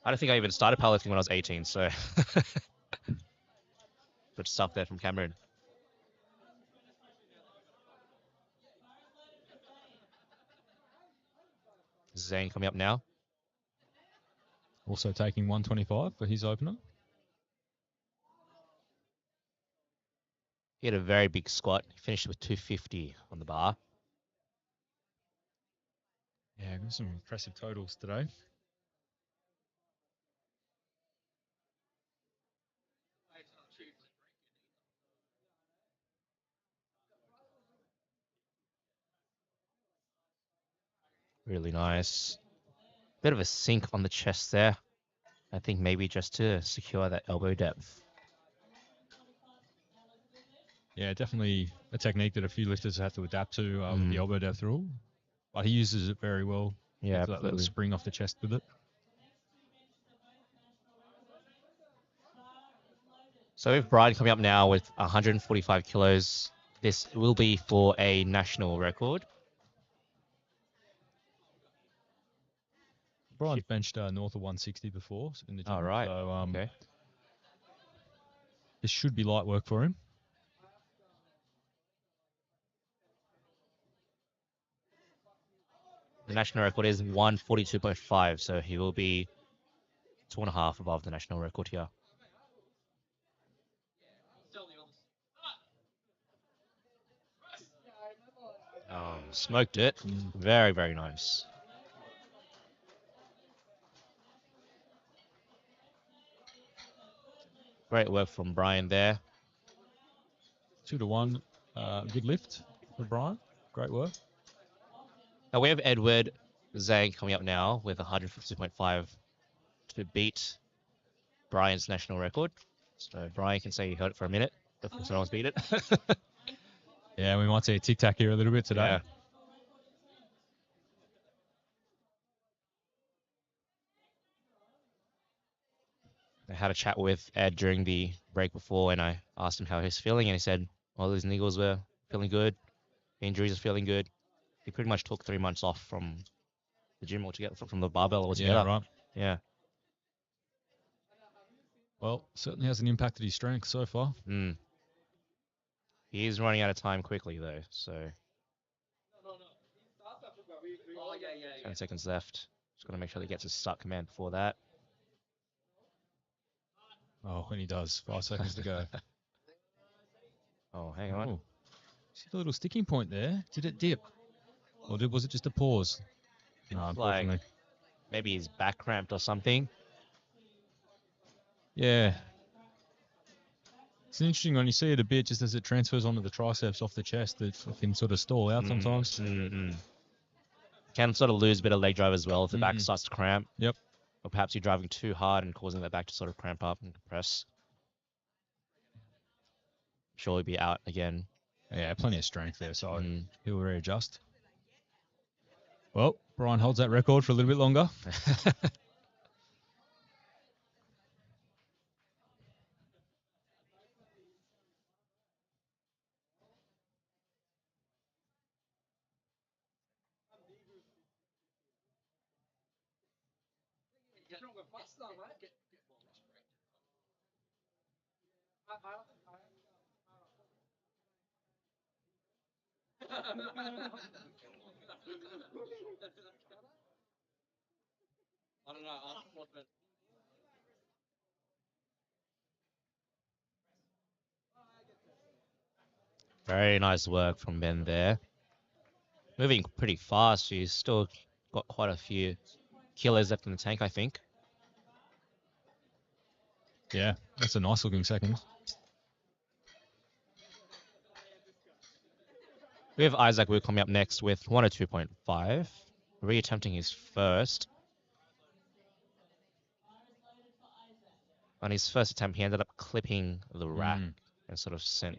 I don't think I even started powerlifting when I was 18, so good stuff there from Cameron. Zane coming up now.
Also taking 125 for his opener.
He had a very big squat. He finished with 250 on the bar.
Yeah, got some impressive totals today.
Really nice. Bit of a sink on the chest there. I think maybe just to secure that elbow depth.
Yeah, definitely a technique that a few lifters have to adapt to with the elbow depth rule. But he uses it very well.
Yeah,
Gets that little spring off the chest with it.
So we have Brian coming up now with 145 kilos. This will be for a national record.
Brian's benched north of 160 before in the gym.
All right.
So,
Okay.
This should be light work for him.
The national record is 142.5, so he will be 2.5 above the national record here. Smoked it. Very, very nice. Great work from Brian there.
2-1. Good lift for Brian. Great work.
Now we have Edward Zhang coming up now with 152.5 to beat Brian's national record. So Brian can say he heard it for a minute before someone's beat it.
Yeah, we might see a tic-tac here a little bit today.
Yeah. I had a chat with Ed during the break before, and I asked him how he's feeling, and he said all his niggles were feeling good, injuries are feeling good. He pretty much took 3 months off from the gym altogether, from the barbell altogether.
Yeah, right.
Yeah.
Well, certainly hasn't impacted his strength so far.
He is running out of time quickly though, so
No. He starts after about we. Oh yeah.
10 seconds left. Just gotta make sure he gets his start command before that.
Oh, when he does, 5 seconds to go.
Oh, hang on.
Oh, see the little sticking point there? Did it dip? Or was it just a pause? No, unfortunately.
Like maybe he's back cramped or something.
Yeah. It's an interesting one. You see it a bit just as it transfers onto the triceps off the chest. It can sort of stall out sometimes.
Can sort of lose a bit of leg drive as well if the back starts to cramp.
Yep.
Or perhaps you're driving too hard and causing that back to sort of cramp up and compress. Sure, he'll be out again.
Yeah, plenty of strength there, so he'll readjust. Well, Brian holds that record for a little bit longer.
I don't know.
Very nice work from Ben there. Moving pretty fast. He's still got quite a few kilos left in the tank, I think.
Yeah, that's a nice looking second.
We have Isaac Wu coming up next with 102.5, reattempting his first. On his first attempt, he ended up clipping the rack and sort of sent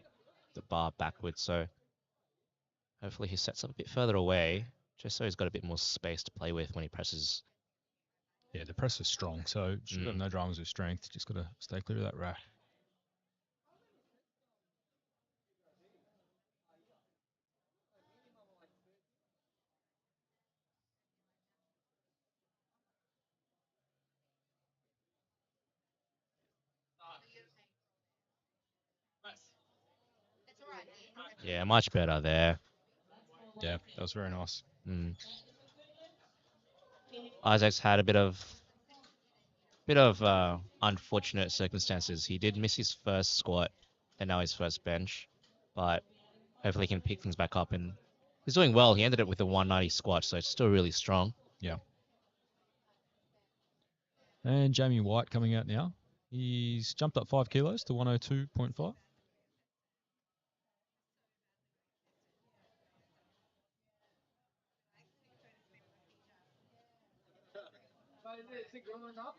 the bar backwards. So hopefully he sets up a bit further away, just so he's got a bit more space to play with when he presses.
Yeah, the press is strong, so should have no dramas with strength. Just got to stay clear of that rack.
Yeah, much better there.
Yeah, that was very nice.
Isaac's had a bit of unfortunate circumstances. He did miss his first squat and now his first bench, but hopefully he can pick things back up. And he's doing well. He ended it with a 190 squat, so it's still really strong.
Yeah. And Jamie White coming out now. He's jumped up 5 kilos to 102.5.
Is it growing up?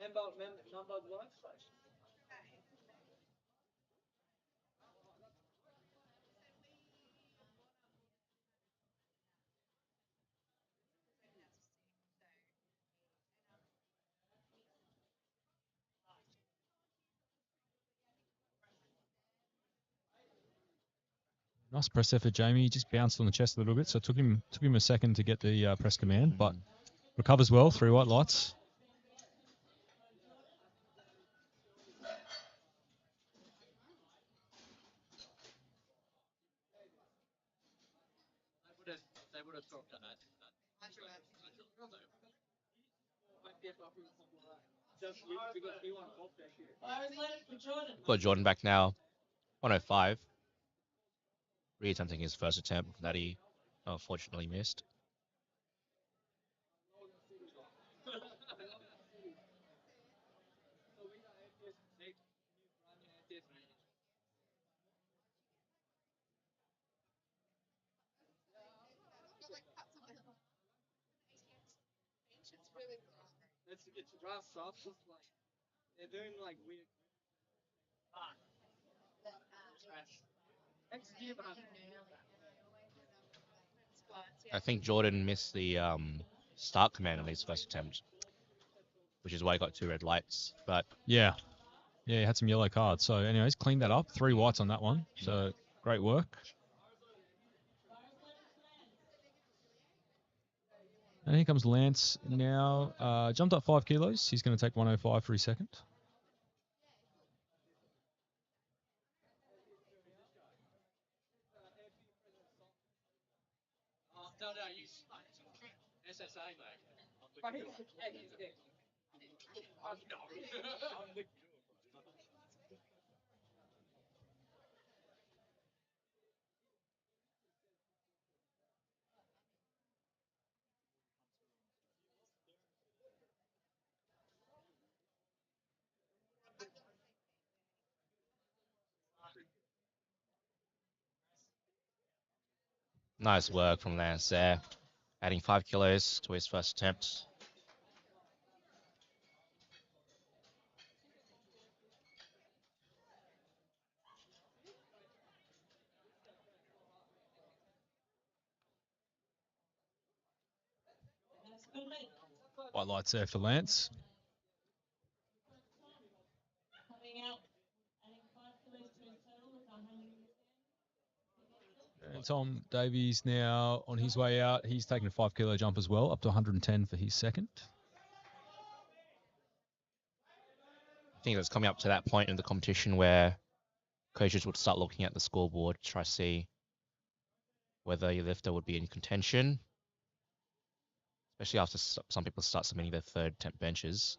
Number one?
Nice press effort, Jamie. He just bounced on the chest a little bit, so it took him a second to get the press command, but recovers well. 3 white lights.
They would have talked to that. Just because we want to hope that here.
I was waiting for Jordan.
Got Jordan back now, 105. Reattempting his first attempt that he unfortunately missed.
It's rough stuff. Like they're doing like weird.
I think Jordan missed the start command on his first attempt, which is why he got 2 red lights. But
Yeah, he had some yellow cards. So anyways, cleaned that up. 3 whites on that one. So great work. And here comes Lance now. Jumped up 5 kilos. He's going to take 105 for his second.
No, you SSA, mate.
Nice work from Lance there, adding 5 kilos to his first attempt.
That's good, mate.
White lights there for Lance.
Coming out, adding 5 kilos to his total with 110.
And Tom Davies now on his way out. He's taking a 5 kilo jump as well, up to 110 for his second.
I think it's coming up to that point in the competition where coaches would start looking at the scoreboard to try to see whether your lifter would be in contention, especially after some people start submitting their third temp benches.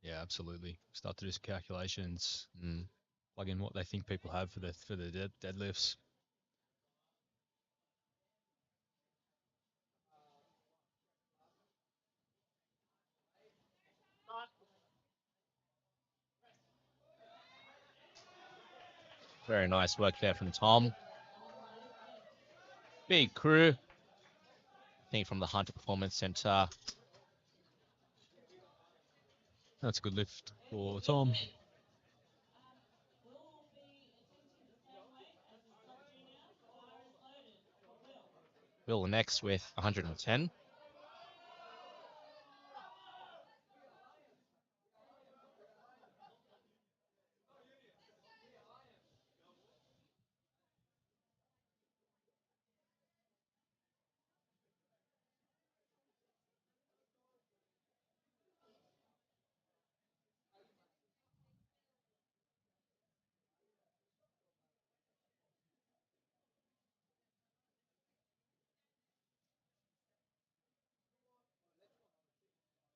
Yeah, absolutely. Start to do some calculations,
Mm.
plug in what they think people have for the deadlifts.
Very nice work there from Tom. Big crew. I think from the Hunter Performance Center.
That's a good lift for Tom.
Will be attempting the same weight as his top junior. Bar is loaded for Will.
Will next with 110.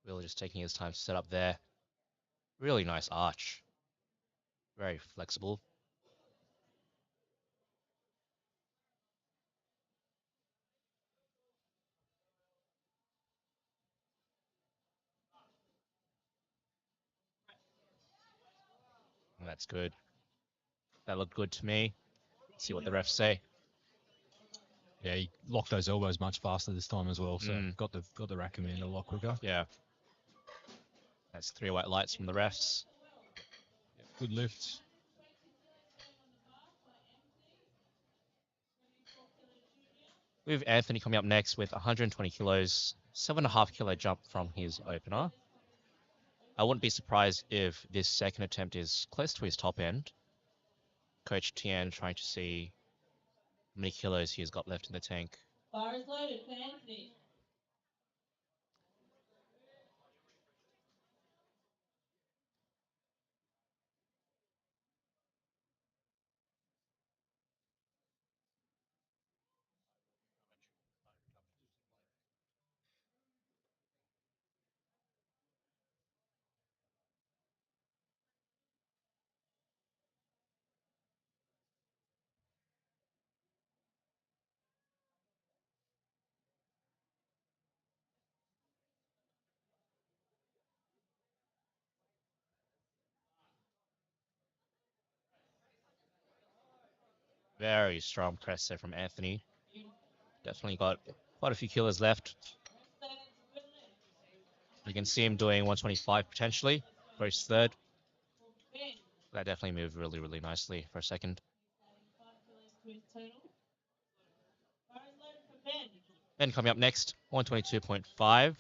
Will just taking his time to set up there. Really nice arch. Very flexible. And that's good. That looked good to me. See what the refs say.
Yeah, he locked those elbows much faster this time as well, so
Mm.
got the rack him in a lot quicker.
Yeah. That's 3 white lights from the refs.
Good lift.
We have Anthony coming up next with 120 kilos, 7.5 kilo jump from his opener. I wouldn't be surprised if this second attempt is close to his top end. Coach Tian trying to see how many kilos he's got left in the tank.
Bar is loaded for Anthony.
Very strong press there from Anthony. Definitely got quite a few kilos left. You can see him doing 125 potentially for his third. That definitely moved really, really nicely for a second. Ben coming up next, 122.5.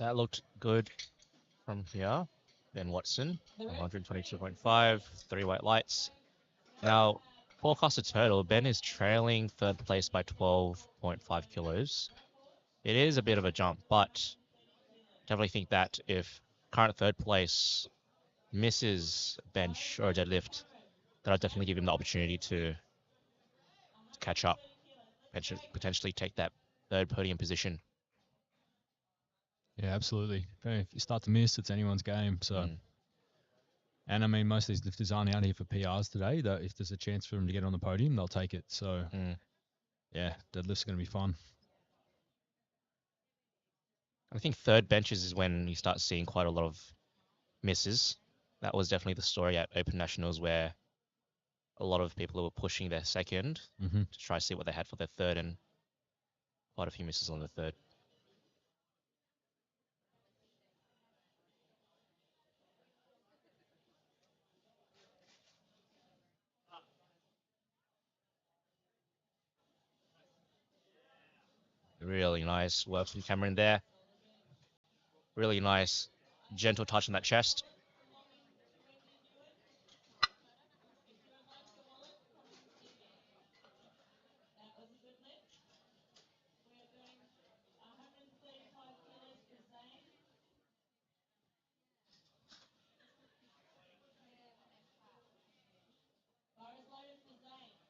That looked good from here. Ben Watson, 122.5, 3 white lights. Now, forecasted total, Ben is trailing third place by 12.5 kilos. It is a bit of a jump, but definitely think that if current third place misses bench or deadlift, that'll definitely give him the opportunity to catch up, potentially take that third podium position.
Yeah, absolutely. If you start to miss, it's anyone's game. So, and I mean, most of these lifters aren't out here for PRs today. That if there's a chance for them to get on the podium, they'll take it. So, yeah, deadlift's going to be fun.
I think third benches is when you start seeing quite a lot of misses. That was definitely the story at Open Nationals, where a lot of people were pushing their second to try to see what they had for their third, and quite a few misses on the third. Really nice work from Cameron there. Really nice, gentle touch on that chest.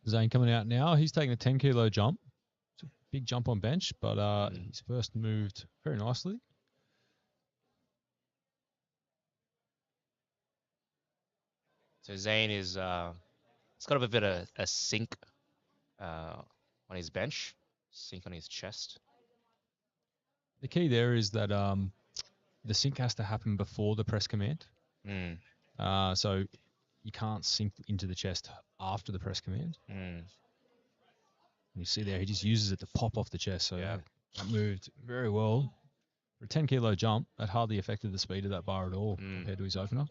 Zane coming out now. He's taking a 10 kilo jump. It's a big jump on bench, but he's first moved very nicely.
So Zane is, it's got a bit of a sink on his bench, sink on his chest.
The key there is that the sink has to happen before the press command. So you can't sink into the chest after the press command. You see there, he just uses it to pop off the chest. So
Yeah.
that moved very well. For a 10 kilo jump, that hardly affected the speed of that bar at all compared to his opener.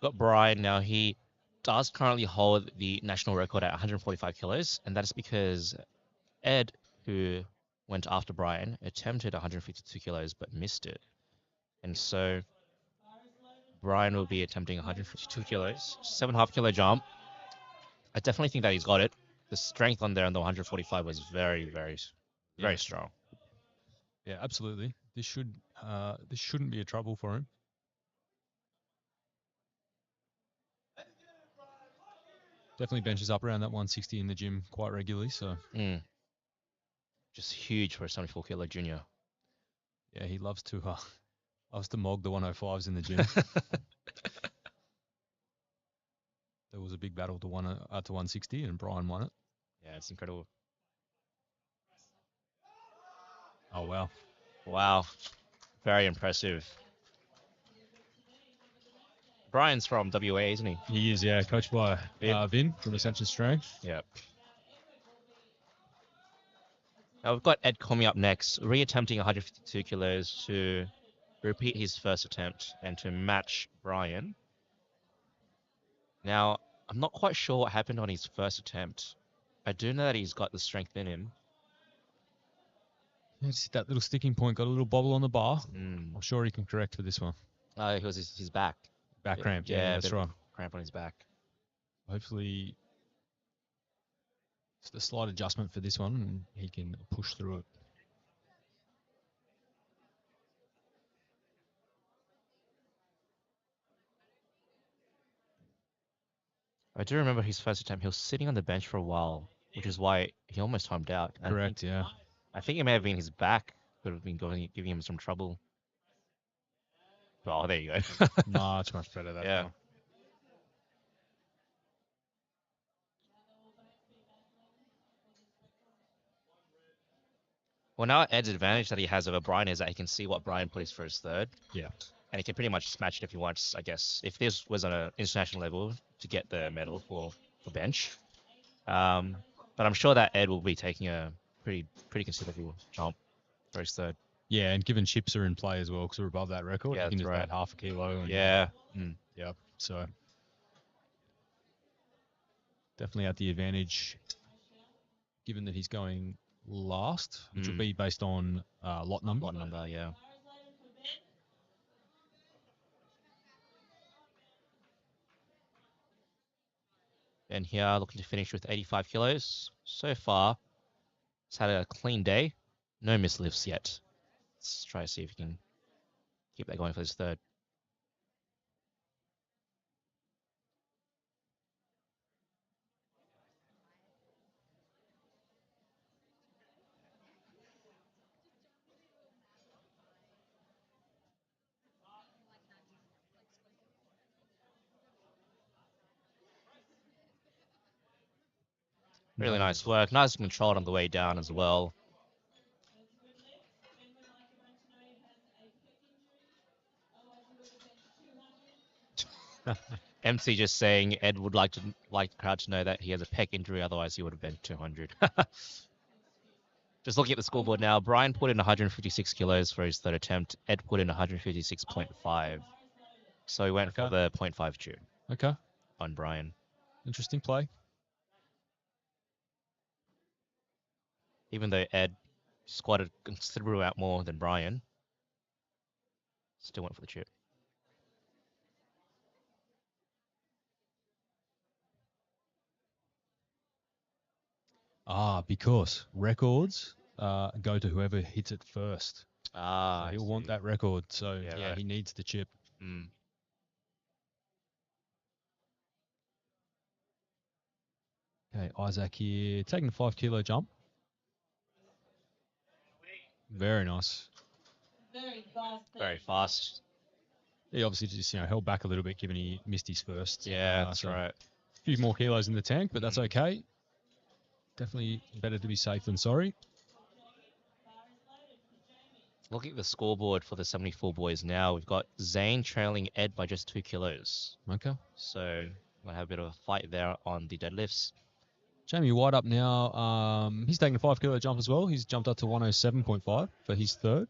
Got Brian now. He does currently hold the national record at 145 kilos, and that is because Ed, who went after Brian, attempted 152 kilos but missed it. And so Brian will be attempting 152 kilos, 7.5 kilo jump. I definitely think that he's got it. The strength on there on the 145 was very, very, very strong.
Yeah, absolutely. This shouldn't be a trouble for him. Definitely benches up around that 160 in the gym quite regularly. So
just huge for a 74 kilo junior.
Yeah, he loves to mog the 105s in the gym. There was a big battle to 160, and Brian won it.
Yeah, it's incredible.
Oh wow!
Wow, very impressive. Brian's from WA, isn't he?
He is, yeah, coached by Vin from Ascension Strength.
Yeah. Now we've got Ed coming up next, reattempting 152 kilos to repeat his first attempt and to match Brian. Now, I'm not quite sure what happened on his first attempt. I do know that he's got the strength in him.
Yeah, just that little sticking point, got a little bobble on the bar. I'm sure he can correct for this one.
It was his back.
Back cramp, yeah, that's right.
Cramp on his back.
Hopefully, it's a slight adjustment for this one, and he can push through it.
I do remember his first attempt. He was sitting on the bench for a while, which is why he almost timed out.
Correct, yeah.
I think it may have been his back could have been giving him some trouble. Oh, there you go.
Much better that time.
Well, now Ed's advantage that he has over Brian is that he can see what Brian plays for his third.
Yeah.
And he can pretty much match it if he wants, I guess. If this was on an international level to get the medal for bench. But I'm sure that Ed will be taking a pretty considerable jump for his third.
Yeah, and given chips are in play as well, because we're above that record,
Yeah,
he can
that's
just
right.
add half a kilo. And
Yeah.
Yeah, so definitely at the advantage, given that he's going last, which will
Mm.
be based on lot number.
Lot number, yeah. And here, looking to finish with 85 kilos. So far, he's had a clean day. No mislifts yet. Let's try to see if he can keep that going for his third. Really nice work. Nice and controlled on the way down as well. MC just saying Ed would like the crowd to know that he has a pec injury, otherwise he would have been 200. Just looking at the scoreboard now, Brian put in 156 kilos for his third attempt. Ed put in 156.5. So he went for the 0.5 tune
Okay.
on Brian.
Interesting play.
Even though Ed squatted a considerable amount more than Brian, still went for the chip.
Because records go to whoever hits it first.
Ah,
So he'll want that record. So
Yeah,
yeah,
right.
he needs the chip.
Mm.
Okay, Isaac here taking the 5 kilo jump. Very nice.
Very fast.
He obviously just held back a little bit given he missed his first.
Yeah, that's right.
A few more kilos in the tank, but that's okay. Definitely better to be safe than sorry.
Looking at the scoreboard for the 74 boys now, we've got Zane trailing Ed by just 2 kilos.
Okay.
So we'll have a bit of a fight there on the deadlifts.
Jamie White up now. He's taking a 5 kilo jump as well. He's jumped up to 107.5 for his third.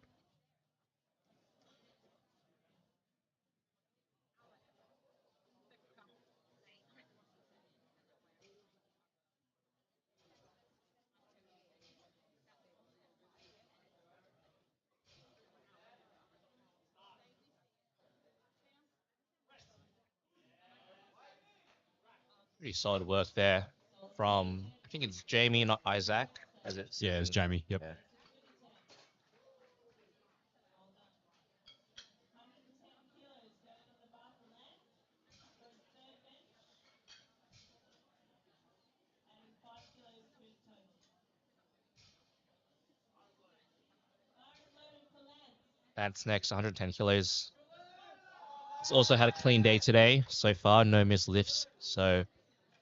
Pretty solid work there from, I think it's Jamie, not Isaac. As it
Yeah, it's Jamie. Yep.
Yeah. That's next, 110 kilos. He's also had a clean day today so far, no missed lifts. So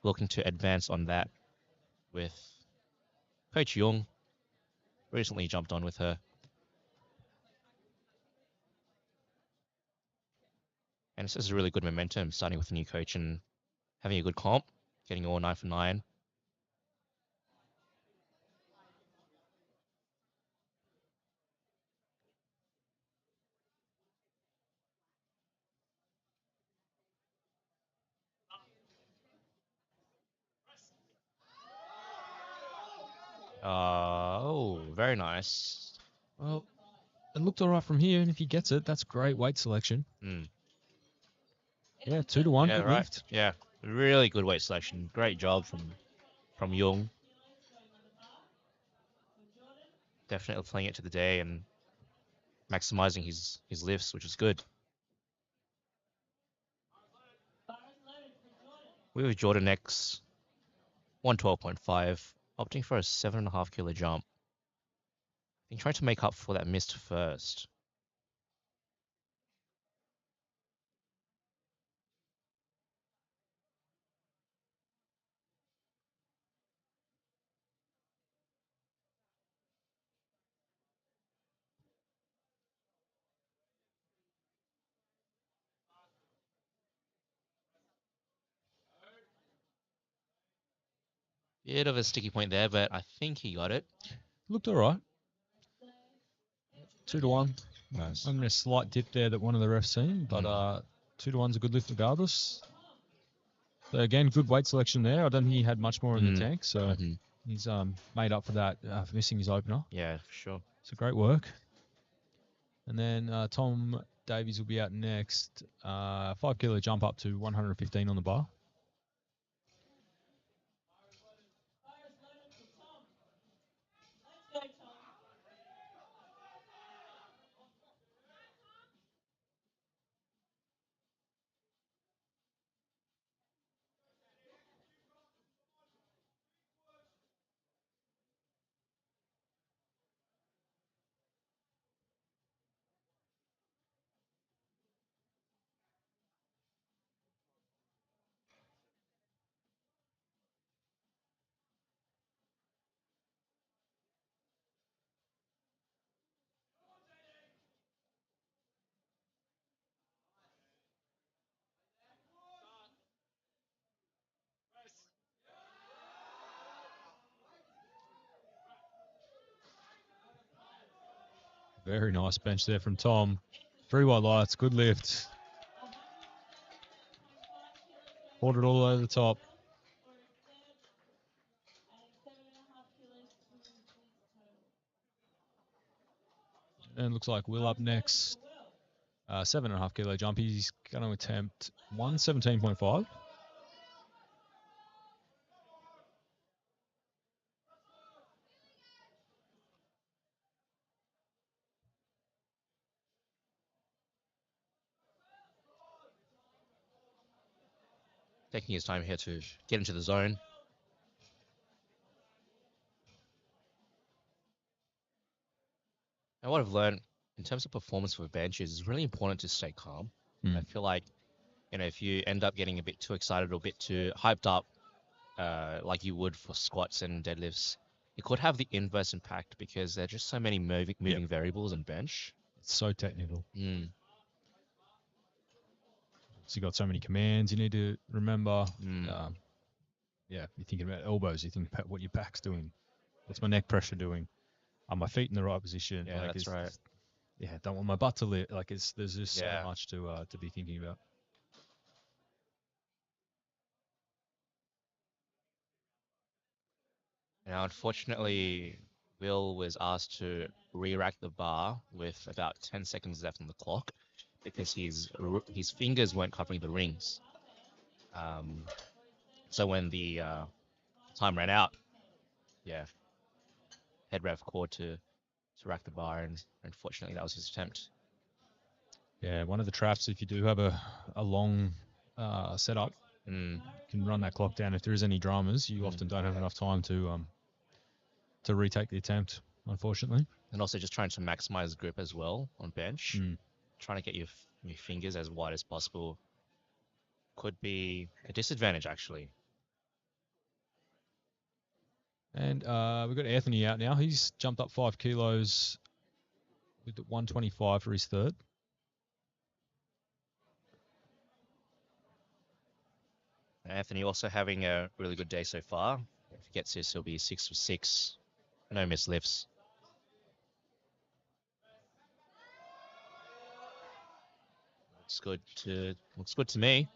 looking to advance on that with Coach Young. Recently jumped on with her. And this is really good momentum, starting with a new coach and having a good comp, getting all 9 for 9. Oh, very nice.
Well, it looked all right from here, and if he gets it, that's great weight selection.
Mm.
Yeah, 2 to 1.
Yeah,
Good
right.
lift.
Yeah, really good weight selection. Great job from Young. Definitely playing it to the day and maximizing his lifts, which is good. We have Jordan next, 112.5, opting for a 7.5 kilo jump. I think trying to make up for that missed first. Bit of a sticky point there, but I think he got it.
Looked all right. 2 to 1.
Nice.
Only a slight dip there that one of the refs seen, but 2 to 1's a good lift regardless. So again, good weight selection there. I don't think he had much more in the
Mm.
tank, so
Mhm.
he's made up for that for missing his opener.
Yeah, for sure.
So great work. And then Tom Davies will be out next. 5 kilo jump up to 115 on the bar.
Let's go, Tom.
Very nice bench there from Tom. 3 white lights, good lift. Poured it all over the top. And looks like Will up next. 7.5 kilo jump. He's going to attempt 117.5.
Taking his time here to get into the zone. And what I've learned in terms of performance for bench is it's really important to stay calm. I feel like, if you end up getting a bit too excited or a bit too hyped up, like you would for squats and deadlifts, it could have the inverse impact because there are just so many moving variables in bench.
It's so technical.
Mm.
So you got so many commands you need to remember.
Mm.
Yeah, you're thinking about elbows. You think about what your back's doing. What's my neck pressure doing? Are my feet in the right position?
Yeah,
like,
that's right.
Yeah, don't want my butt to lift. Like, there's just so
Yeah.
much to be thinking about.
Now, unfortunately, Will was asked to re-rack the bar with about 10 seconds left on the clock because his fingers weren't covering the rings. So when the time ran out, yeah, head ref called to rack the bar, and unfortunately that was his attempt.
Yeah, one of the traps, if you do have a long setup,
Mm.
can run that clock down. If there is any dramas, you often don't have enough time to retake the attempt, unfortunately.
And also just trying to maximize grip as well on bench. Trying to get your fingers as wide as possible could be a disadvantage, actually.
And we've got Anthony out now. He's jumped up 5 kilos with 125 for his third.
Anthony also having a really good day so far. If he gets this, he'll be 6 for 6. No missed lifts. Looks good to me.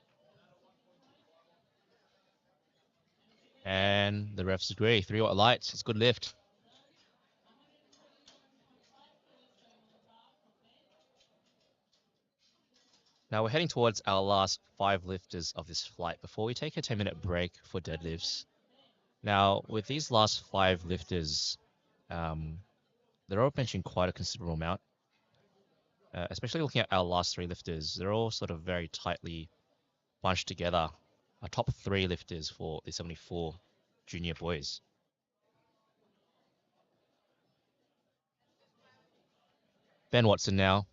And the refs agree. 3 white lights. It's a good lift. Now we're heading towards our last 5 lifters of this flight before we take a 10-minute break for deadlifts. Now, with these last 5 lifters, they're all benching quite a considerable amount. Especially looking at our last 3 lifters, they're all sort of very tightly bunched together. Our top 3 lifters for the 74 junior boys. Ben Watson now,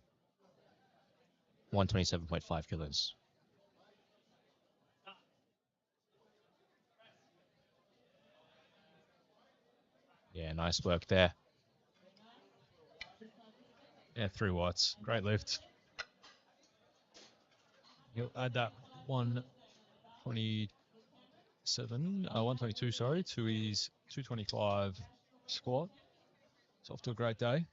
127.5 kilos. Yeah, nice work there.
Yeah, 3 whites. Great lift. He'll add that 122, sorry, to his 225 squat. It's off to a great day.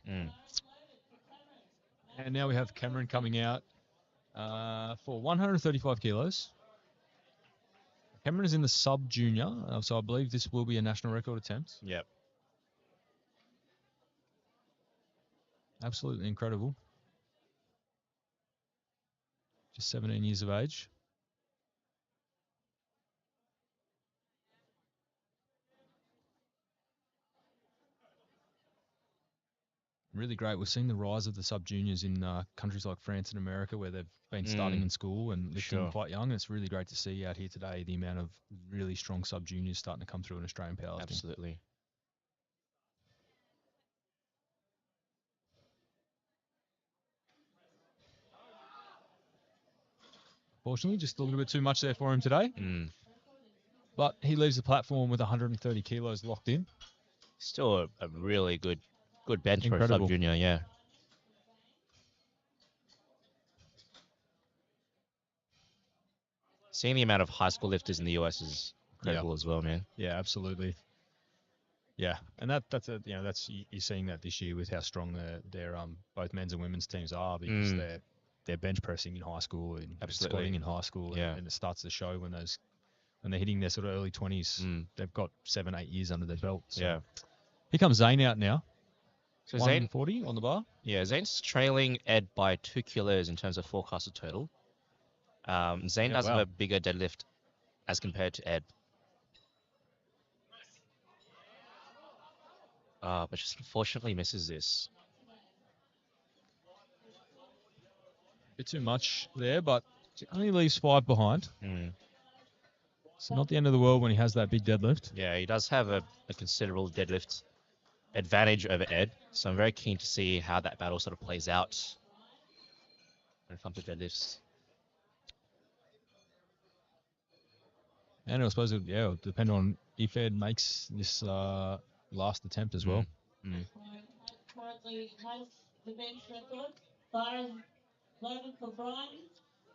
And now we have Cameron coming out for 135 kilos. Cameron is in the sub-junior, so I believe this will be a national record attempt.
Yep.
Absolutely incredible. Just 17 years of age. Really great. We're seeing the rise of the sub-juniors in countries like France and America where they've been starting in school and lifting
Sure.
quite young. And it's really great to see out here today the amount of really strong sub-juniors starting to come through in Australian powerlifting.
Absolutely.
Fortunately, just a little bit too much there for him today.
Mm.
But he leaves the platform with 130 kilos locked in.
Still a really good bench for a
Incredible.
sub-junior, yeah. Seeing the amount of high school lifters in the US is incredible as well, man.
Yeah, absolutely. Yeah, and that's you're seeing that this year with how strong their both men's and women's teams are because they're bench pressing in high school and
Absolutely.
squatting in high school,
Yeah.
and it starts to show when they're hitting their sort of early 20s. They've got 7-8 years under their belt. So.
Yeah.
Here comes Zane out now.
So Zane,
140 on the bar.
yeah, Zane's trailing Ed by 2 kilos in terms of forecasted total. Zane does have a bigger deadlift as compared to Ed. But just unfortunately misses this.
Bit too much there, but only leaves 5 behind. So not the end of the world when he has that big deadlift.
Yeah, he does have a considerable deadlift advantage over Ed. So I'm very keen to see how that battle sort of plays out when it comes to deadlifts.
And I suppose it'll depend on if Ed makes this last attempt as well.
Currently has the bench record. Byron Logan for Brian.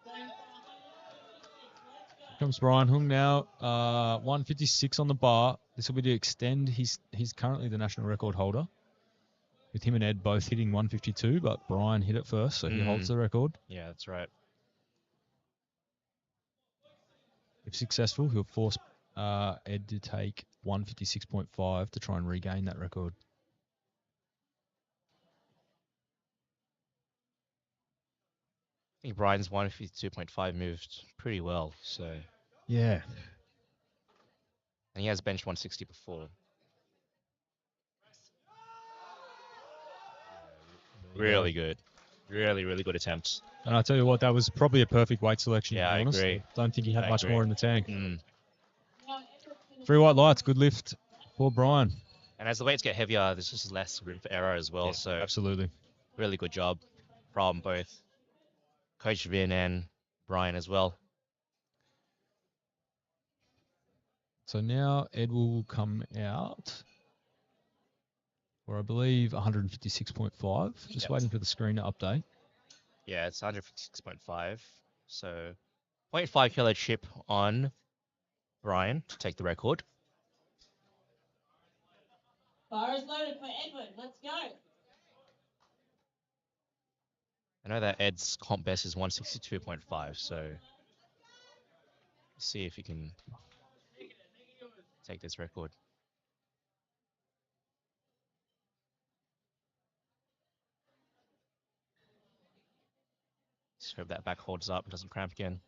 Going for 156. Let's go.
Comes Brian Hung now, 156 on the bar. This will be to extend. He's currently the national record holder. With him and Ed both hitting 152, but Brian hit it first, so he holds the record.
Yeah, that's right.
If successful, he'll force Ed to take 156.5 to try and regain that record.
I think Brian's 152.5 moved pretty well, so.
Yeah.
And he has benched 160 before. Really good. Really, really good attempt.
And I tell you what, that was probably a perfect weight selection.
Yeah,
to be
I
honest.
agree.
Don't think he had
I
much
agree.
more in the tank.
Mm.
3 white lights, good lift for Brian.
And as the weights get heavier, there's just less room for error as well.
Yeah,
so
absolutely.
really good job from both Coach Vin and Brian as well.
So now Ed will come out for, I believe, 156.5. Just waiting for the screen to update.
Yeah, it's 156.5. So 0.5 kilo chip on Brian to take the record.
Bar is loaded for Edward. Let's go.
I know that Ed's comp best is 162.5, so see if he can take this record. Just hope that back holds up and doesn't cramp again.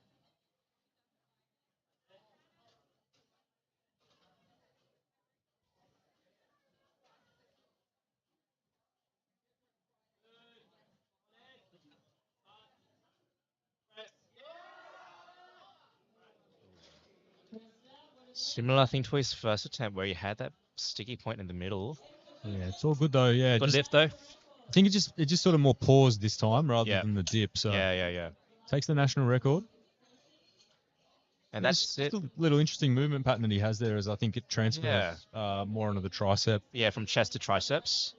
Similar thing to his first attempt where he had that sticky point in the middle.
Yeah, it's all good though. Yeah,
Good
just,
lift though.
I think it just sort of more paused this time rather
Yeah.
than the dip. So
Yeah.
takes the national record.
And that's it.
Just a little interesting movement pattern that he has there, as I think it transfers more onto the tricep.
Yeah, from chest to triceps.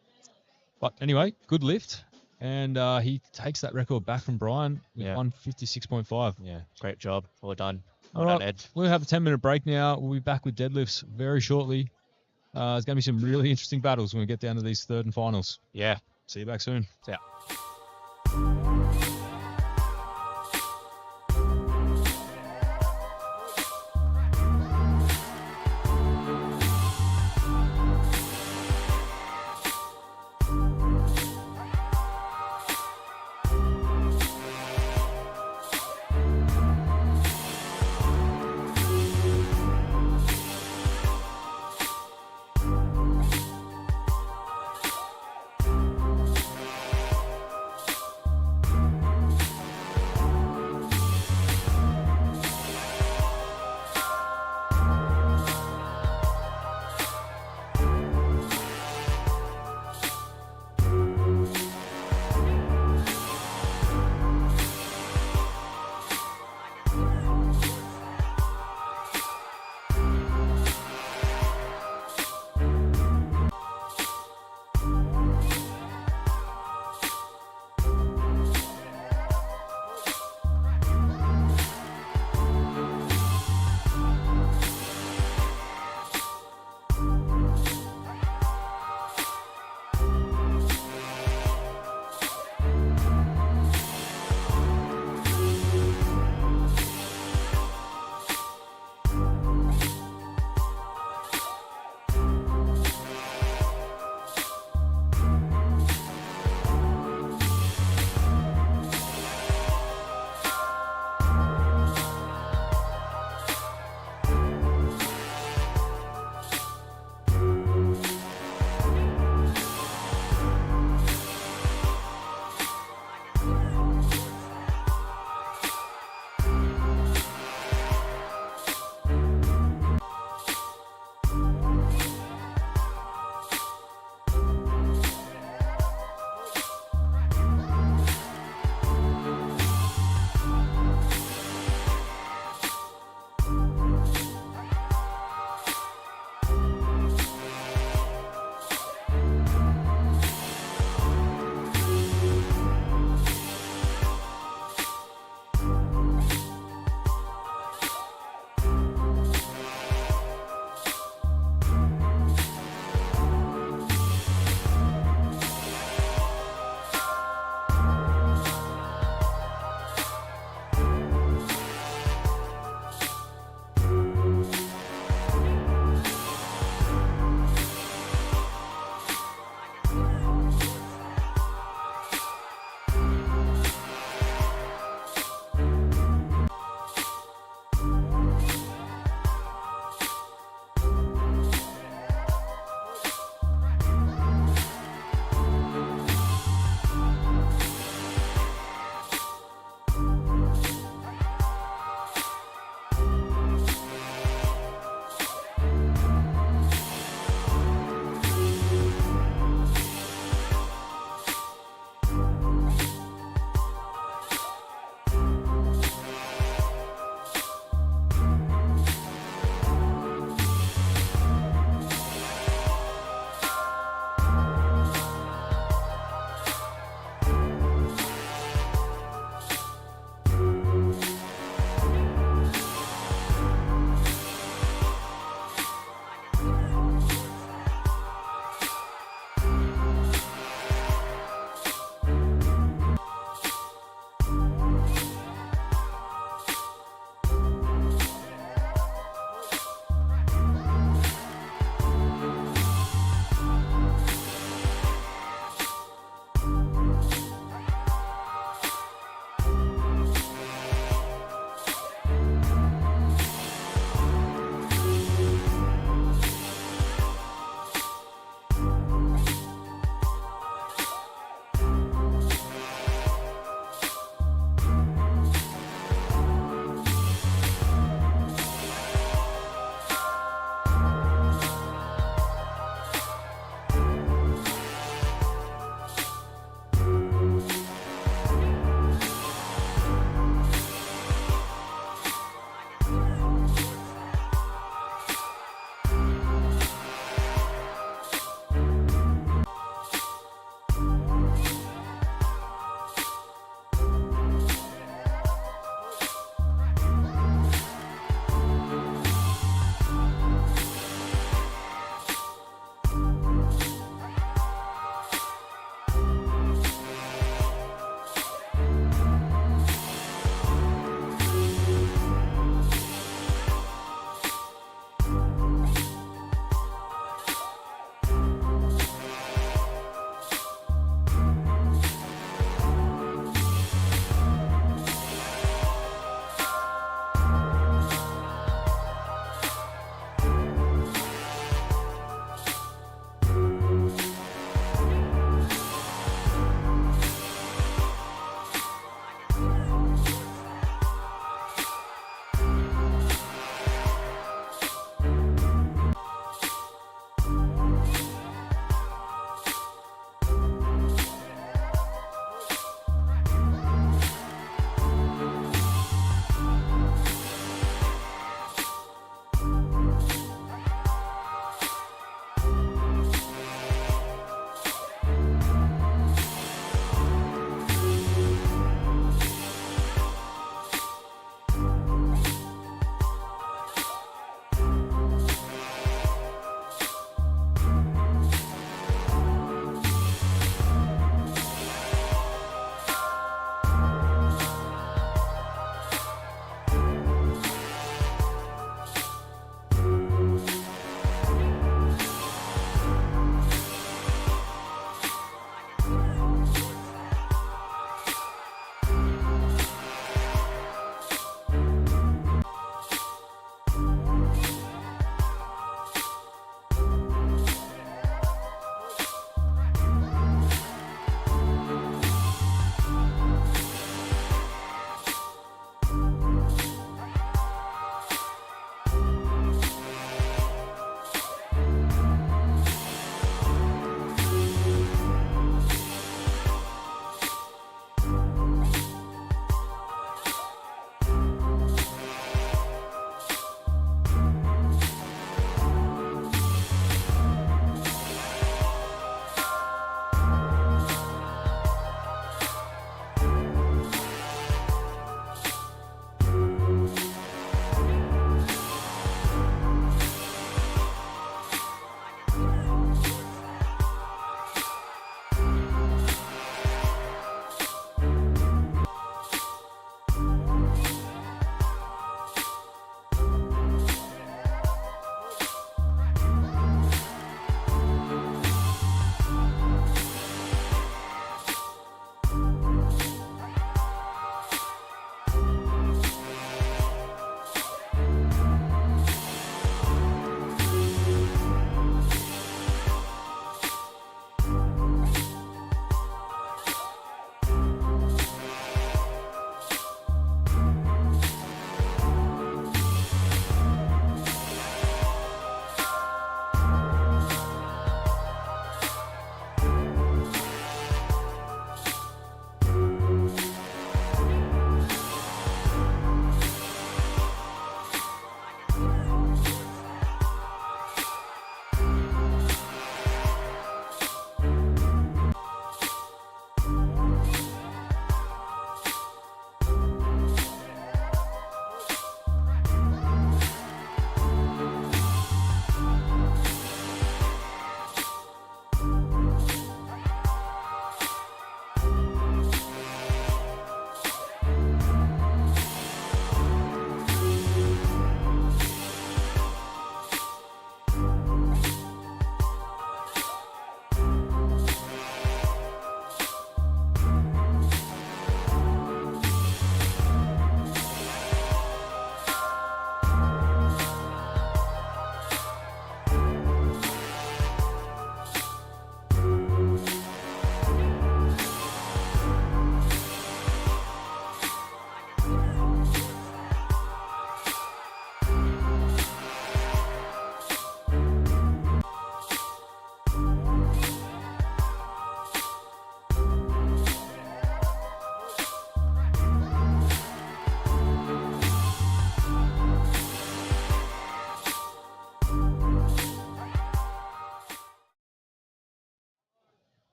But anyway, good lift, and he takes that record back from Brian with 156.5.
Yeah, great job. Well done.
All
Well
right,
done, Ed.
we'll have a 10-minute break now. We'll be back with deadlifts very shortly. There's going to be some really interesting battles when we get down to these third and finals.
Yeah.
See you back soon.
See ya.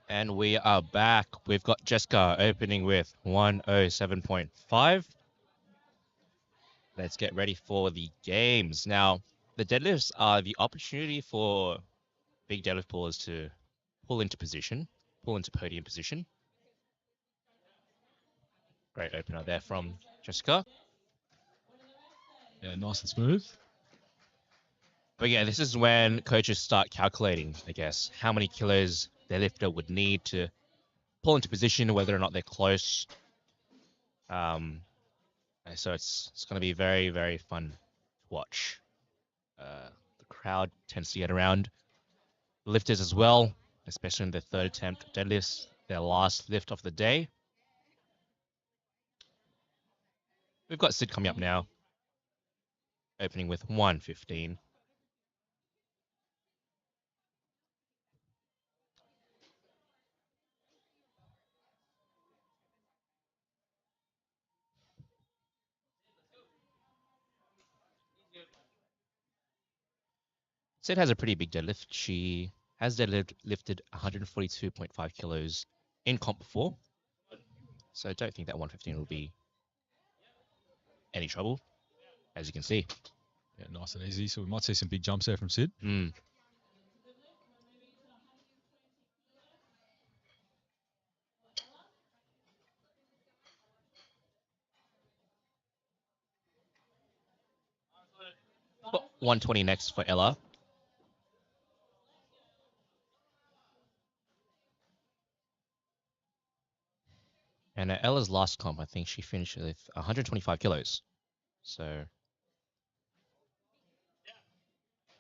And we are back. We've got Jessica opening with 107.5. Let's get ready for the games. Now, the deadlifts are the opportunity for big deadlift pullers to pull into position, pull into podium position. Great opener there from Jessica.
Yeah, nice and smooth.
But yeah, this is when coaches start calculating, I guess, how many kilos their lifter would need to pull into position, whether or not they're close. So it's going to be very, very fun to watch. The crowd tends to get around. Lifters as well, especially in the third attempt deadlifts, their last lift of the day. We've got Sid coming up now, opening with 115. Sid has a pretty big deadlift. She has lifted 142.5 kilos in comp before. So I don't think that 115 will be any trouble, as you can see.
Yeah, nice and easy. So we might see some big jumps there from Sid.
Got 120 next for Ella. And at Ella's last comp, I think she finished with 125 kilos. So,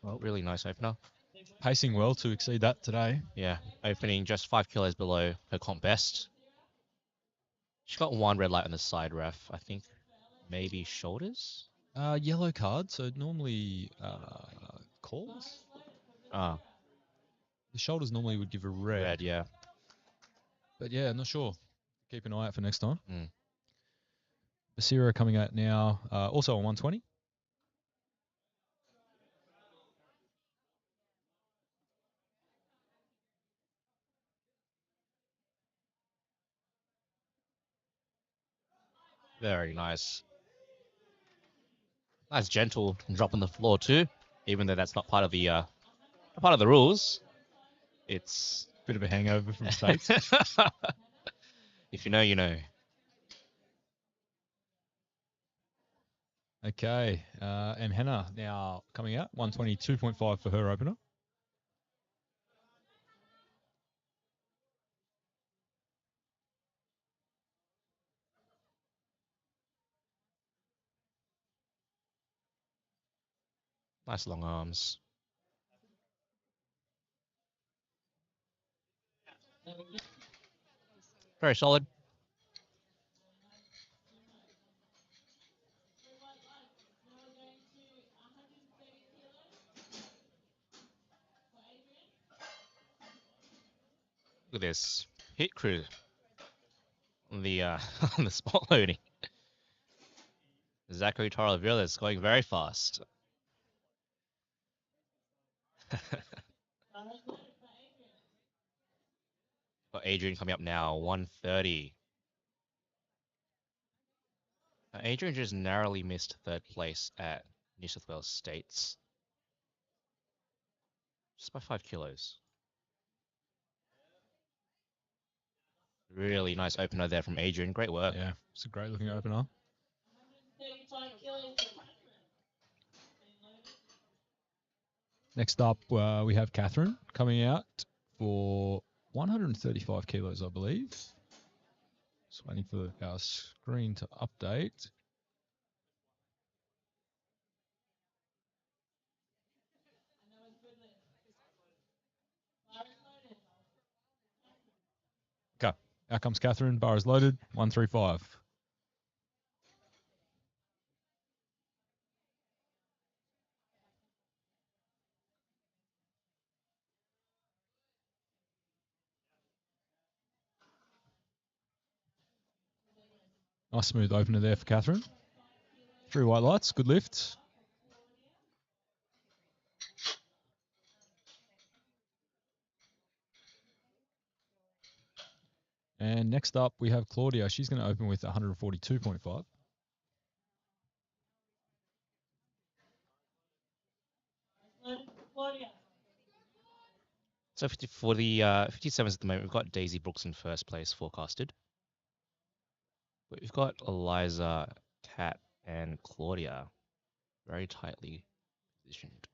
well, really nice opener.
Pacing well to exceed that today.
Yeah, opening just 5 kilos below her comp best. She got one red light on the side ref, I think. Maybe shoulders?
Yellow card, so normally calls.
Ah,
The shoulders normally would give a
red, yeah.
But yeah, not sure. Keep an eye out for next time.
Mm.
Basira coming out now, also on 120.
Very nice. Nice gentle drop on the floor too, even though that's not part of the rules. It's
Bit of a hangover from States.
if you know, you know.
Okay, and Hannah now coming out, 122.5 for her opener.
Nice long arms. Very solid. Look at this hit crew on the on the spot loading. Zachary Torrevillas going very fast. Got Adrian coming up now, 130. Adrian just narrowly missed third place at New South Wales States. Just by 5 kilos. Really nice opener there from Adrian. Great work.
Yeah, it's a great looking opener.
35 kilos.
Next up, we have Catherine coming out for 135 kilos, I believe. Just waiting for our screen to update. Okay, out comes Catherine. Bar is loaded, 135. Nice smooth opener there for Catherine. 3 white lights, good lift. And next up, we have Claudia. She's going to open with 142.5.
Claudia.
So for the 57s at the moment, we've got Daisy Brooks in first place forecasted. But we've got Eliza, Kat, and Claudia very tightly positioned.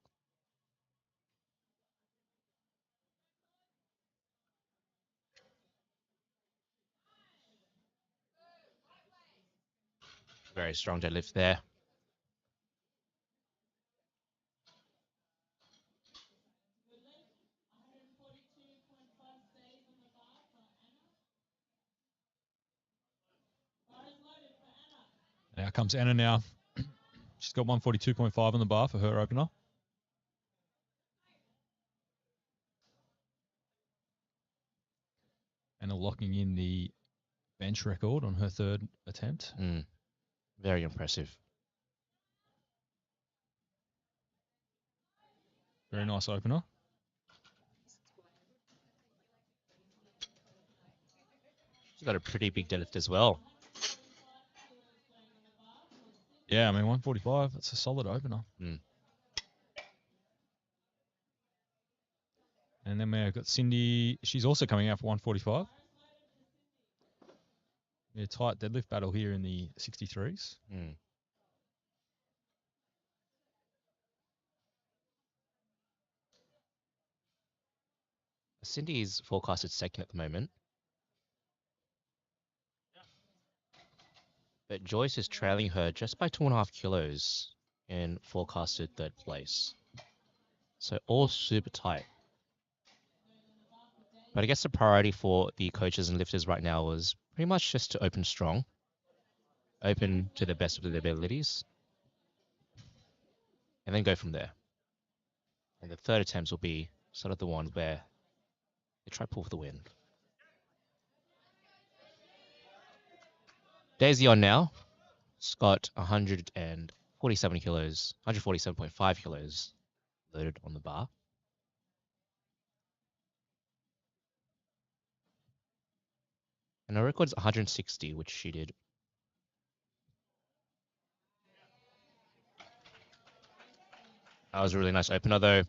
Very strong deadlift there.
Now comes Anna now. She's got 142.5 on the bar for her opener. Anna locking in the bench record on her third attempt.
Very impressive.
Very nice opener.
She's got a pretty big deadlift as well.
Yeah, I mean, 145, that's a solid opener. And then we've got Cindy. She's also coming out for 145. Yeah, tight deadlift battle here in the 63s.
Cindy is forecasted second at the moment. But Joyce is trailing her just by 2.5 kilos in forecasted third place. So all super tight. But I guess the priority for the coaches and lifters right now was pretty much just to open strong, open to the best of their abilities, and then go from there. And the third attempts will be sort of the one where they try to pull for the win. Daisy on now. It's got 147 kilos, 147.5 kilos loaded on the bar. And her record is 160, which she did. That was a really nice opener, though.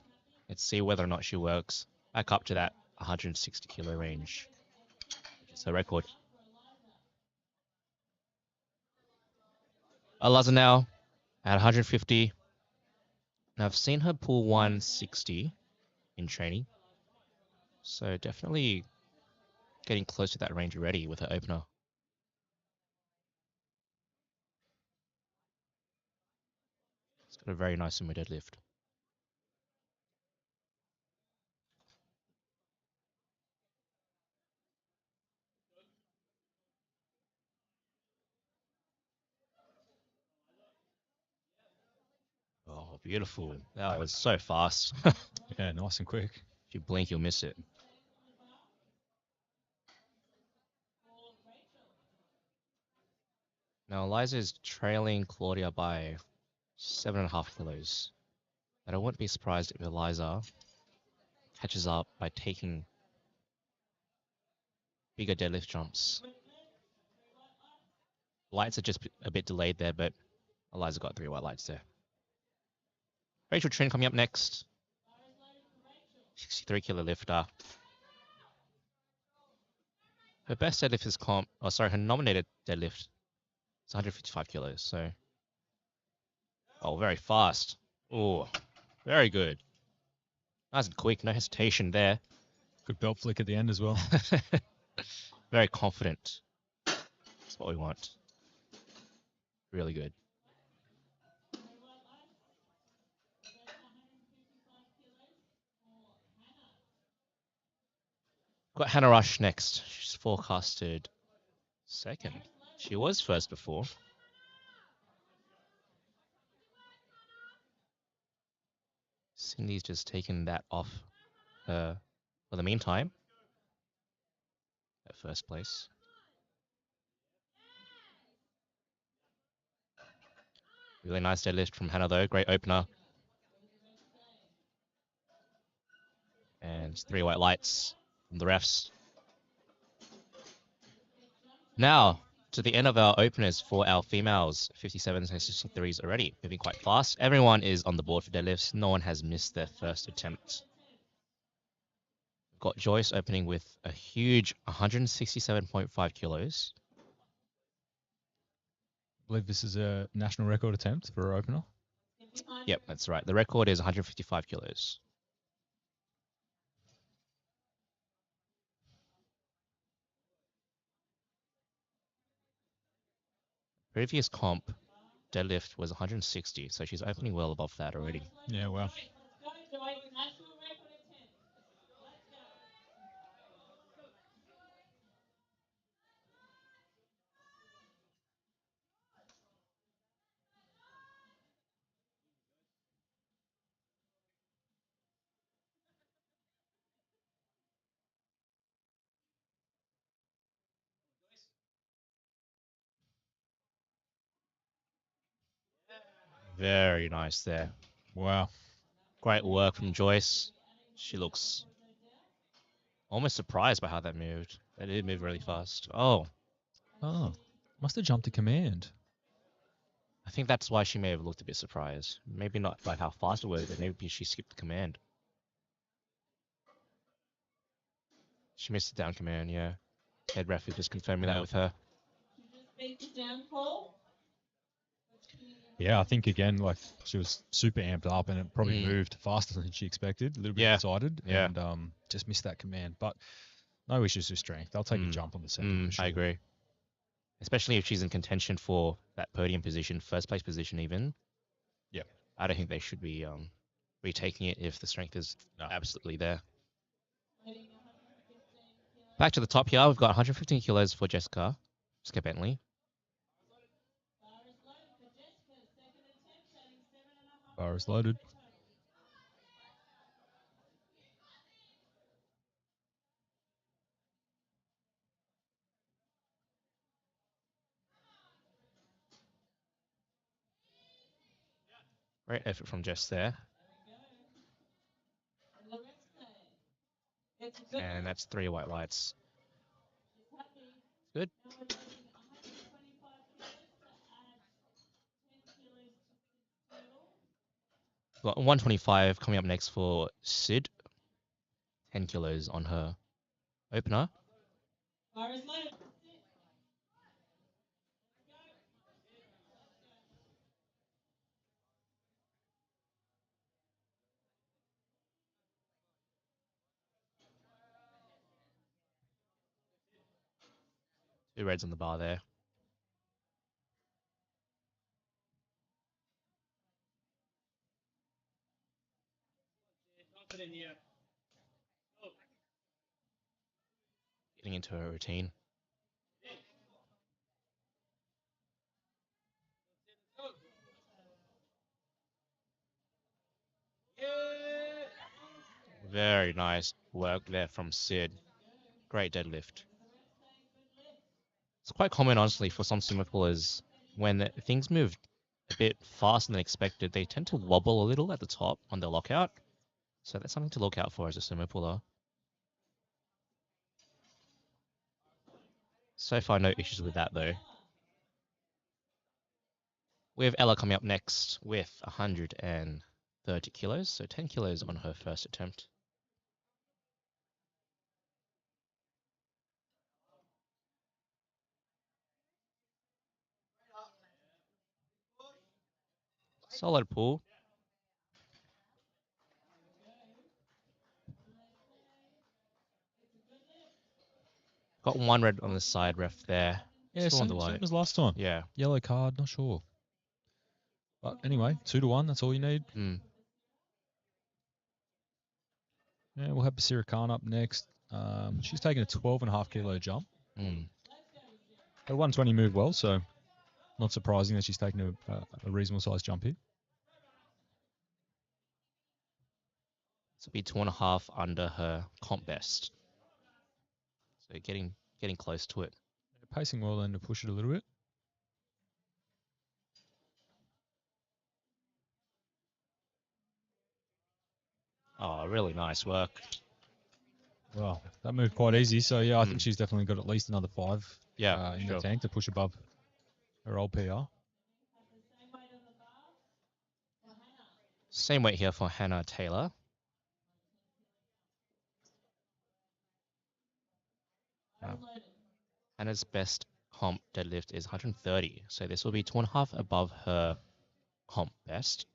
Let's see whether or not she works back up to that 160 kilo range, which is her record. Eliza now at 150. Now I've seen her pull 160 in training, so definitely getting close to that range already with her opener. It's got a very nice sumo deadlift. Oh, beautiful. That was so fast.
Yeah, nice and quick.
If you blink, you'll miss it. Now, Eliza is trailing Claudia by 7.5 kilos. And I wouldn't be surprised if Eliza catches up by taking bigger deadlift jumps. Lights are just a bit delayed there, but Eliza got 3 white lights there. Rachel Trin coming up next. 63 kilo lifter. Her best deadlift is her nominated deadlift is 155 kilos. So, very fast. Oh, very good. Nice and quick, no hesitation there.
Good belt flick at the end as well.
Very confident. That's what we want. Really good. Got Hannah Rush next. She's forecasted second. She was first before. Cindy's just taken that off her for the meantime. At first place. Really nice deadlift from Hannah though. Great opener. And 3 white lights from the refs. Now, to the end of our openers for our females, 57s and 63s already, moving quite fast. Everyone is on the board for deadlifts. No one has missed their first attempt. Got Joyce opening with a huge 167.5 kilos.
I believe this is a national record attempt for her opener.
Yep, that's right. The record is 155 kilos. Previous comp deadlift was 160, so she's opening well above that already.
Yeah, wow.
Very nice there.
Wow.
Great work from Joyce. She looks almost surprised by how that moved. That did move really fast. Oh,
Oh, must have jumped to command.
I think that's why she may have looked a bit surprised. Maybe not by how fast it was, but maybe she skipped the command. She missed the down command, yeah. Head ref is just confirming that with her.
Yeah, I think again, like she was super amped up and it probably
Mm.
moved faster than she expected. A little bit
Yeah.
excited
Yeah.
and just missed that command. But no issues with strength. They'll take a jump on the second. For sure.
I agree. Especially if she's in contention for that podium position, first place position even.
Yep.
I don't think they should be retaking it if the strength is absolutely there. Back to the top here, we've got 115 kilos for Jessica Bentley.
Bar is loaded.
Great effort from Jess there. And that's 3 white lights. Good. Got 125 coming up next for Sid. 10 kilos on her opener. Two reds on the bar there. Getting into her routine. Very nice work there from Sid. Great deadlift. It's quite common, honestly, for some sumo pullers when things move a bit faster than expected, they tend to wobble a little at the top on their lockout. So that's something to look out for as a sumo puller. So far, no issues with that, though. We have Ella coming up next with 130 kilos, so 10 kilos on her first attempt. Solid pull. Got one red on the side ref there.
Yeah,
Still on
same,
the
same
white.
as last time.
Yeah.
Yellow card, not sure. But anyway, 2-1, that's all you need. Yeah, we'll have Basira Khan up next. She's taking a 12.5 kilo jump. Her 120 moved well, so not surprising that she's taking a reasonable sized jump here.
This will be 2.5 under her comp best. So getting close to it.
Pacing well then to push it a little bit.
Oh, really nice work.
Well, that moved quite easy. So, yeah, I think
Mm.
she's definitely got at least another 5
Yeah,
in
sure.
the tank to push above her old PR.
Same weight here for Hannah Taylor. Hannah's best comp deadlift is 130, so this will be 2.5 above her comp best.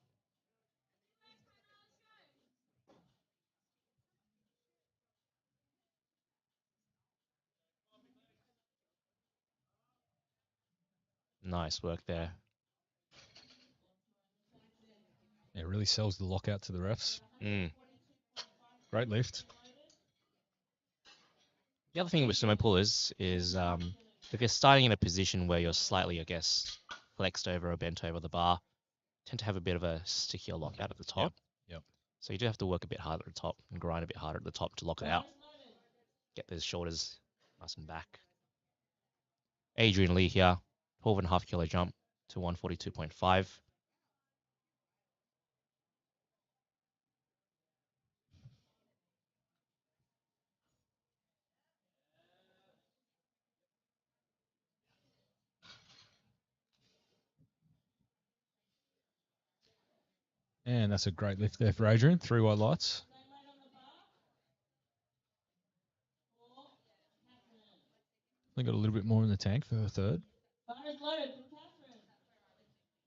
Nice work there.
Yeah, really sells the lockout to the refs.
Mm.
Great lift.
The other thing with sumo pullers is if you're starting in a position where you're slightly, I guess, flexed over or bent over the bar, tend to have a bit of a stickier lockout at the top.
Yep.
So you do have to work a bit harder at the top and grind a bit harder at the top to lock it out. Get those shoulders nice and back. Adrian Lee here, 12.5 kilo jump to 142.5.
And that's a great lift there for Adrian. 3 white lights. I got a little bit more in the tank for her third.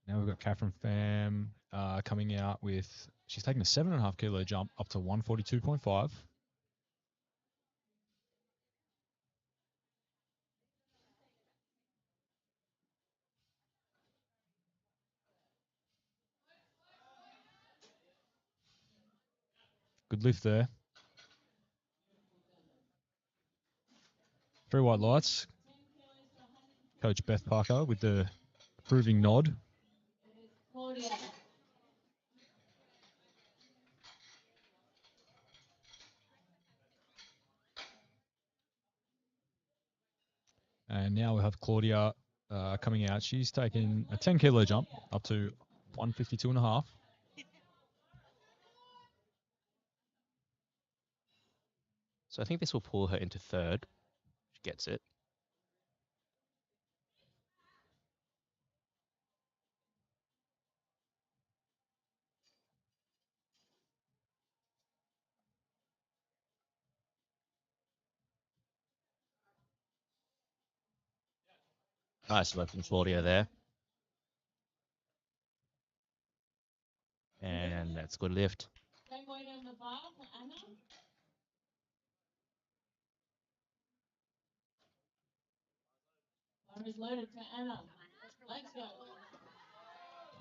Now we've got Catherine Pham coming out with, she's taking a 7.5 kilo jump up to 142.5. Good lift there. 3 white lights. Coach Beth Parker with the approving nod. And now we have Claudia coming out. She's taking a 10 kilo jump up to 152.5.
So I think this will pull her into third. She gets it. Nice work from Claudia there. And that's good lift.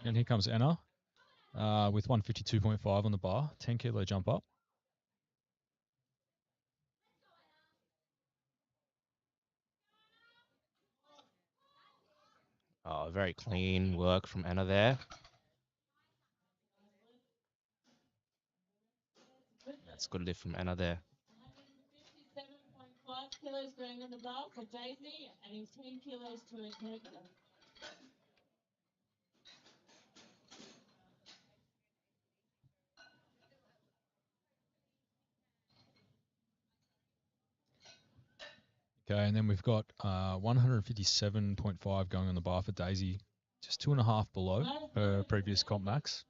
And here comes Anna with 152.5 on the bar. 10 kilo jump up.
Oh, very clean work from Anna there. That's good lift from Anna there.
57.5 kilos going on the bar for Daisy, adding 10 kilos to her total.
Okay, and then we've got 157.5 going on the bar for Daisy. Just 2.5 below her previous comp max.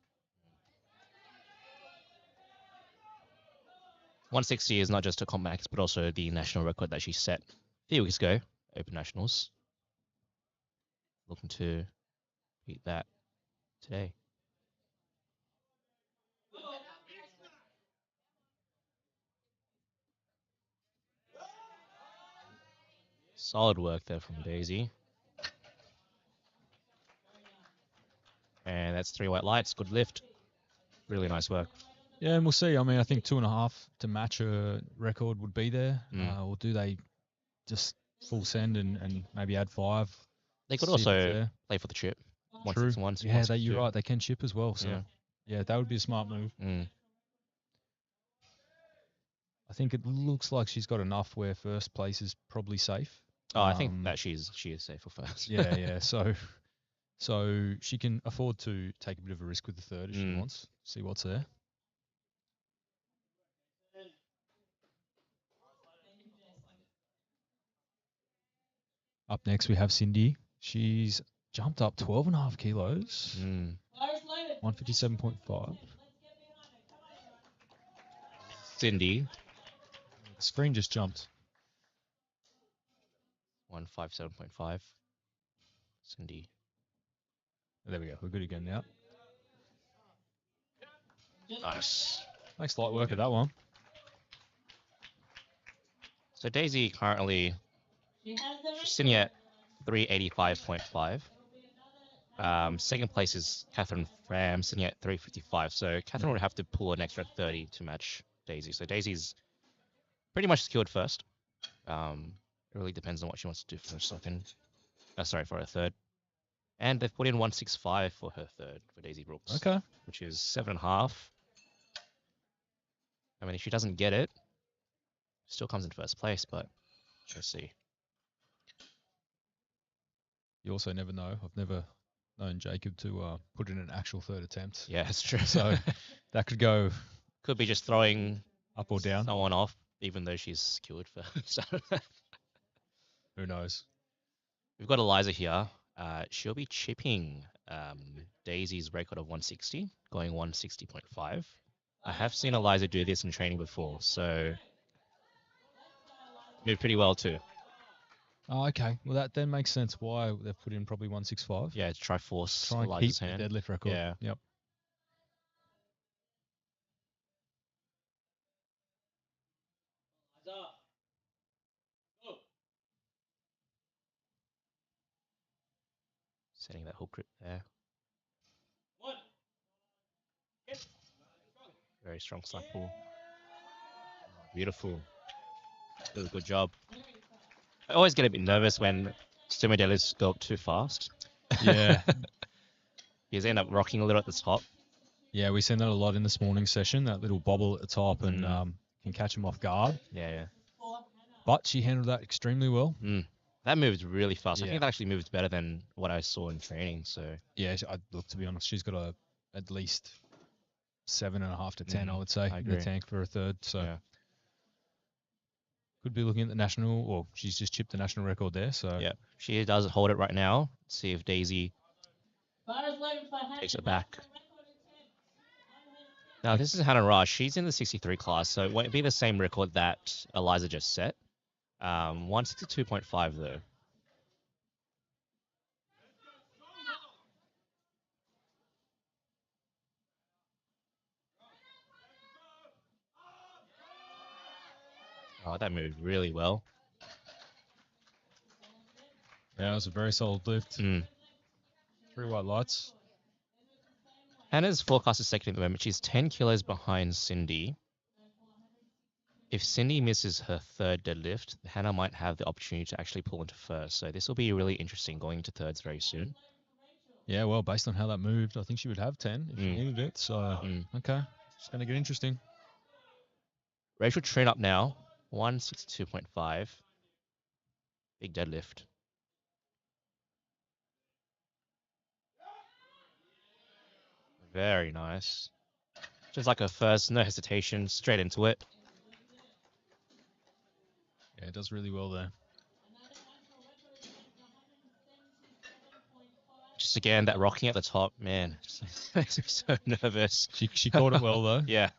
160 is not just a comp max, but also the national record that she set a few weeks ago, Open Nationals. Looking to beat that today. Solid work there from Daisy. And that's 3 white lights. Good lift. Really nice work.
Yeah, and we'll see. I mean, I think 2.5 to match her record would be there. Or do they just full send and maybe add 5?
They could
See if it's
also
there.
play for the chip.
True.
161.
Yeah, you're right. They can chip as well. So,
Yeah.
yeah, that would be a smart move.
Mm.
I think it looks like she's got enough where first place is probably safe.
Oh, I think that she is safe for first.
yeah. So she can afford to take a bit of a risk with the third if she wants. See what's there. Up next, we have Cindy. She's jumped up 12.5 kilos,
Mm.
157.5.
Cindy,
The screen just jumped.
157.5. Cindy.
There we go. We're good again now.
Nice.
Makes light work of that one.
So Daisy currently, she's sitting at 385.5. Second place is Catherine Fram, sitting at 355. So Catherine would have to pull an extra 30 to match Daisy. So Daisy's pretty much secured first. It really depends on what she wants to do for a second. For her third. And they've put in 165 for her third, for Daisy Brooks.
Okay.
Which is 7.5. I mean, if she doesn't get it, still comes in first place, but let's see.
You also never know. I've never known Jacob to put in an actual third attempt.
Yeah, it's true.
So that could go
could be just throwing
up or down.
Someone off, even though she's secured first.
Who knows?
We've got Eliza here. She'll be chipping Daisy's record of 160, going 160.5. I have seen Eliza do this in training before, so did pretty well too.
Oh, okay. Well, that then makes sense why they've put in probably 165.
Yeah, to try force
Try and
Eliza's
keep
hand.
the deadlift record.
Yeah.
Yep.
Setting that hook grip there. Very strong side pull. Beautiful. Really good job. I always get a bit nervous when sumo deadlifts go up too fast.
Yeah.
Because they end up rocking a little at the top.
Yeah, we seen that a lot in this morning session, that little bobble at the top, and can catch him off guard.
Yeah.
But she handled that extremely well.
That moves really fast.
Yeah.
I think that actually moves better than what I saw in training. So
Yeah, look, to be honest, she's got at least 7.5 to 10, I would say,
I
in the
agree.
tank for a third. So
yeah.
could be looking at the national, or she's just chipped the national record there. So
Yeah, she does hold it right now. See if Daisy takes it back. Now, this is Hannah Rush. She's in the 63 class, so it won't be the same record that Eliza just set. 162.5, though. Oh, that moved really well.
yeah, it was a very solid lift. 3 white lights.
Hannah's forecast is second at the moment. She's 10 kilos behind Cindy. If Cindy misses her third deadlift, Hannah might have the opportunity to actually pull into first. So this will be really interesting going into thirds very soon.
Yeah, well, based on how that moved, I think she would have 10 if she needed it. So, okay. It's going to get interesting.
Rachel Trin up now, 162.5. Big deadlift. Very nice. Just like her first, no hesitation, straight into it.
Yeah, it does really well there.
Just again, that rocking at the top, man, makes me so nervous.
She caught it well, though.
Yeah.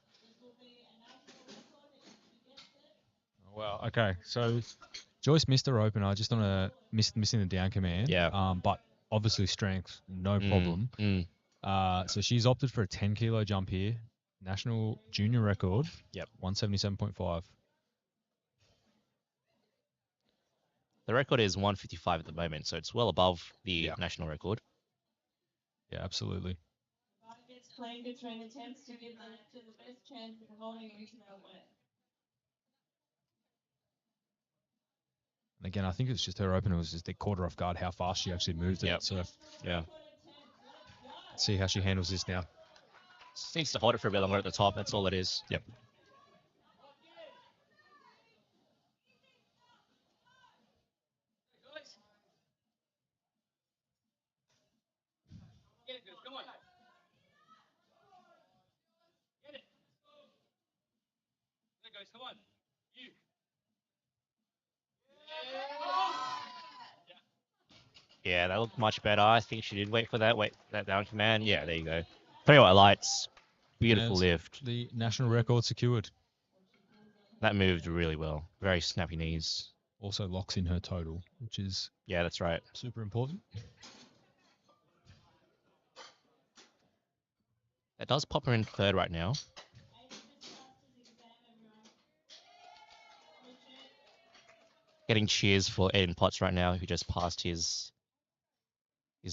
Oh, wow. Okay, so Joyce missed her opener just on missing the down command.
Yeah.
But obviously strength, no problem. So she's opted for a 10 kilo jump here. National junior record.
Yep.
177.5.
The record is 155 at the moment, so it's well above the national record.
Yeah, absolutely.
It's playing between attempts to give the best chance of holding into their win.
And again, I think it's just her opener was just they caught her off guard how fast she actually moved it. So
yeah.
Let's see how she handles this now.
Just needs to hold it for a bit longer at the top. That's all it is.
Yep.
Come on. Get it. There goes. Come on. You. Yeah.
Yeah, that looked much better. I think she did wait for that. Wait, that down command. Yeah, there you go. 3 white lights. Beautiful
And
lift.
the national record secured.
That moved really well. Very snappy knees.
Also locks in her total, which is
Yeah, that's right.
super important.
That does pop her in third right now. Getting cheers for Aiden Potts right now, who just passed his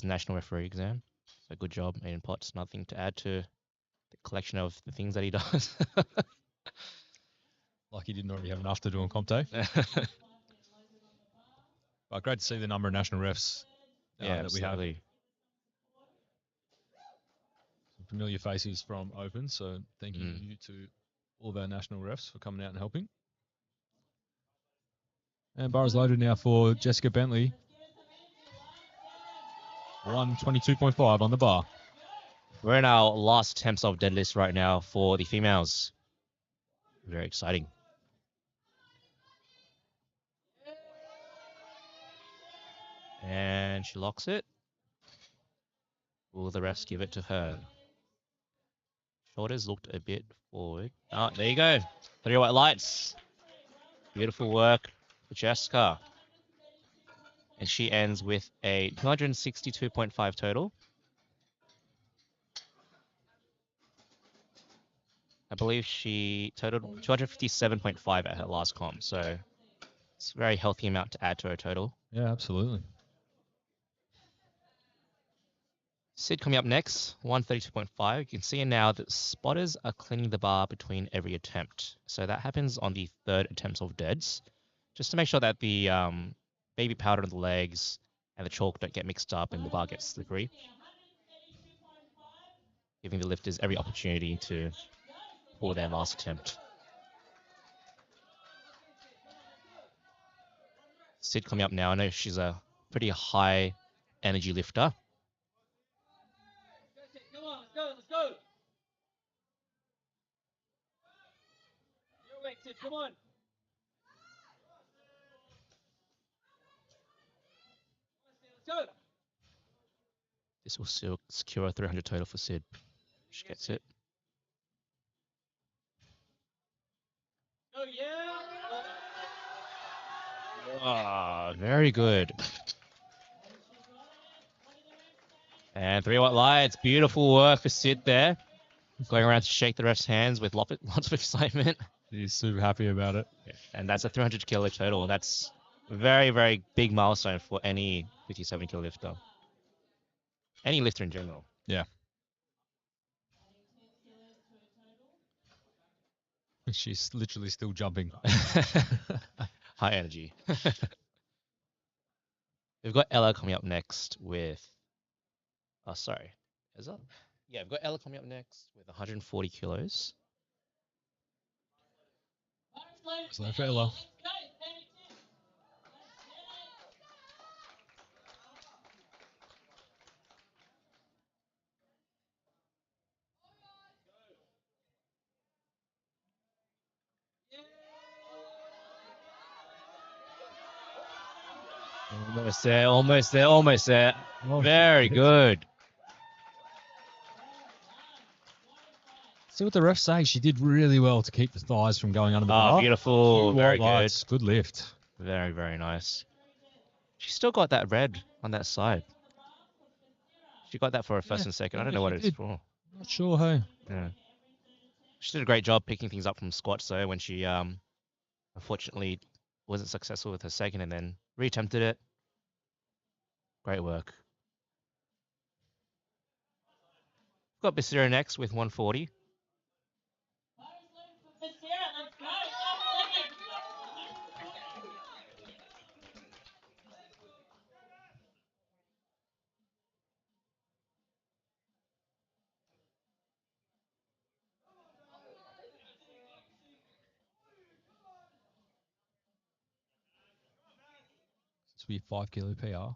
national referee exam. So good job, Aiden Potts. Nothing to add to the collection of the things that he does.
Like he didn't already have enough to do on Comte. But great to see the number of national refs
yeah,
that we have.
absolutely.
Some familiar faces from Open, so thank you to all of our national refs for coming out and helping. And bar is loaded now for Jessica Bentley. 122.5 on the bar.
We're in our last attempts of deadlifts right now for the females. Very exciting. And she locks it. Will the refs give it to her? Shoulders looked a bit forward. Oh, there you go. 3 white lights. Beautiful work for Jessica. And she ends with a 262.5 total. I believe she totaled 257.5 at her last comp, so it's a very healthy amount to add to her total.
Yeah, absolutely.
Sid coming up next, 132.5. You can see now that spotters are cleaning the bar between every attempt. So that happens on the third attempt of deads, just to make sure that the baby powder on the legs and the chalk don't get mixed up and the bar gets slippery, giving the lifters every opportunity to pull their last attempt. Sid coming up now. I know she's a pretty high energy lifter.
Come on, let's go, let's go. Your weight, Sid, come on. Let's go.
This will still secure a 300 total for Sid. She gets it.
Oh, yeah.
Ah, very good. And 3 white lights. Beautiful work for Sid there. Going around to shake the ref's hands with lots of excitement.
He's super happy about it.
And that's a 300 kilo total. That's a very, very big milestone for any 57 kilo lifter. Any lifter in general.
Yeah. She's literally still jumping.
High energy. We've got Ella coming up next with... Oh, sorry. Is that? Yeah, we've got Ella coming up next with 140 kilos.
Slow for Ella.
Almost there, almost there, almost there.
Oh,
Very good.
See what the ref's saying. She did really well to keep the thighs from going under the bar.
Beautiful. Very good.
Lights. Good lift.
Very, very nice. She still got that red on that side. She got that for her first and second. I don't know what it's for.
Not sure, hey.
Yeah. She did a great job picking things up from squats, though, when she unfortunately wasn't successful with her second and then reattempted it. Great work. Got Basira next with 140.
This will be a 5 kilo PR.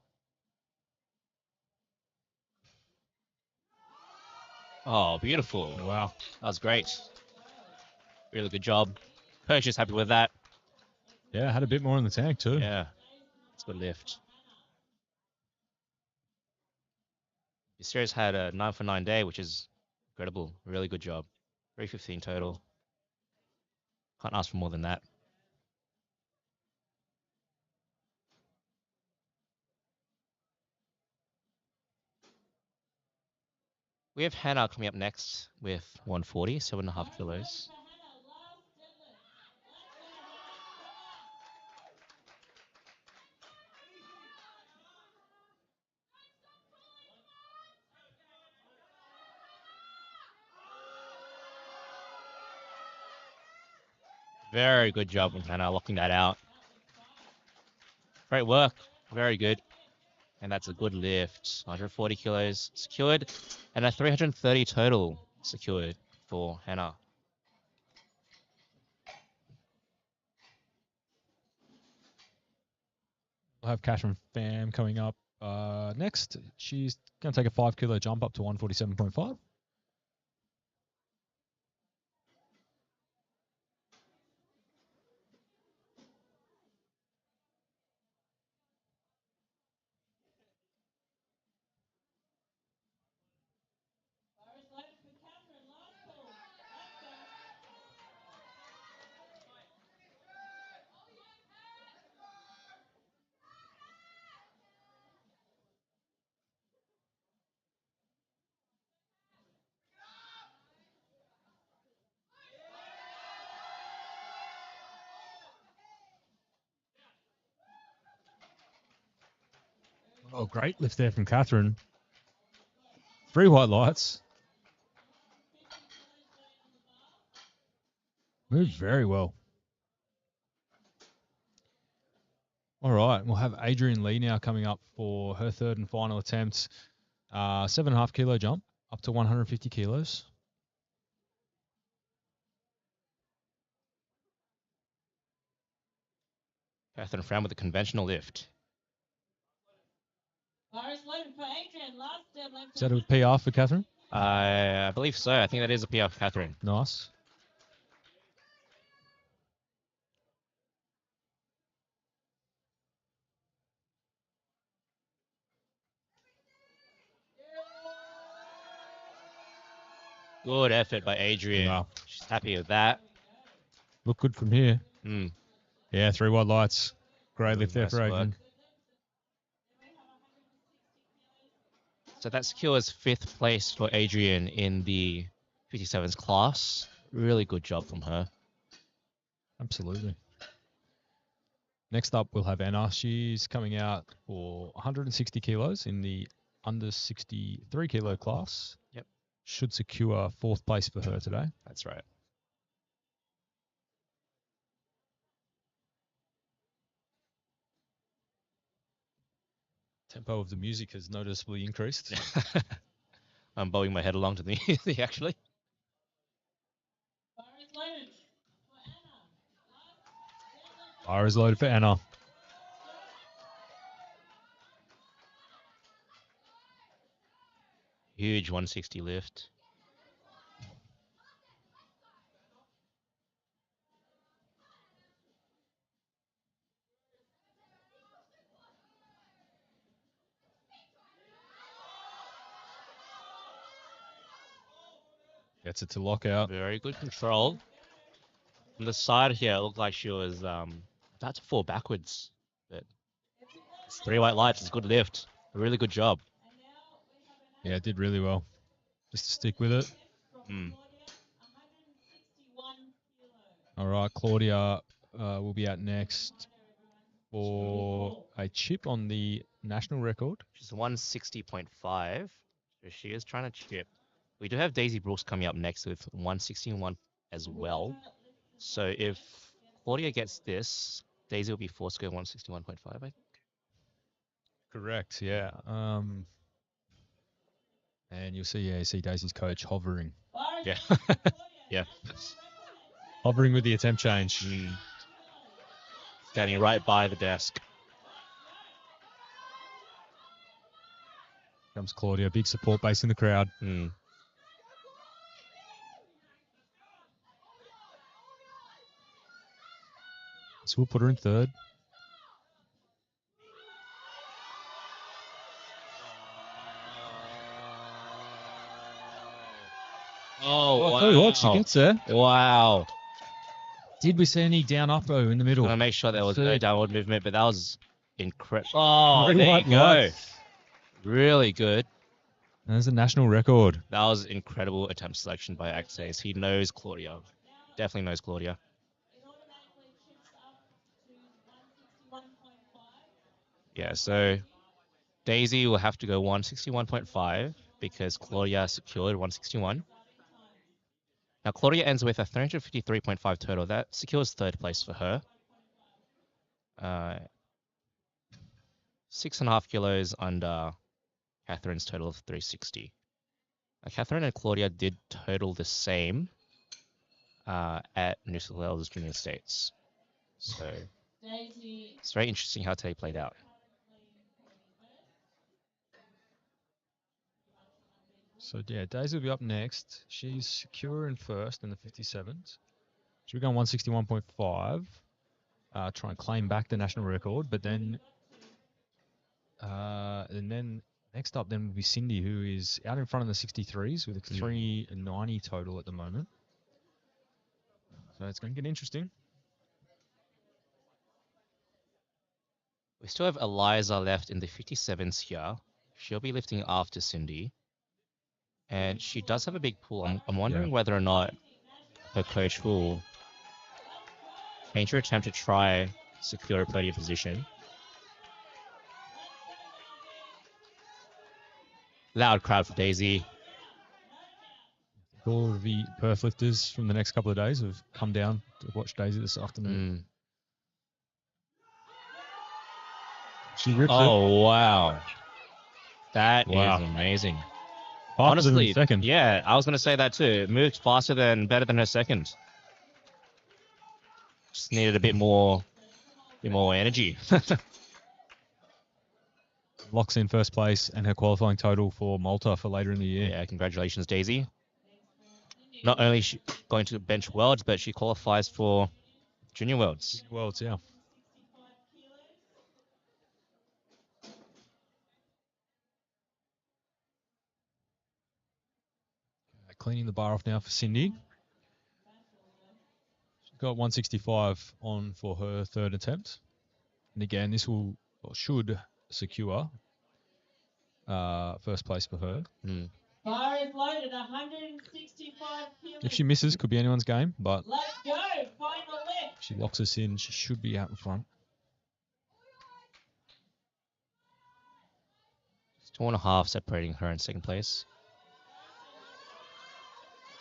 Oh, beautiful.
Wow.
That was great. Really good job. Purchase happy with that.
Yeah, had a bit more in the tank too.
Yeah. It's a good lift. Series had a 9 for 9 day, which is incredible. Really good job. 315 total. Can't ask for more than that. We have Hannah coming up next with 140, 7.5 kilos. Very good job from Hannah locking that out. Great work. Very good. And that's a good lift. 140 kilos secured. And a 330 total secured for Hannah.
We'll have Catherine Pham coming up next. She's going to take a 5 kilo jump up to 147.5. Oh, great lift there from Catherine. 3 white lights. Moved very well. All right, we'll have Adrian Lee now coming up for her third and final attempt. 7.5 kilo jump up to 150 kilos.
Catherine Pham with a conventional lift.
Is that a PR for Catherine?
I believe so. I think that is a PR for Catherine.
Nice.
Good effort by Adrian.
Wow.
She's happy with that.
Look good from here.
Mm.
Yeah, 3 white lights. Great
Really
lift there
nice
for Adrian.
work. So that secures 5th place for Adrian in the 57s class. Really good job from her.
Absolutely. Next up, we'll have Anna. She's coming out for 160 kilos in the under 63 kilo class.
Yep.
Should secure 4th place for her today.
That's right.
Tempo of the music has noticeably increased.
I'm bowing my head along to the music, actually.
Bar is loaded for Anna.
Huge 160 lift.
Gets it to lock out.
Very good control. From the side here, it looked like she was about to fall backwards. But it's 3 white lights. It's a good lift. A really good job.
Yeah, it did really well. Just to stick with it.
Mm.
All right, Claudia will be out next for a chip on the national record.
She's 160.5. So she is trying to chip. We do have Daisy Brooks coming up next with 161 as well. So if Claudia gets this, Daisy will be forced to go 161.5, I think.
Correct, yeah. And you'll see Daisy's coach hovering.
Yeah. Yeah.
Hovering with the attempt change.
Standing right by the desk.
Comes Claudia, big support base in the crowd. So we'll put her in third.
Oh,
I'll tell you what, she gets there.
Wow.
Did we see any down uppo in the middle?
Want to make sure there was no
Third.
downward movement, but that was incredible. Oh,
Very
there you
white
go.
lights.
Really good.
There's a national record.
That was incredible attempt selection by Axes. He knows Claudia. Definitely knows Claudia. Yeah, so Daisy will have to go 161.5 because Claudia secured 161. Now, Claudia ends with a 353.5 total. That secures third place for her. 6.5 kilos under Catherine's total of 360. Now, Catherine and Claudia did total the same at New South Wales Junior States. So it's very interesting how today played out.
So yeah, Daisy will be up next. She's secure in first in the 57s. She'll be going 161.5. Try and claim back the national record, but then next up then will be Cindy, who is out in front of the 63s with a 390 total at the moment. So it's going to get interesting.
We still have Eliza left in the 57s here. She'll be lifting after Cindy. And she does have a big pool. I'm wondering whether or not her coach will change her attempt to try secure a podium position. Loud crowd for Daisy.
All of the Perth lifters from the next couple of days have come down to watch Daisy this afternoon. She ripped it.
Oh, wow. That is amazing. Honestly,
second.
Yeah, I was going to say that too. It moved better than her second. Just needed a bit more energy.
Locks in first place and her qualifying total for Malta for later in the year.
Yeah, congratulations, Daisy. Not only is she going to bench worlds, but she qualifies for junior worlds.
Worlds, yeah. Cleaning the bar off now for Cindy. She's got 165 on for her third attempt. And again, this should secure first place for her.
Bar is loaded, 165 kilos.
If she misses, could be anyone's game, but
Let's go, final lift.
she locks us in. She should be out in front.
It's 2.5 separating her in second place.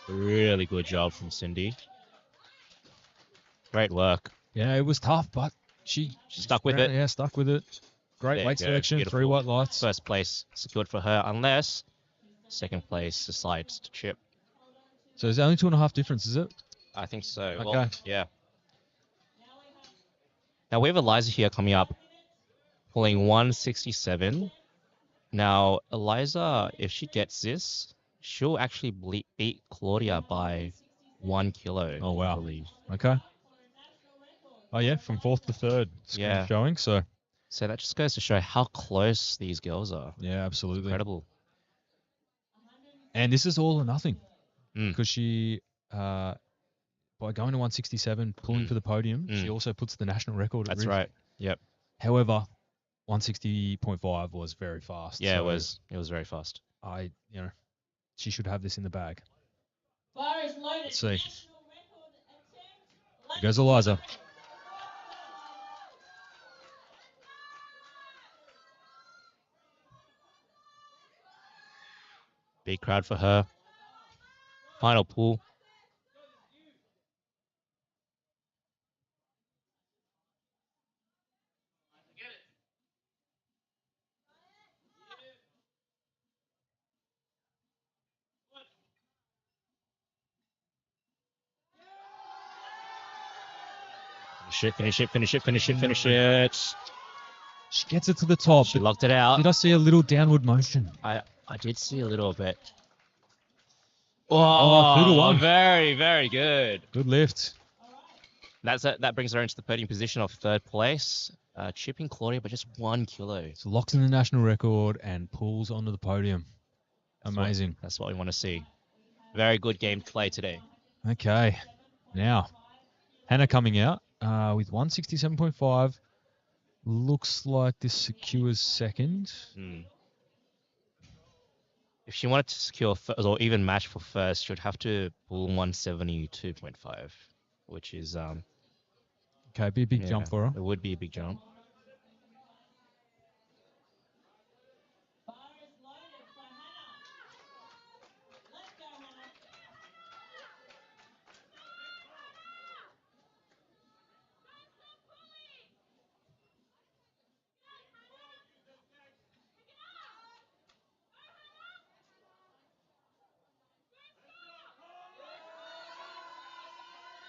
Really good job from Cindy. Great work.
Yeah, it was tough, but she
stuck with it.
Yeah, stuck with it. Great weight selection,
Beautiful.
3 white lights.
First place secured for her, unless second place decides to chip.
So there's only 2.5 difference, is it?
I think so.
Okay.
Well, yeah. Now we have Eliza here coming up, pulling 167. Now, Eliza, if she gets this, she'll actually beat Claudia by 1 kilo.
Oh, wow.
I believe.
Okay. Oh, yeah, from 4th to 3rd.
Yeah.
Showing, so
that just goes to show how close these girls are.
Yeah, absolutely.
Incredible.
And this is all or nothing.
Mm.
Because she, by going to 167, pulling for the podium, she also puts the national record at
That's
risk.
right. Yep.
However, 160.5 was very fast.
Yeah,
so
it was. It was very fast.
She should have this in the bag.
Bar is loaded.
Let's see.
National record attempt.
Here goes Eliza.
Big crowd for her. Final pull. Finish it.
She gets it to the top.
She locked it out.
Did I see a little downward motion?
I did see a little bit.
Oh, 2 to 1.
Very, very good.
Good lift.
That brings her into the podium position of 3rd place. Chipping Claudia by just 1 kilo.
So locks in the national record and pulls onto the podium. Amazing.
That's what we want to see. Very good game to play today.
Okay. Now, Hannah coming out with 167.5. Looks like this secures second.
If she wanted to secure or even match for first, she would have to pull 172.5, which is
Okay, be a big jump for her.
It would be a big jump.
Bar is loaded for Hannah. Let's go, Hannah.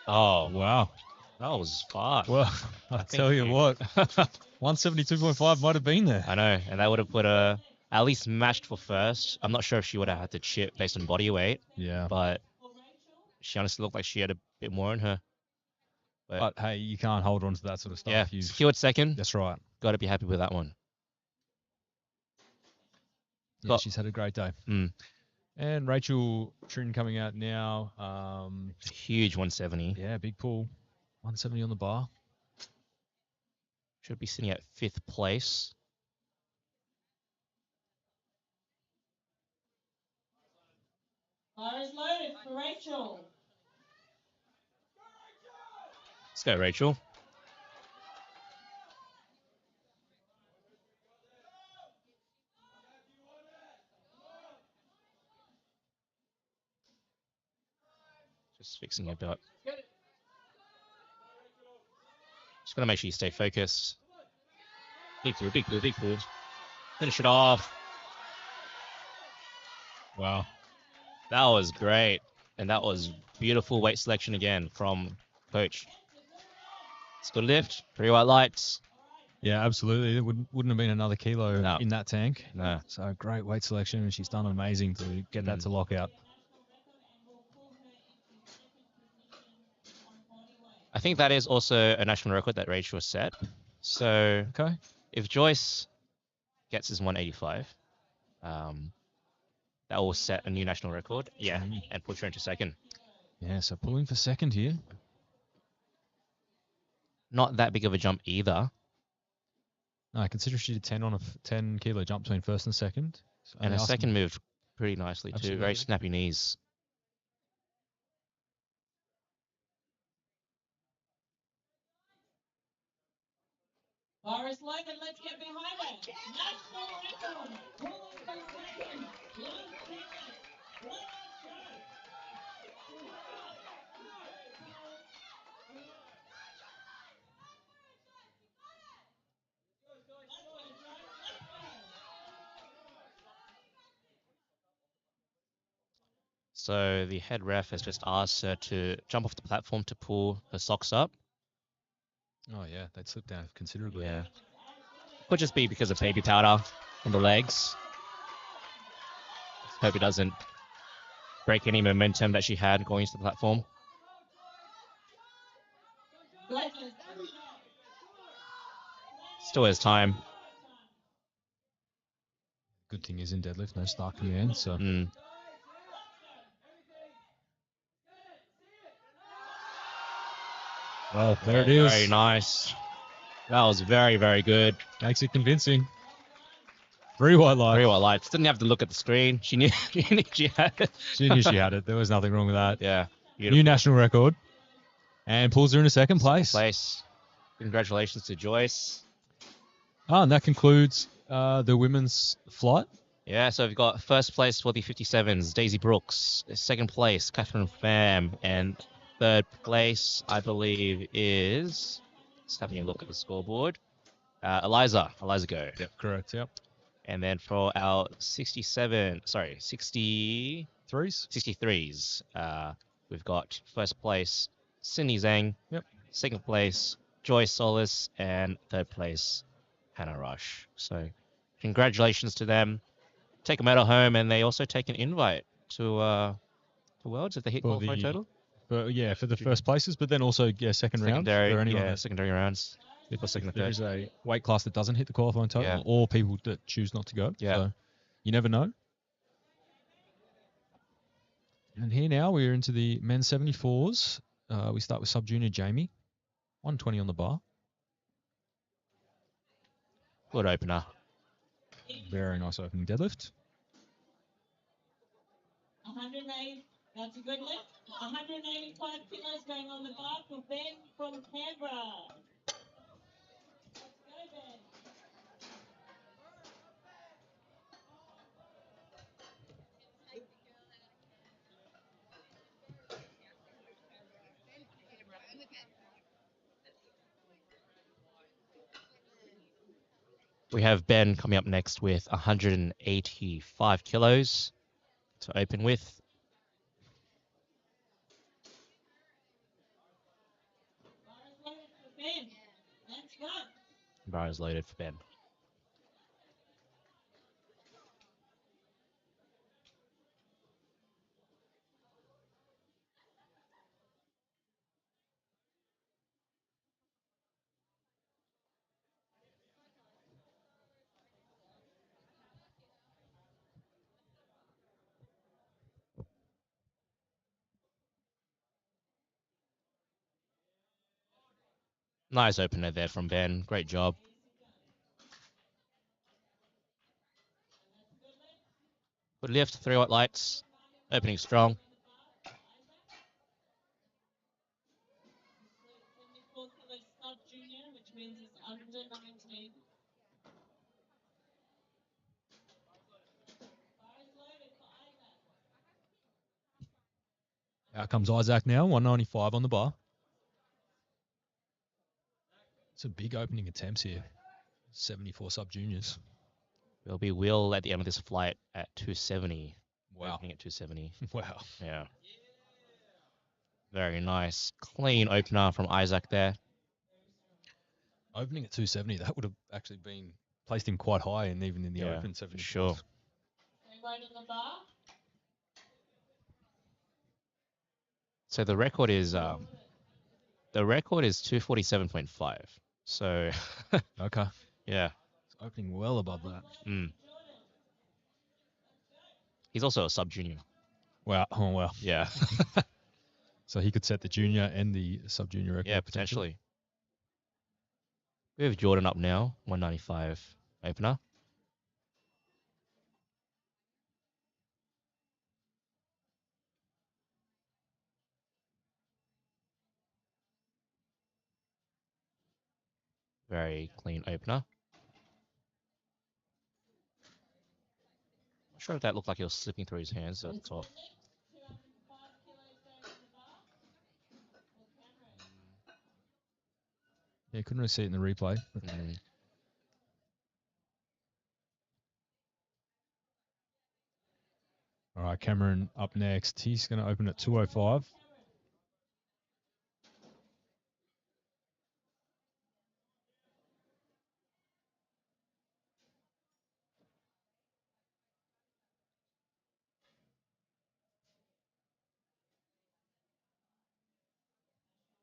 Oh,
Wow.
that was fast.
Well, I tell you what, 172.5 might have been there.
I know, and that would have put her at least matched for first. I'm not sure if she would have had to chip based on body weight,
Yeah.
but she honestly looked like she had a bit more in her.
But hey, you can't hold on to that sort of stuff.
Yeah, secured second.
That's right.
Got to be happy with that one.
Yeah, she's had a great day.
Mm.
And Rachel Trin coming out now.
Huge 170.
Yeah, big pull. 170 on the bar.
Should be sitting at 5th place.
Bar is loaded for Rachel.
Let's go, Rachel. Just fixing her butt. Just gotta make sure you stay focused. Big pull, big pull, big pull. Finish it off.
Wow.
That was great. And that was beautiful weight selection again from Coach. It's good lift, 3 white lights.
Yeah, absolutely. It wouldn't have been another kilo in that tank.
No.
So great weight selection, and she's done amazing to get that to lock out.
I think that is also a national record that Rachel set. So
Okay.
if Joyce gets his 185, that will set a new national record. Yeah, and push her into second.
Yeah, so pulling for second here.
Not that big of a jump either.
No, consider she did 10 on a 10 kilo jump between first and second. So
And her second moved pretty nicely too.
Absolutely.
Very snappy knees.
Bar is loaded. Let's get behind it. National record. Pulling for second. 1 second. Let's go.
So the head ref has just asked her to jump off the platform to pull her socks up.
Oh, yeah, they'd slipped down considerably.
Yeah. Could just be because of baby powder on the legs. Hope it doesn't break any momentum that she had going into the platform. Still has time.
Good thing is in deadlift, no start in the end. So. Well, there it is.
Very nice. That was very, very good.
Makes it convincing. 3 white lights.
3 white lights. Didn't have to look at the screen. She knew she had it.
She knew she had it. There was nothing wrong with that.
Yeah. Beautiful.
New national record. And pulls her into second place.
Congratulations to Joyce.
And that concludes the women's flight.
Yeah, so we've got first place for the 57s, Daisy Brooks. Second place, Catherine Pham. And third place, I believe, is... Just having a look at the scoreboard. Eliza Go.
Yep, correct, yep.
And then for our 63s, we've got first place, Cindy Zhang.
Yep.
Second place, Joy Solis. And third place, Hannah Rush. So congratulations to them. Take a medal home, and they also take an invite to Worlds if they hit qualifying total.
For the first places, but then also second round.
Secondary rounds. People second and third.
There's a weight class that doesn't hit the qualifying total, or people that choose not to go.
Yeah.
So you never know. And here now we're into the men's 74s. We start with sub-junior Jamie, 120 on the bar.
Good opener.
Very nice opening deadlift.
180. That's a good lift. 185 kilos going on the bar for Ben from Canberra. Let's go, Ben.
We have Ben coming up next with 185 kilos to open with.
Bar is loaded for Ben. Let's go.
Bar is loaded for Ben. Nice opener there from Ben. Great job. Good lift, 3 white lights. Opening strong.
74 kilos sub junior, which means he's under 19. Bar is loaded for Isaac.
Out comes Isaac now, 195 on the bar. It's a big opening attempts here. 74 sub-juniors.
Will be Will at the end of this flight at 270.
Wow.
Opening at 270.
Wow.
Yeah. Very nice. Clean opener from Isaac there.
Opening at 270, that would have actually been placed him quite high and even in the
Yeah,
open
for
70.
sure.
Same weight on the bar.
So the record is 247.5. So
Okay.
yeah.
It's opening well above that.
Mm. He's also a sub junior.
Wow. Oh, wow.
Yeah.
So he could set the junior and the sub-junior record.
Yeah, potentially. We have Jordan up now, 195 opener. Very clean opener. Not sure if that looked like he was slipping through his hands at the top.
205 kilos going on the bar for Cameron.
Yeah, couldn't really see it in the replay.
Mm.
All right, Cameron up next. He's going to open at 205.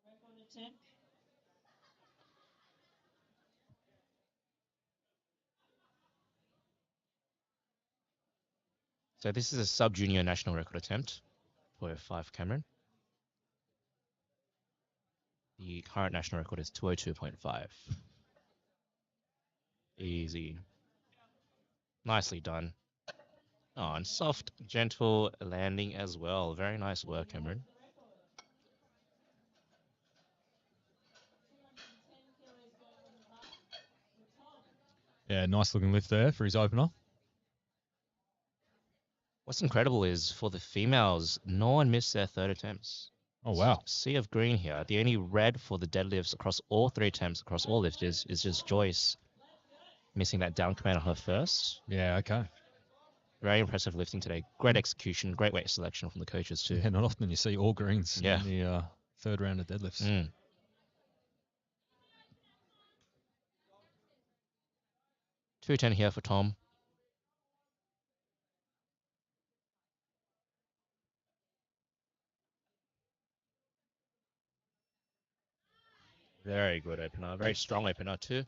Record attempt.
So this is a sub junior national record attempt for 5 Cameron. The current national record is 202.5. Easy. Nicely done. Oh, and soft, gentle landing as well. Very nice work, Cameron.
210 kilos going on the bar for Tom.
Yeah, nice looking lift there for his opener.
What's incredible is for the females, no one missed their third attempts.
Oh, wow.
Sea of green here. The only red for the deadlifts across all 3 attempts, across all lifters, is just Joyce missing that down command on her first.
Yeah, okay.
Very impressive lifting today. Great execution, great weight selection from the coaches too.
Yeah, not often you see all greens
Yeah.
in the third round of deadlifts.
210 here for Tom. Very good opener. Very strong opener too.
Good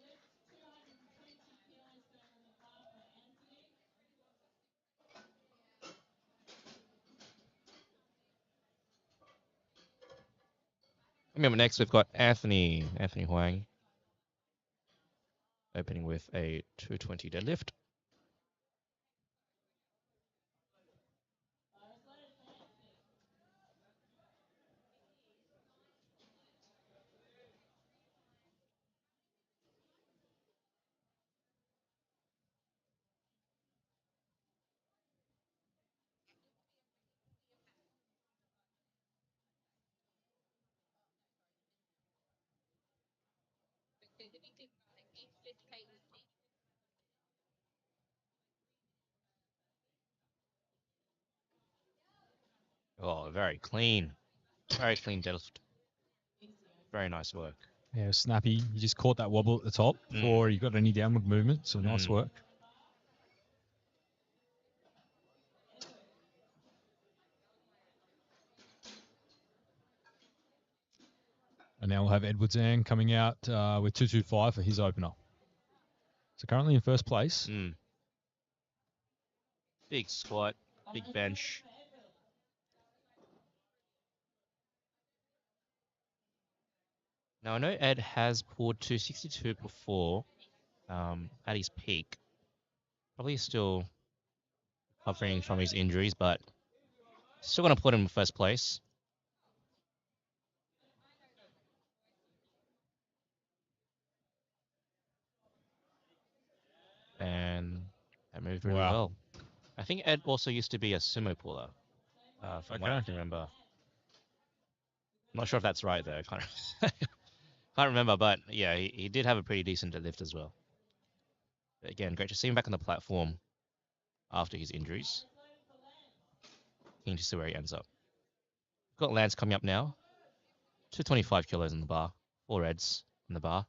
lift. 220 kilos going on the bar for Anthony.
Coming up next, we've got Anthony Huang, opening with a 220 deadlift. Oh, very clean deadlift. Very nice work.
Yeah, snappy. You just caught that wobble at the top before you got any downward movement. So nice work. And now we'll have Edward Zhang coming out with 225 for his opener. So currently in first place.
Big squat, big bench. Now, I know Ed has pulled 262 before at his peak. Probably still recovering from his injuries, but still going to put him in first place. And that moved really well. I think Ed also used to be a sumo puller, from what I can remember. I'm not sure if that's right, though. I can't remember, but yeah, he did have a pretty decent deadlift as well. But again, great to see him back on the platform after his injuries. Keen to see where he ends up. We've got Lance coming up now. 225 kilos in the bar. 4 Reds in the bar.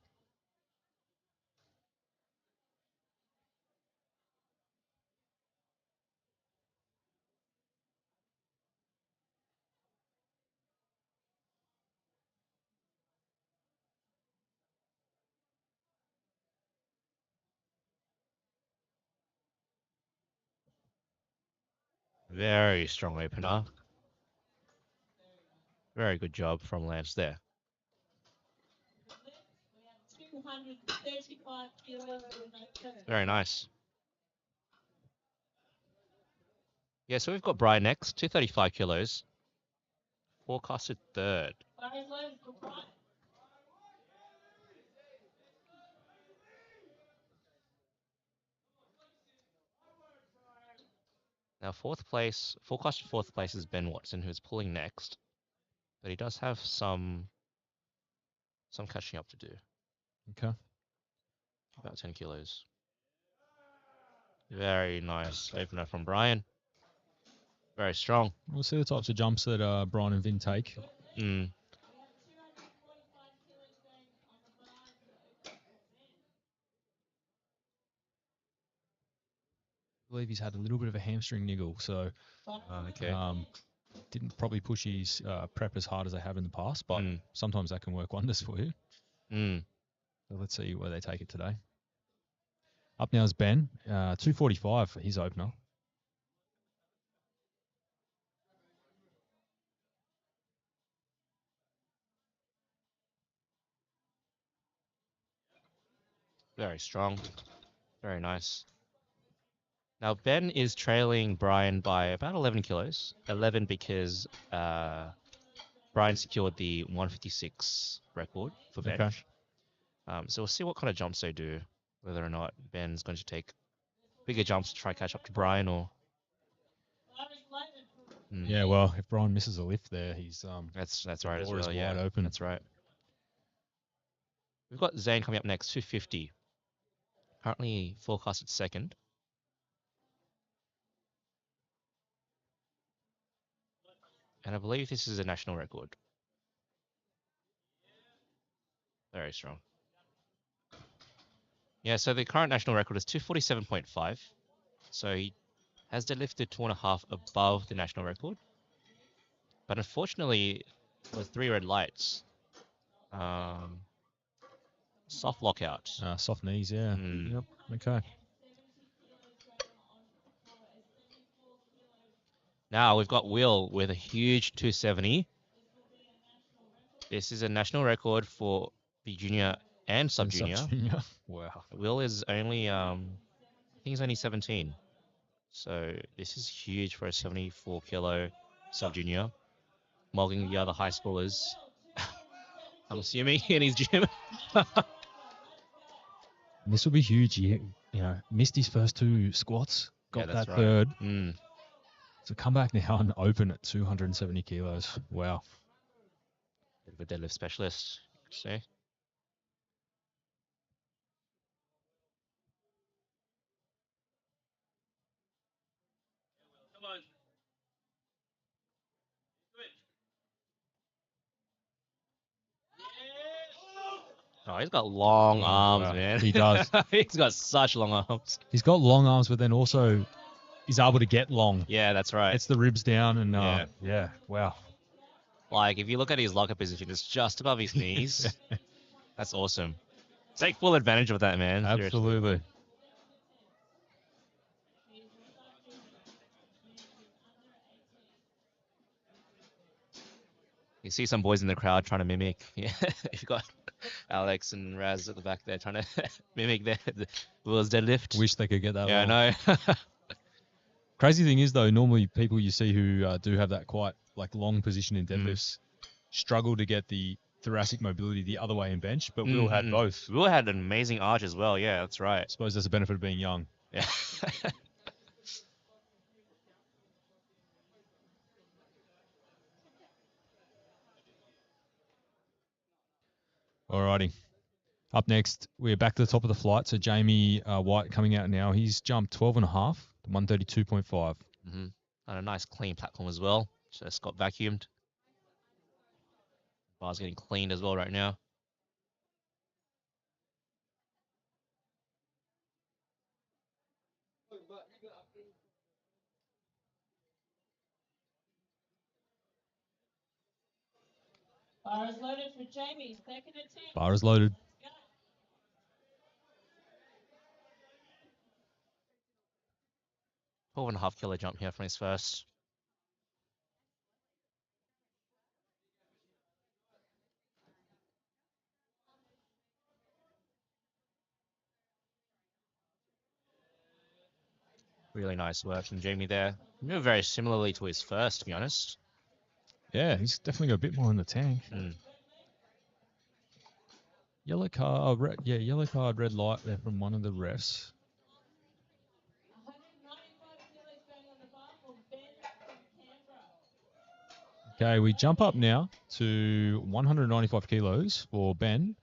Very strong opener. Very good job from Lance there.
235 kilos.
Very nice. Yeah, so we've got Brian next, 235 kilos. Forecasted third. Now, forecasted fourth place is Ben Watson, who's pulling next. But he does have some catching up to do.
Okay.
About 10 kilos. Very nice opener from Brian. Very strong.
We'll see the types of jumps that Brian and Vin take. I believe he's had a little bit of a hamstring niggle, so didn't probably push his prep as hard as they have in the past, but sometimes that can work wonders for you. So let's see where they take it today. Up now is Ben, 245 for his opener.
Very strong. Very nice. Now, Ben is trailing Brian by about 11 kilos. 11 because Brian secured the 156 record for bench. Okay. So we'll see what kind of jumps they do, whether or not Ben's going to take bigger jumps to try catch up to Brian or...
Yeah, well, if Brian misses a lift there, he's
that's right as well.
Wide open.
That's right. We've got Zane coming up next, 250. Currently forecasted second. And I believe this is a national record. Very strong. Yeah, so the current national record is 247.5. So he has deadlifted 2.5 above the national record. But unfortunately, with 3 red lights, soft lockout.
Soft knees, yeah. Yep. Okay.
Now we've got Will with a huge 270. This is a national record for the junior and sub junior.
Sub-junior. Wow.
Will is only I think he's only 17. So this is huge for a 74 kilo sub junior, mogging the other high schoolers. I'm assuming in his gym.
This will be huge. He, missed his first 2 squats, got
that's
that
right.
third.
Mm.
So come back now and open at 270 kilos. Wow.
Bit of a deadlift specialist, you could say.
Come on.
Oh, he's got long
Oh,
arms,
wow.
man.
He does.
He's got such long arms.
He's got long arms, but then also he's able to get long.
Yeah, that's right.
It's the ribs down and
Yeah.
Wow.
Like, if you look at his locker position, it's just above his knees. That's awesome. Take full advantage of that, man. Seriously.
Absolutely.
You see some boys in the crowd trying to mimic. Yeah, you've got Alex and Raz at the back there trying to mimic the Will's deadlift.
Wish they could get that
Yeah,
long.
I know.
Crazy thing is, though, normally people you see who do have that quite long position in deadlifts struggle to get the thoracic mobility the other way in bench, but Will had both.
Will had an amazing arch as well. Yeah, that's right.
I suppose that's a benefit of being young.
Yeah.
Alrighty. Up next, we're back to the top of the flight. So Jamie White coming out now. He's jumped 12.5 to 132.5.
And a nice clean platform as well. Just got vacuumed. Bar's getting cleaned as well right now.
Bar is loaded for Jamie. Second attempt.
Bar is loaded.
12.5 kilo jump here from his first. Really nice work from Jamie there. Very similarly to his first, to be honest.
Yeah, he's definitely got a bit more in the tank. Yellow card, yellow card, red light there from one of the refs.
195 kilos going on the bar for Ben from Canberra.
Okay, we jump up now to 195 kilos for Ben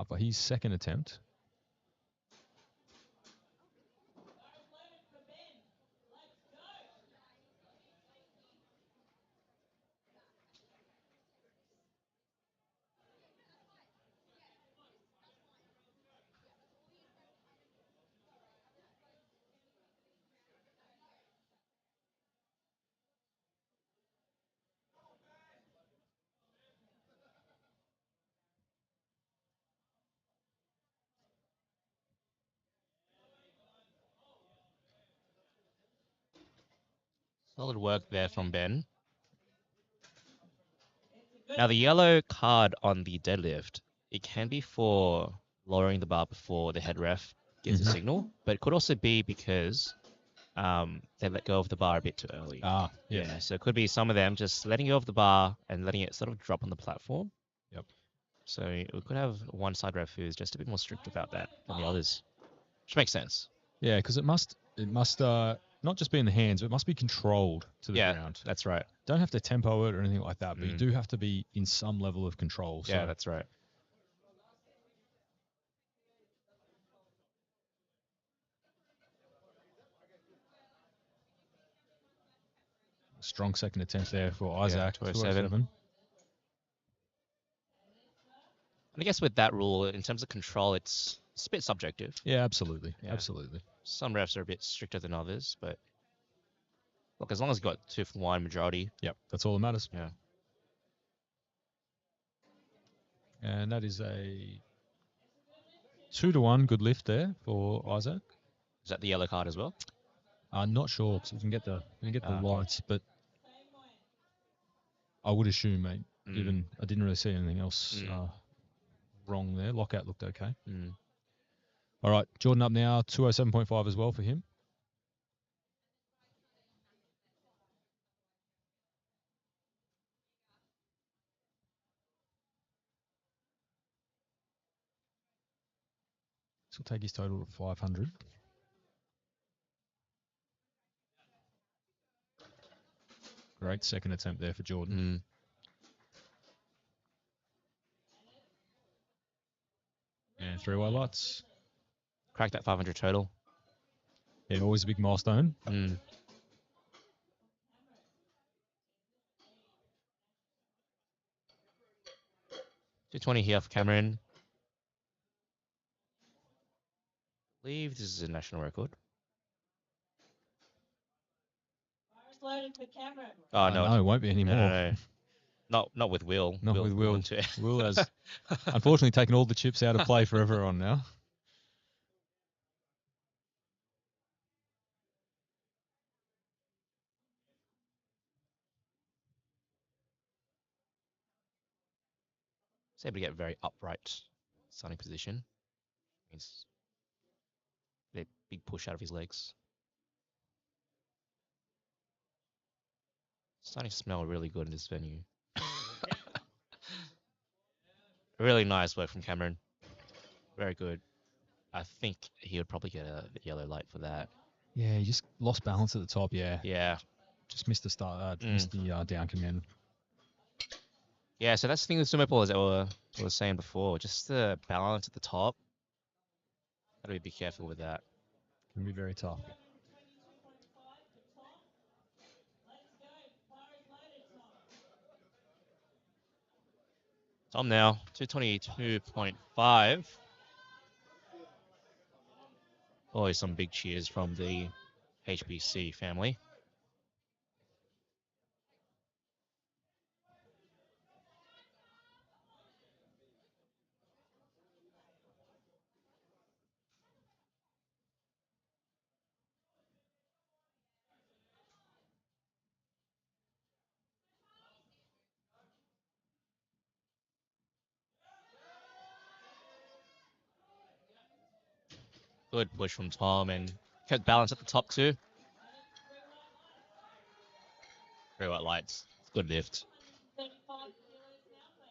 for his second attempt.
Solid work there from Ben. Now, the yellow card on the deadlift, it can be for lowering the bar before the head ref gives a signal, but it could also be because they let go of the bar a bit too early.
Yeah.
So it could be some of them just letting go of the bar and letting it sort of drop on the platform.
Yep.
So we could have one side ref who's just a bit more strict about that than the others, which makes sense.
Yeah, because it must not just be in the hands, but it must be controlled to the ground.
That's right.
Don't have to tempo it or anything like that, but you do have to be in some level of control.
Yeah, that's right.
Strong second attempt there for Isaac.
207. And I guess with that rule, in terms of control, it's a bit subjective.
Yeah, absolutely.
Yeah.
Absolutely.
Some refs are a bit stricter than others, but look, as long as you got 2 for 1 majority.
Yep, that's all that matters.
Yeah.
And that is a 2-to-1 good lift there for Isaac.
Is that the yellow card as well?
Not sure, because we can get the lights, but I would assume, mate. Even I didn't really see anything else
Mm.
wrong there. Lockout looked okay.
Mm.
All right, Jordan up now, 207.5 as well for him. This will take his total to 500. Great second attempt there for Jordan. And 3 white lights.
Crack that 500 total.
Yeah, always a big milestone.
220 here for Cameron. I believe this is a national record.
Loaded for Cameron.
Oh, no.
No, it won't be anymore.
No. Not with Will.
Not with Will.
wants to-
Will has unfortunately taken all the chips out of play for everyone now.
He's able to get very upright starting position. Means a big push out of his legs. Starting to smell really good in this venue. Really nice work from Cameron. Very good. I think he would probably get a yellow light for that.
Yeah, he just lost balance at the top.
Yeah.
Just missed the start. Missed the down command.
Yeah, so that's the thing with sumo pullers that we were saying before. Just the balance at the top. Gotta be careful with that.
Can be very tough.
Tom now, 222.5. Always some big cheers from the HBC family. Good push from Tom and kept balance at the top too. Very white lights. Good lift.
35 kilos now for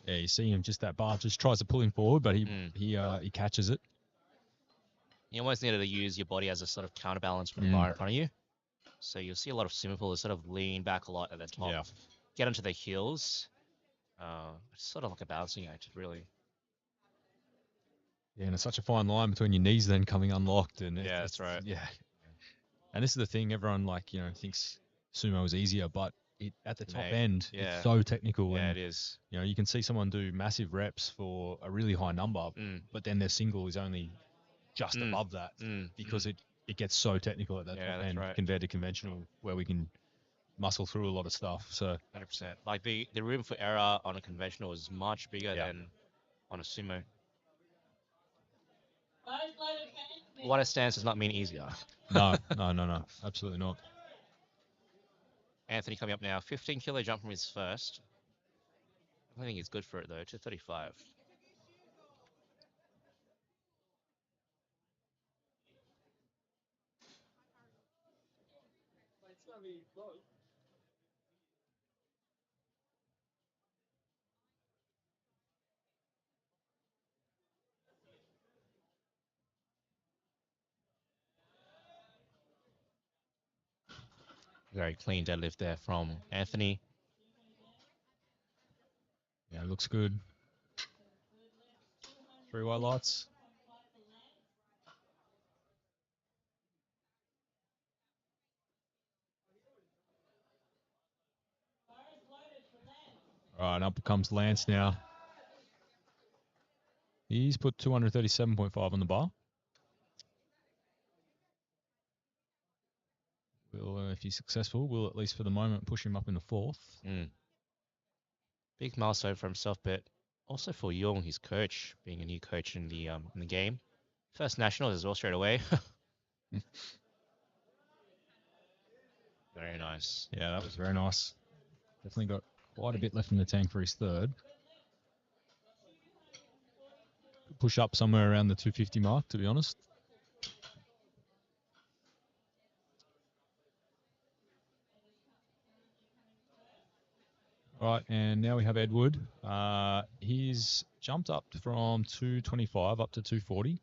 Anthony.
Yeah, you see him just that bar just tries to pull him forward, but he catches it.
You almost needed to use your body as a sort of counterbalance for the bar in front of you. So you'll see a lot of sumo pullers sort of lean back a lot at the top, get onto their heels. It's sort of like a balancing act, really.
Yeah, and it's such a fine line between your knees then coming unlocked. And
that's right.
Yeah. And this is the thing, everyone thinks sumo is easier, but at the top end, it's so technical.
Yeah,
and,
it is.
You can see someone do massive reps for a really high number, but then their single is only just above that because it gets so technical at that top end compared to conventional where we can muscle through a lot of stuff. So
100%. Like the room for error on a conventional is much bigger than on a sumo. Wider stance does not mean easier.
No, absolutely not.
Anthony coming up now, 15 kilo jump from his first. I think he's good for it though, 235.
It's gonna be close.
Very clean deadlift there from Anthony.
Yeah, it looks good. 3 white lights. All right, up comes Lance now. He's put 237.5 on the bar. Will, if he's successful, will at least for the moment push him up in the fourth.
Big milestone for himself, but also for Young, his coach, being a new coach in the game. First national as well straight away. Very nice.
Yeah, that was very nice. Definitely got quite a bit left in the tank for his third. Push up somewhere around the 250 mark, to be honest. All right, and now we have Edward. He's jumped up from 225 up to 240.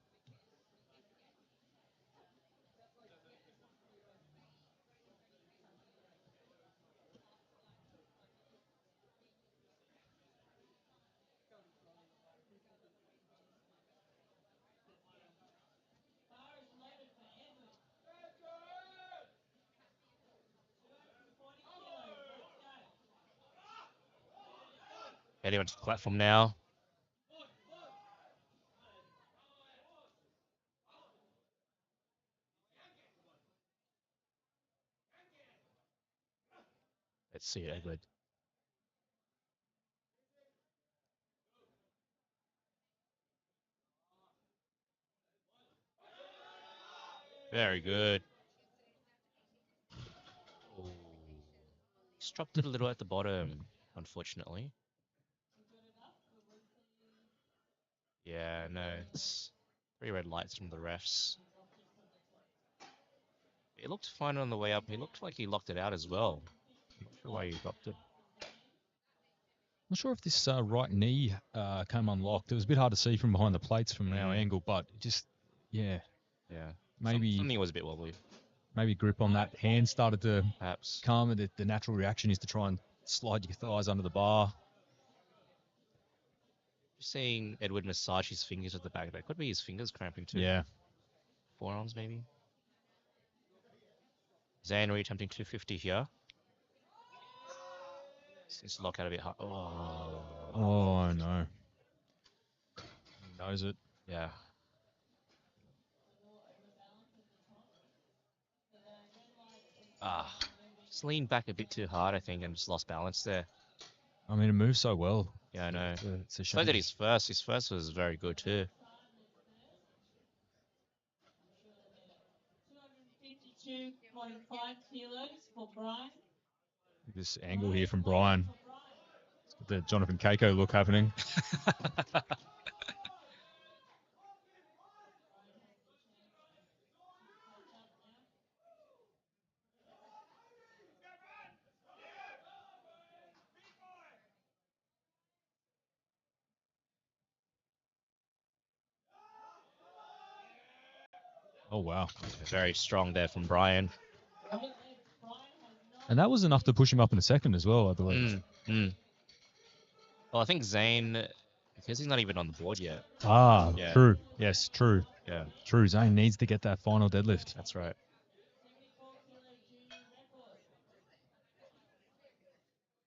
Heading onto the platform now. Let's see it, Edward. Very good. Ooh. Just dropped it a little at the bottom, unfortunately. Yeah, no, it's 3 red lights from the refs. It looked fine on the way up. He looked like he locked it out as well. Not sure why he dropped it.
Not sure if this right knee came unlocked. It was a bit hard to see from behind the plates from our angle, but just, yeah.
Yeah.
Maybe
Something was a bit wobbly.
Maybe grip on that hand started to
Perhaps.
come, and the natural reaction is to try and slide your thighs under the bar.
Just seeing Edward massage his fingers at the back. That could be his fingers cramping too.
Yeah.
Forearms maybe. Zane re-attempting 250 here. Seems to lock out a bit hard.
Oh, no. He knows it.
Yeah. Just leaned back a bit too hard, I think, and just lost balance there.
I mean, it moves so well.
Yeah, I know.
It's a
So
shame.
that his first was very good too.
252.5 kilos for Brian.
This angle here from Brian. It's got the Jonathan Keiko look happening. Oh, wow.
Very strong there from Brian.
And that was enough to push him up in a second as well, I believe.
Well, I think Zane, because he's not even on the board yet.
Yeah. True. Yes, true.
Yeah.
True. Zane needs to get that final deadlift.
That's right.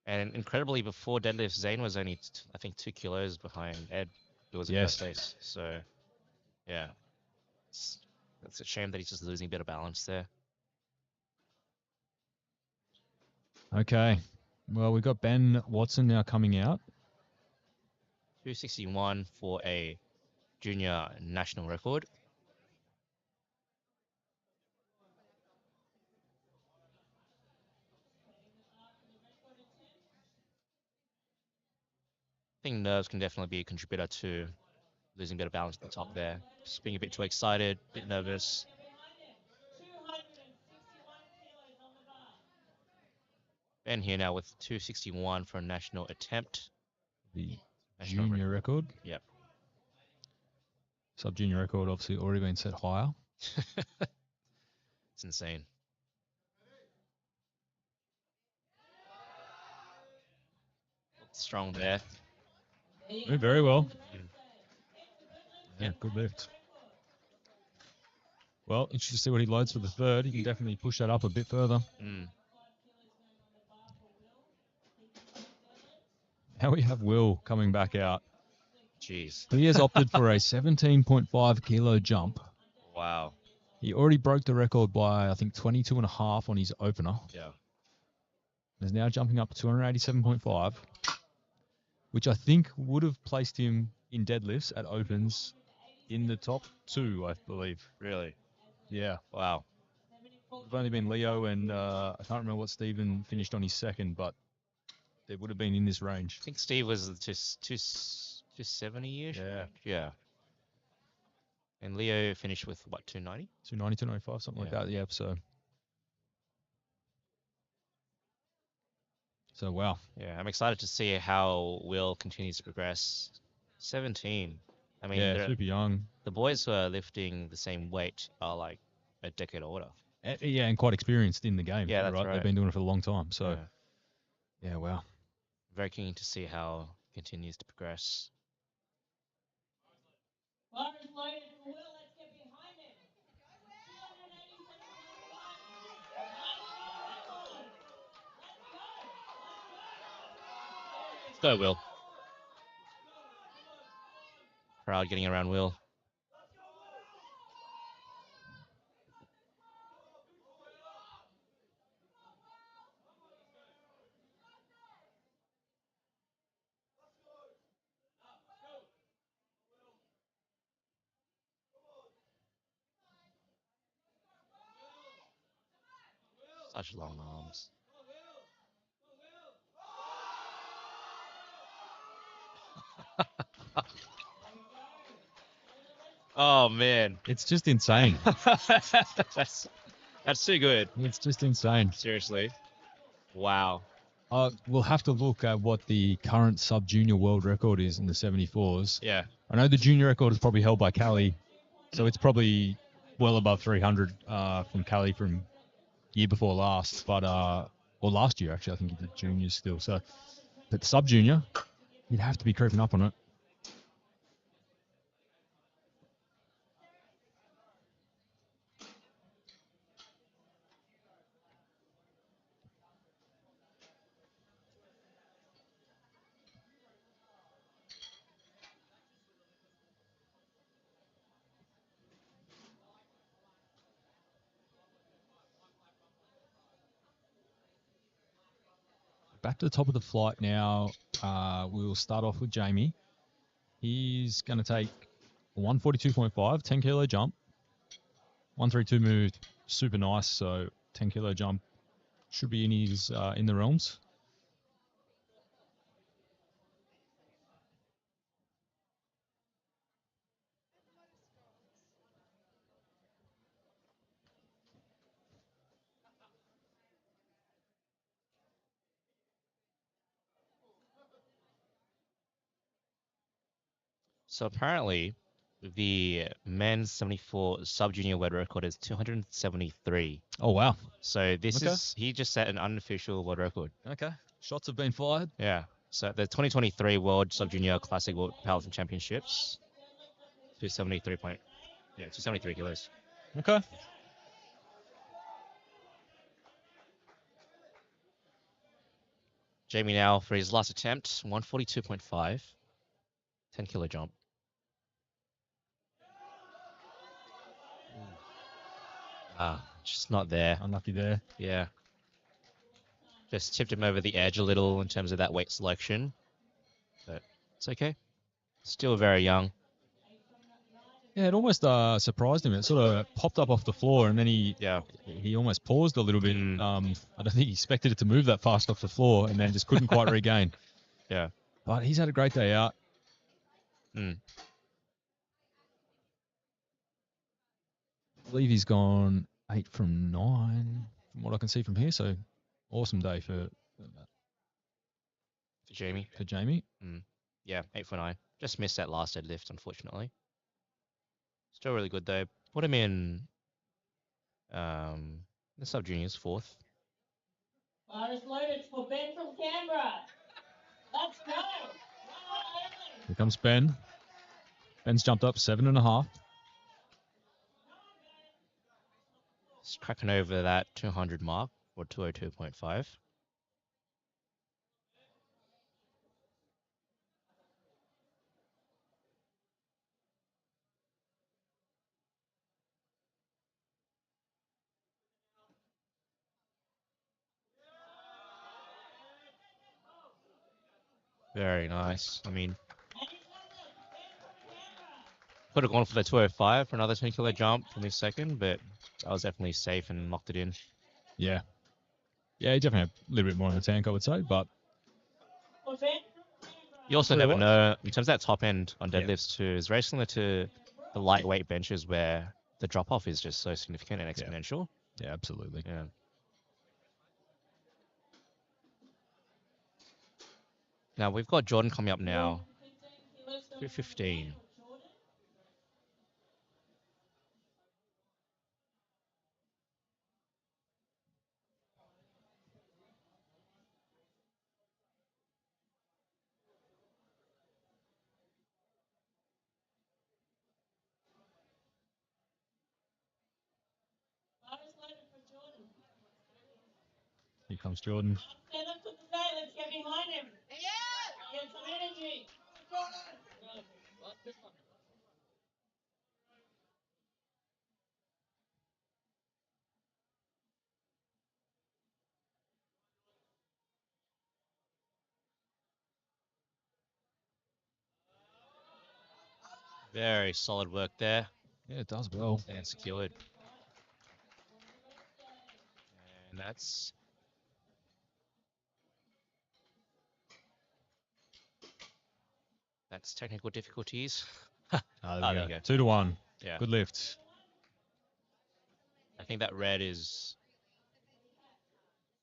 And incredibly, before deadlift, Zane was only, I think, 2 kilos behind Ed, who was in first place. So, yeah. It's a shame that he's just losing a bit of balance there.
Okay. Well, we've got Ben Watson now coming out.
261 for a junior national record. I think nerves can definitely be a contributor to losing a bit of balance at the top there. Just being a bit too excited, a bit nervous. Ben here now with 261 for a national attempt.
The junior record.
Yep.
Sub-junior record obviously already been set higher.
It's insane. Strong there.
Doing very well. Yeah, good lift. Well, interested to see what he loads for the third. He can definitely push that up a bit further. Now we have Will coming back out.
Jeez.
He has opted for a 17.5 kilo jump.
Wow.
He already broke the record by, I think, 22.5 on his opener.
Yeah.
Is now jumping up to 287.5, which I think would have placed him in deadlifts at opens in the top 2, I believe.
Really?
Yeah.
Wow.
It's only been Leo and I can't remember what Stephen finished on his second, but they would have been in this range.
I think Steve was just 270-ish.
Yeah.
Yeah. And Leo finished with what, 290?
290, 295, something like
Yeah.
that. Yeah. So wow.
Yeah, I'm excited to see how Will continues to progress. 17. I mean,
Yeah, super young.
the boys who are lifting the same weight are like a decade older.
Yeah, and quite experienced in the game.
Yeah,
too,
that's right.
They've been doing it for a long time. So
Yeah.
yeah, wow.
Very keen to see how he continues to progress.
Bar is loaded for Will. Let's get behind him. 287
Let's go, Will. Crowd getting around Will. Such long arms. Oh man,
It's just insane.
that's too good.
It's just insane.
Seriously. Wow.
We'll have to look at what the current sub-junior world record is in the 74s.
Yeah.
I know the junior record is probably held by Callie, so it's probably well above 300 from Callie from year before last, but or last year actually. I think he did juniors still. So, but the sub-junior, you'd have to be creeping up on it. Back to the top of the flight now. We'll start off with Jamie. He's going to take a 142.5, 10 kilo jump. 132 move, super nice. So 10 kilo jump should be in his in the realms.
So apparently, the men's 74 sub-junior world record is 273.
Oh wow.
So this
Okay.
is he just set an unofficial world record.
Okay. Shots have been fired.
Yeah. So the 2023 World Sub-Junior Classic World Powerlifting Championships, 273 kilos.
Okay.
Jamie now for his last attempt, 142.5, 10 kilo jump. Just not there.
Unlucky there.
Yeah. Just tipped him over the edge a little in terms of that weight selection. But it's okay. Still very young.
Yeah, it almost surprised him. It sort of popped up off the floor, and then he almost paused a little bit. I don't think he expected it to move that fast off the floor, and then just couldn't quite regain.
Yeah.
But he's had a great day out.
Mm.
I believe he's gone 8 from 9, from what I can see from here. So awesome day for
Jamie.
For Jamie.
Yeah, 8 for 9. Just missed that last deadlift, unfortunately. Still really good though. Put him in the sub juniors 4th.
Bar is loaded for Ben from Canberra. Let's go.
Here comes Ben. Ben's jumped up 7.5.
Just cracking over that 200 mark or 202.5. Very nice. I mean, Could have gone for the 205 for another 10 kilo jump from his second, but that was definitely safe and locked it in.
Yeah. Yeah, he definitely had a little bit more in the tank, I would say, but
You also
Tell you
never
what.
know, in terms of that top end on
Yeah.
deadlifts too, is very similar to the lightweight benches where the drop off is just so significant and
Yeah.
exponential.
yeah, absolutely.
Yeah. Now we've got Jordan coming up now. 215.
Here comes Jordan.
Let's get behind him. Get some energy.
Very solid work there
Yeah, it does well.
and secured. And that's technical difficulties.
There
there
we
we
go.
go.
2 to 1.
Yeah.
Good lift.
I think that red is,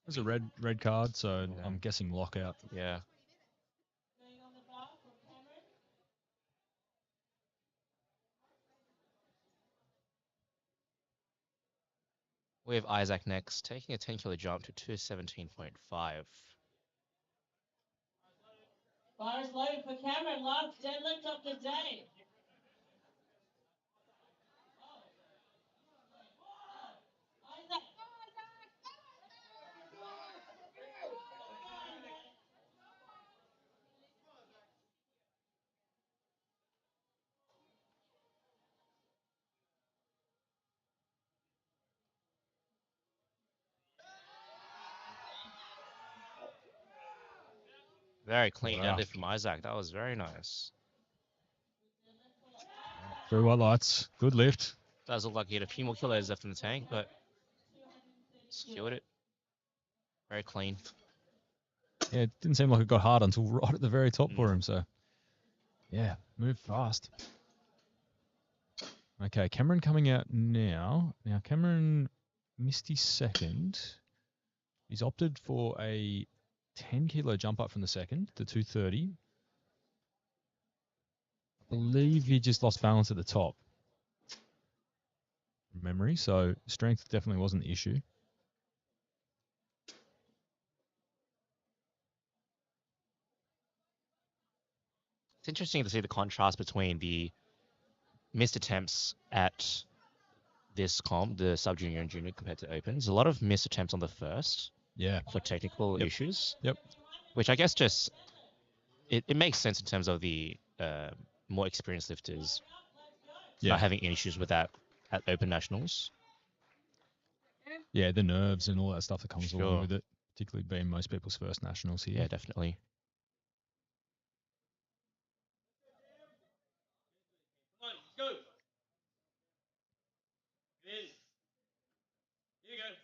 There's a red card, so
Yeah.
I'm guessing lockout.
yeah. We have Isaac next, taking a 10 kilo jump to 217.5.
Bar is loaded for Cameron. Last deadlift of the day. Isaac.
Very clean
Wow.
deadlift from Isaac. That was very nice.
Very white lights. Good lift.
Does look like he had a few more kilos left in the tank, but secured it. Very clean.
Yeah, it didn't seem like it got hard until right at the very top for
Mm.
him. So, yeah, moved fast. Okay, Cameron coming out now. Now, Cameron missed his second. He's opted for a 10 kilo jump up from the second to 230. I believe he just lost balance at the top from memory. So, strength definitely wasn't the issue.
It's interesting to see the contrast between the missed attempts at this comp, the sub-junior and junior compared to opens. A lot of missed attempts on the first
Yeah.
for technical
Yep.
issues.
Yep.
Which I guess just, it makes sense in terms of the more experienced lifters
Yeah.
not having issues with that at open nationals.
Yeah, the nerves and all that stuff that comes along
Sure.
with it, particularly being most people's first nationals here.
Yeah, definitely.
Come on, let's go. In. Here you go.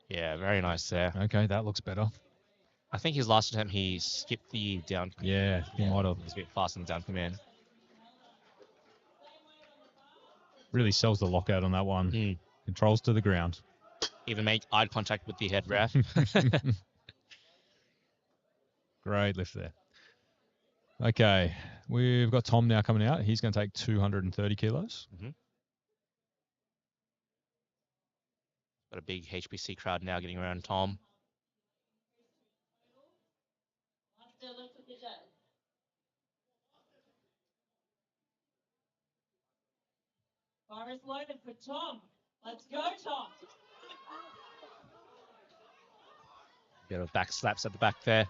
Yeah, very nice there.
Okay, that looks better.
I think his last attempt, he skipped the down command.
Yeah, he might have.
He was a bit fast on the down command.
Really sells the lockout on that one. Controls to the ground.
Even made eye contact with the head ref.
Great lift there. Okay, we've got Tom now coming out. He's going to take 230 kilos.
Got a big HBC crowd now getting around Tom.
Last deadlift of the day. Bar is loaded for Tom. Let's go, Tom.
Bit of back slaps at the back there.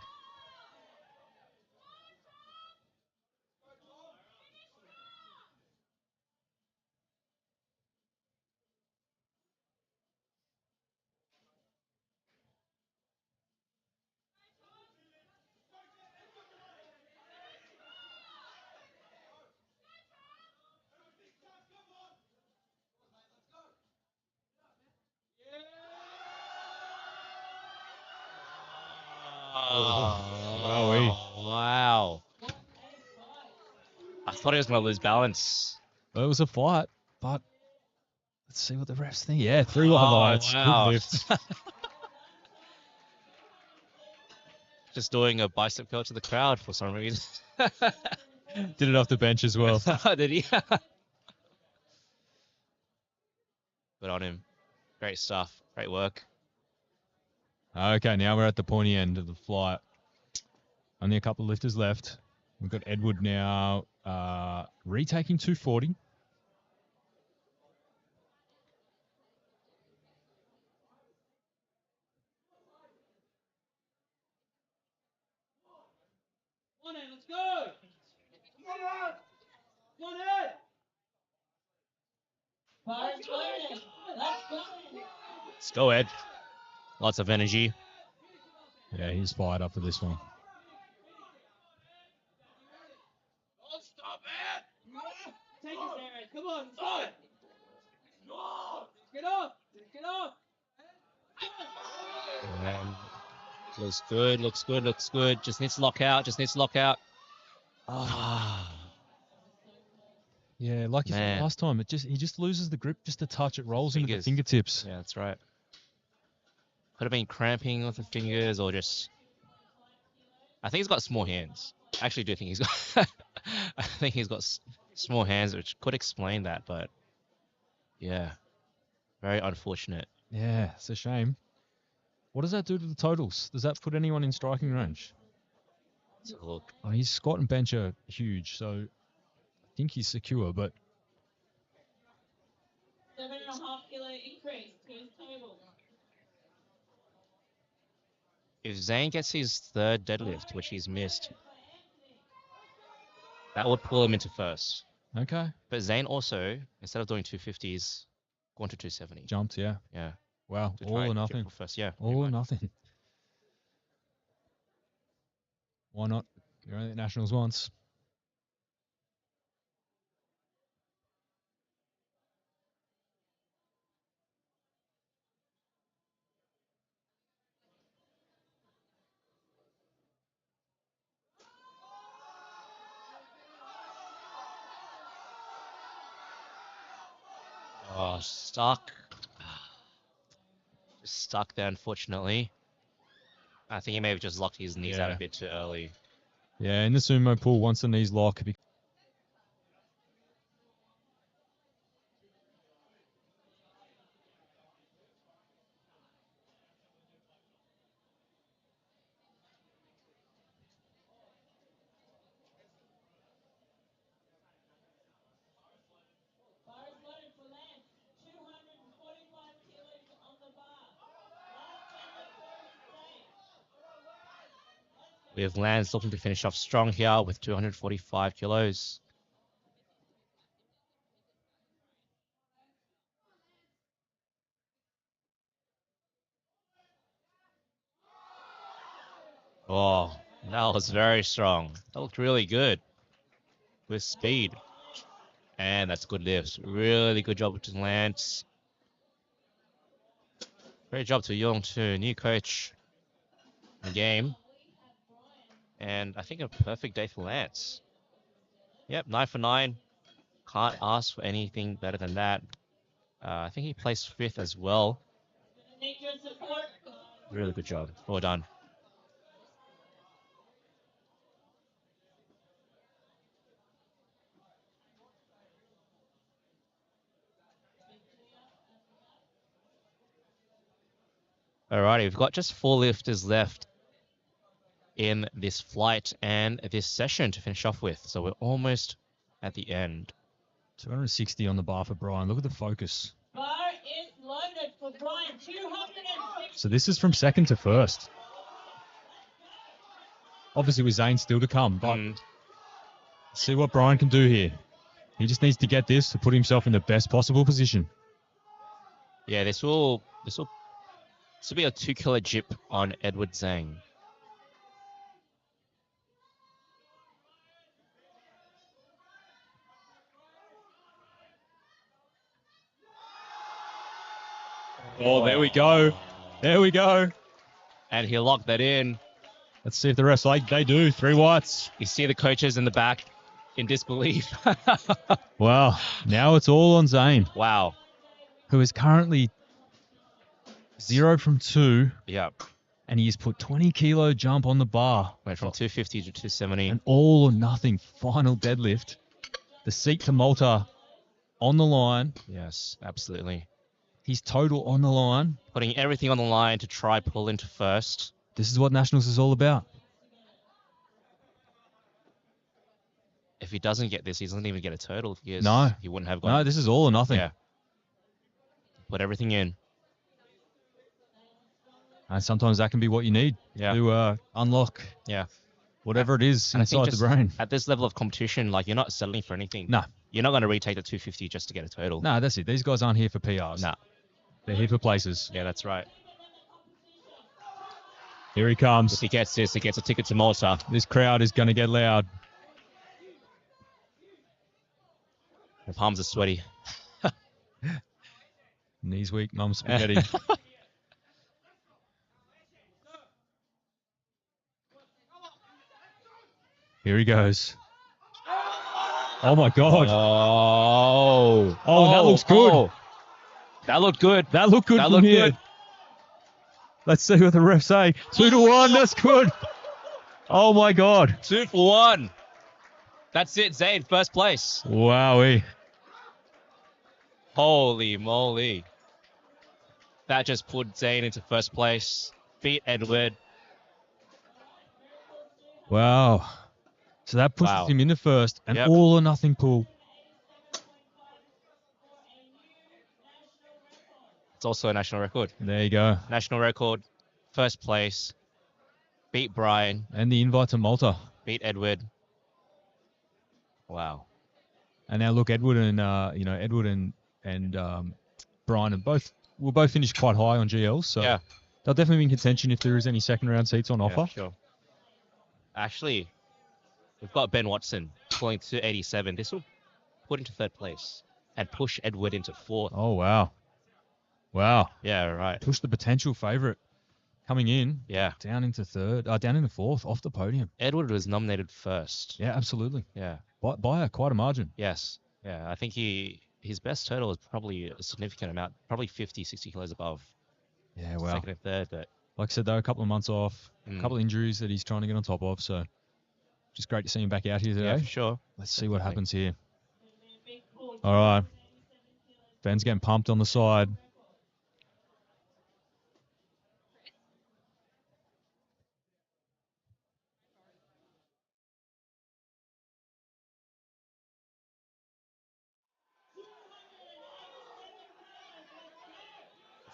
Oh, wow. I thought he was going to lose balance.
Well, it was a fight, but let's see what the refs think. Yeah, 3-1 lights. Good
Wow.
lift.
Just doing a bicep curl to the crowd for some reason.
Did it off the bench as well.
Did he? Good on him. Great stuff. Great work.
Okay, now we're at the pointy end of the flight. Only a couple of lifters left. We've got Edward now retaking 240.
Come on, Ed, let's go! Come on! Come on, Ed!
Let's go. Let's go.
Let's go, Ed. Lots of energy.
Yeah, he's fired up for this one.
Don't stop it! Take us there, Ed. Come on, let's go! No! Get off! Get off!
And looks good, looks good, looks good. Just needs to lock out, just needs to lock out. Ah.
Yeah, like you said
Man.
last time, he just loses the grip just a touch. It rolls him with the
Fingers.
fingertips.
Yeah, that's right. Could have been cramping with the fingers or just... I think he's got small hands. I actually do think he's got... I think he's got small hands, which could explain that, but... Yeah. Very unfortunate.
Yeah, it's a shame. What does that do to the totals? Does that put anyone in striking range?
Let's have a look.
Oh, his squat and bench are huge, so I think he's secure, but
7.5 kilo increase to his total.
If Zane gets his third deadlift, which he's missed, that would pull him into first.
okay.
But Zane also, instead of doing 250s, gone to 270.
Jumped, yeah.
Yeah.
Wow,
To
all
try
or
and
nothing.
triple first, yeah.
All or nothing. Why not? You're only at Nationals once.
Oh, stuck. Just stuck there, unfortunately. I think he may have just locked his knees out a
Yeah.
bit too early.
Yeah, in the sumo pool, once the knees lock,
Bars loaded for land. 245 kilos on the bar. Last time the
We have Lance looking to finish off strong here with 245 kilos. Oh, that was very strong. That looked really good. With speed. And that's good lifts. Really good job to Lance. Great job to Young too. New coach in the game. And I think a perfect day for Lance. Yep, 9 for 9. Can't ask for anything better than that. I think he placed 5th as well.
need your support.
Really good job. Well done. Alrighty, we've got just 4 lifters left in this flight and this session to finish off with. So we're almost at the end.
260 on the bar for Brian. Look at the focus.
Bar is loaded for Brian. 260.
So this is from second to first. Obviously with Zane still to come, but see what Brian can do here. He just needs to get this to put himself in the best possible position.
Yeah, this will be a 2 kilo jip on Edward Zhang.
Oh, there we go. There we go.
And he'll lock that in.
Let's see if the refs like. They do. 3 whites.
You see the coaches in the back in disbelief.
Wow. Now it's all on Zane,
Wow.
who is currently 0 from 2,
Yeah.
and he's put 20 kilo jump on the bar.
Went from 250 to 270.
An all or nothing final deadlift. The seat to Malta on the line.
Yes, absolutely.
His total on the line.
Putting everything on the line to try pull into first.
This is what Nationals is all about.
If he doesn't get this, he doesn't even get a total. Because
No.
he wouldn't have gone.
No, this is all or nothing.
Yeah. Put everything in.
And sometimes that can be what you need
Yeah.
to unlock
Yeah.
whatever it is
And I think
inside the brain.
at this level of competition, like, you're not settling for anything.
No.
You're not going to retake the 250 just to get a total.
No, that's it. These guys aren't here for PRs.
Nah.
They're here for places.
Yeah, that's right.
Here he
If
comes.
he gets this, he gets a ticket to Malta.
This crowd is going to get loud.
The palms are sweaty.
Knees weak, mum spaghetti. Here he goes. Oh my God.
Oh,
that looks good.
Oh. That looked good.
That looked good
That
from
looked
here.
good.
Let's see what the refs say. 2-1. That's good. Oh my God.
2 for 1. That's it, Zayn, first place.
Wowee.
Holy moly. That just put Zayn into first place. Beat Edward.
Wow. So that pushes
Wow.
him into first. An
Yep.
all or nothing pull.
It's also a national record.
There you go.
National record, first place. Beat Brian.
And the invite to Malta.
Beat Edward. Wow.
And now look, Edward and Edward and Brian will both finish quite high on GLs. So
Yeah.
they'll definitely be in contention if there is any second round seats on offer.
Yeah, sure. Actually, we've got Ben Watson pulling to 87. This will put into third place and push Edward into fourth.
Oh wow. Wow.
Yeah, right.
Push the potential favourite coming in
Yeah.
down into down into fourth off the podium.
Edward was nominated first.
Yeah, absolutely.
Yeah.
By quite a margin.
Yes. Yeah. I think his best total is probably a significant amount, probably 50, 60 kilos above
Yeah, wow.
second and third. But
Like I said, though, a couple of months off, a couple of injuries that he's trying to get on top of. So just great to see him back out here today.
yeah, for sure.
Let's see what
Definitely.
happens here. All right. Ben's getting pumped on the side.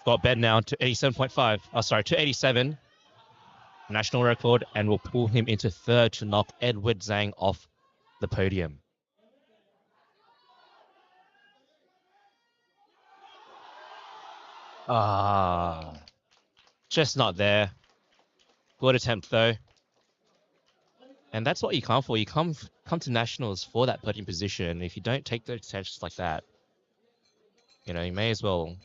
Got Ben now to 87.5. Oh, sorry, to 87. National record, and will pull him into third to knock Edward Zhang off the podium. Just not there. Good attempt though. And that's what you come for. You come to nationals for that podium position. If you don't take those chances like that, you may as well.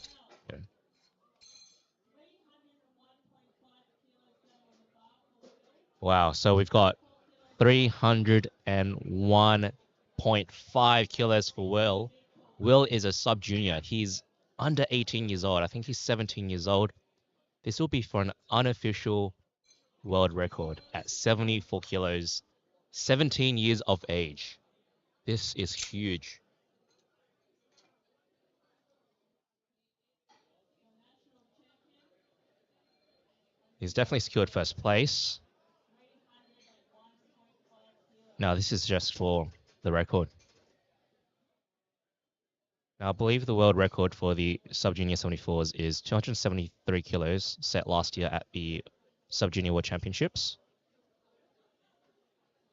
Wow, so we've got 301.5 kilos for Will. Will is a sub-junior. He's under 18 years old. I think he's 17 years old. This will be for an unofficial world record at 74 kilos, 17 years of age. This is huge. He's definitely secured first place. Now, this is just for the record. Now, I believe the world record for the sub-junior 74s is 273 kilos, set last year at the sub-junior world championships.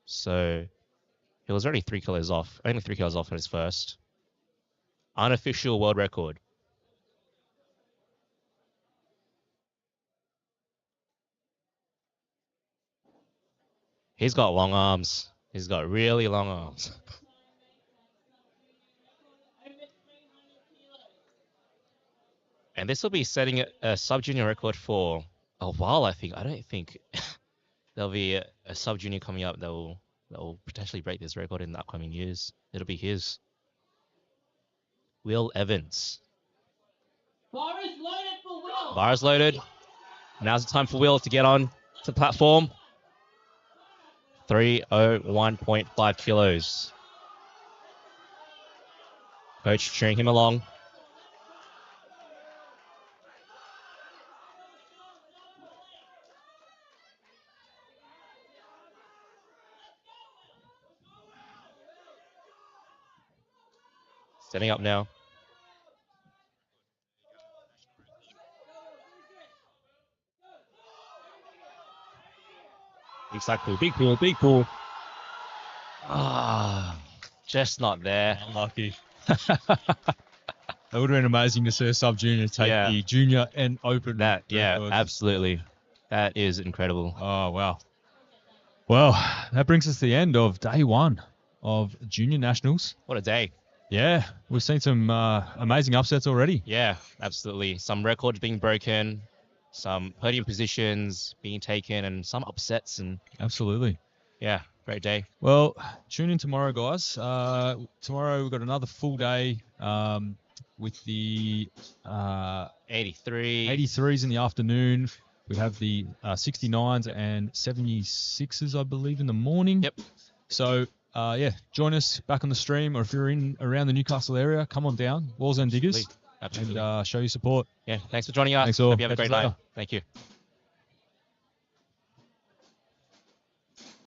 So, he was already 3 kilos off, only 3 kilos off on his first. Unofficial world record. He's got long arms. He's got really long arms. And this will be setting a sub-junior record for a while, I think. I don't think there'll be a sub junior coming up that will potentially break this record in the upcoming years. It'll be his. Will Evans.
Bar is loaded for Will.
Bar is loaded. Now's the time for Will to get on to the platform. 301.5 kilos. Coach cheering him along. Setting up now. Exactly. Big pool, big pool. Ah, just not there.
Unlucky. That would have been amazing to see a sub junior take
Yeah.
the junior and open.
Yeah,
records.
absolutely. That is incredible.
Oh, wow. Well, that brings us to the end of day one of Junior Nationals.
What a day.
Yeah, we've seen some amazing upsets already.
Yeah, absolutely. Some records being broken, some podium positions being taken, and some upsets. And
Absolutely.
yeah, great day.
Well, tune in tomorrow, guys. Tomorrow we've got another full day with the
83.
83s in the afternoon. We have the 69s and 76s, I believe, in the morning.
Yep.
So, yeah, join us back on the stream, or if you're in around the Newcastle area, come on down, Walls and Diggers,
Absolutely.
and show your support.
Yeah, thanks for joining us.
Thanks all.
Hope you have a
Catch
great
you
night.
later.
Thank you.